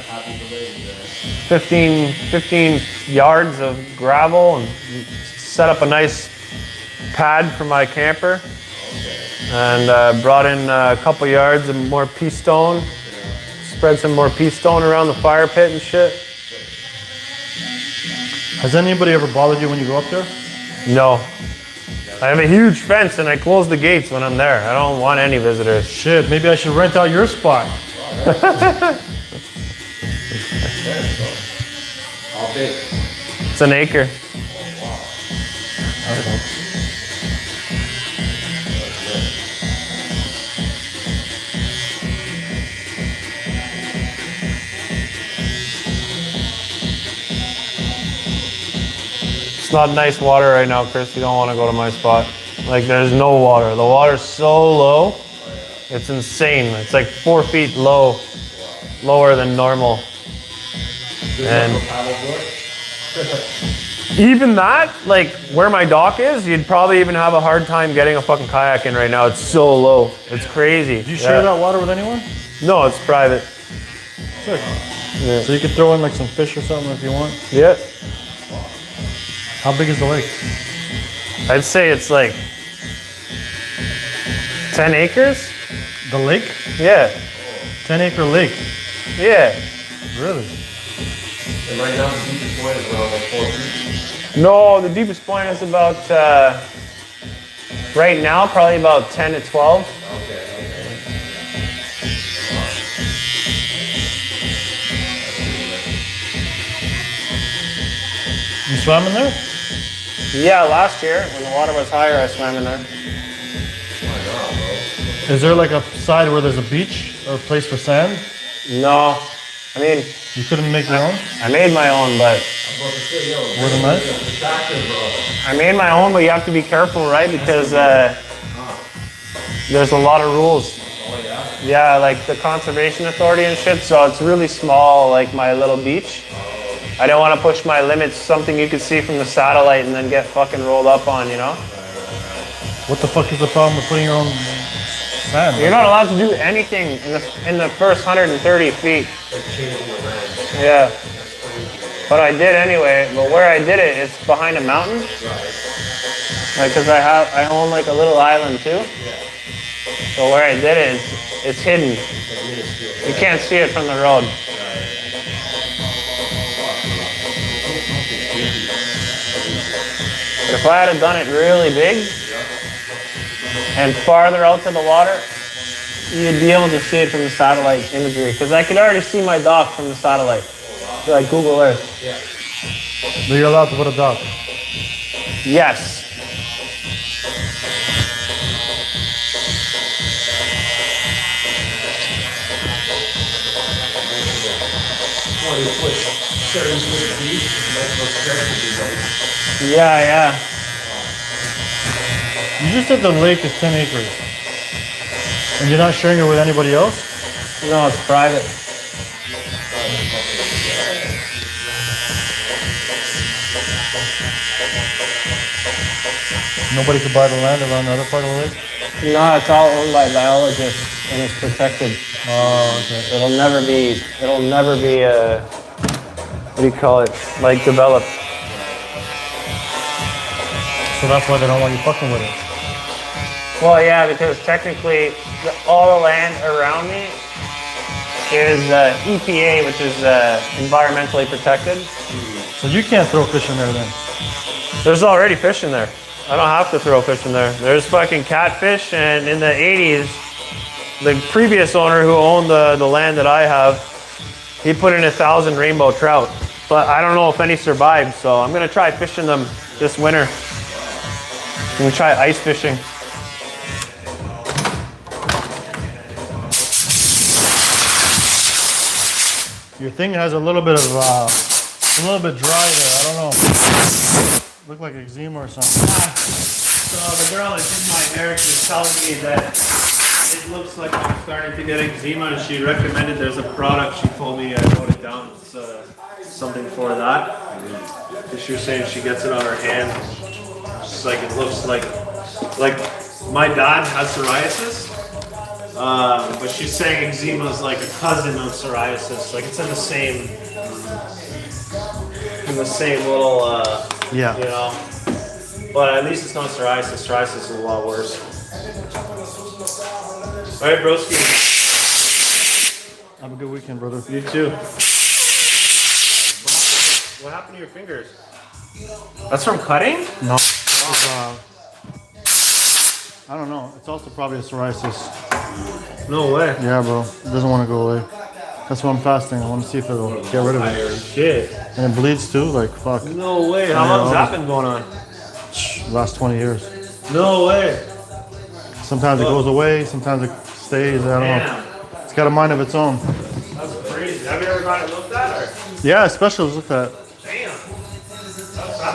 Speaker 16: 15 yards of gravel and set up a nice pad for my camper. And brought in a couple yards of more pea stone. Spread some more pea stone around the fire pit and shit.
Speaker 3: Has anybody ever bothered you when you go up there?
Speaker 16: No. I have a huge fence and I close the gates when I'm there. I don't want any visitors.
Speaker 3: Shit, maybe I should rent out your spot.
Speaker 2: How big?
Speaker 16: It's an acre. It's not nice water right now, Chris. You don't want to go to my spot. Like, there's no water. The water's so low. It's insane. It's like 4 feet low, lower than normal. And even that, like where my dock is, you'd probably even have a hard time getting a fucking kayak in right now. It's so low. It's crazy.
Speaker 3: Do you share that water with anyone?
Speaker 16: No, it's private.
Speaker 3: Sick.
Speaker 16: Yeah.
Speaker 3: So you could throw in like some fish or something if you want?
Speaker 16: Yeah.
Speaker 3: How big is the lake?
Speaker 16: I'd say it's like 10 acres.
Speaker 3: The lake?
Speaker 16: Yeah.
Speaker 3: 10-acre lake?
Speaker 16: Yeah.
Speaker 3: Really?
Speaker 2: And right now the deepest point is around like 4 feet.
Speaker 16: No, the deepest point is about, right now, probably about 10 to 12.
Speaker 3: You swam in there?
Speaker 16: Yeah, last year, when the water was higher, I swam in there.
Speaker 3: Is there like a side where there's a beach or a place for sand?
Speaker 16: No. I mean...
Speaker 3: You couldn't make your own?
Speaker 16: I made my own, but...
Speaker 3: Were they nice?
Speaker 16: I made my own, but you have to be careful, right? Because there's a lot of rules. Yeah, like the Conservation Authority and shit, so it's really small, like my little beach. I don't want to push my limits, something you could see from the satellite and then get fucking rolled up on, you know?
Speaker 3: What the fuck is the problem with putting your own sand?
Speaker 16: You're not allowed to do anything in the first 130 feet. Yeah. But I did anyway. But where I did it, it's behind a mountain. Like, cause I own like a little island too. So where I did it, it's hidden. You can't see it from the road. But if I had done it really big and farther out to the water, you'd be able to see it from the satellite imagery. Because I could already see my dock from the satellite, like Google Earth.
Speaker 3: But you're allowed to put a dock?
Speaker 16: Yes. Yeah, yeah.
Speaker 3: You just said the lake is 10 acres. And you're not sharing it with anybody else?
Speaker 16: No, it's private.
Speaker 3: Nobody could buy the land around the other part of the lake?
Speaker 16: No, it's all owned by biologists and it's protected.
Speaker 3: Oh, okay.
Speaker 16: It'll never be what do you call it? Like developed.
Speaker 3: So that's why they don't want you fucking with it.
Speaker 16: Well, yeah, because technically all the land around me is EPA, which is environmentally protected.
Speaker 3: So you can't throw fish in there then?
Speaker 16: There's already fish in there. I don't have to throw fish in there. There's fucking catfish, and in the 80s, the previous owner who owned the land that I have, he put in 1,000 rainbow trout. But I don't know if any survived, so I'm gonna try fishing them this winter. I'm gonna try ice fishing.
Speaker 3: Your thing has a little bit of, a little bit dry there. I don't know. Look like eczema or something.
Speaker 14: So the girl that did my hair, she's telling me that it looks like I'm starting to get eczema, and she recommended there's a product. She told me, I wrote it down. It's something for that. And she was saying she gets it on her hand. She's like, it looks like my dad has psoriasis. But she's saying eczema is like a cousin of psoriasis. Like it's in the same little,
Speaker 3: yeah.
Speaker 14: You know. But at least it's not psoriasis. Psoriasis is a lot worse. All right, broski.
Speaker 3: Have a good weekend, brother.
Speaker 14: You too. What happened to your fingers? That's from cutting?
Speaker 3: No. I don't know. It's also probably a psoriasis.
Speaker 14: No way.
Speaker 3: Yeah, bro. It doesn't want to go away. That's why I'm fasting. I want to see if it'll get rid of it.
Speaker 14: Shit.
Speaker 3: And it bleeds too. Like fuck.
Speaker 14: No way. How long's that been going on?
Speaker 3: Last 20 years.
Speaker 14: No way.
Speaker 3: Sometimes it goes away. Sometimes it stays. I don't know. It's got a mind of its own.
Speaker 14: That's crazy. Have you ever got it looked at? Or?
Speaker 3: Yeah, specials looked at.
Speaker 14: Damn. That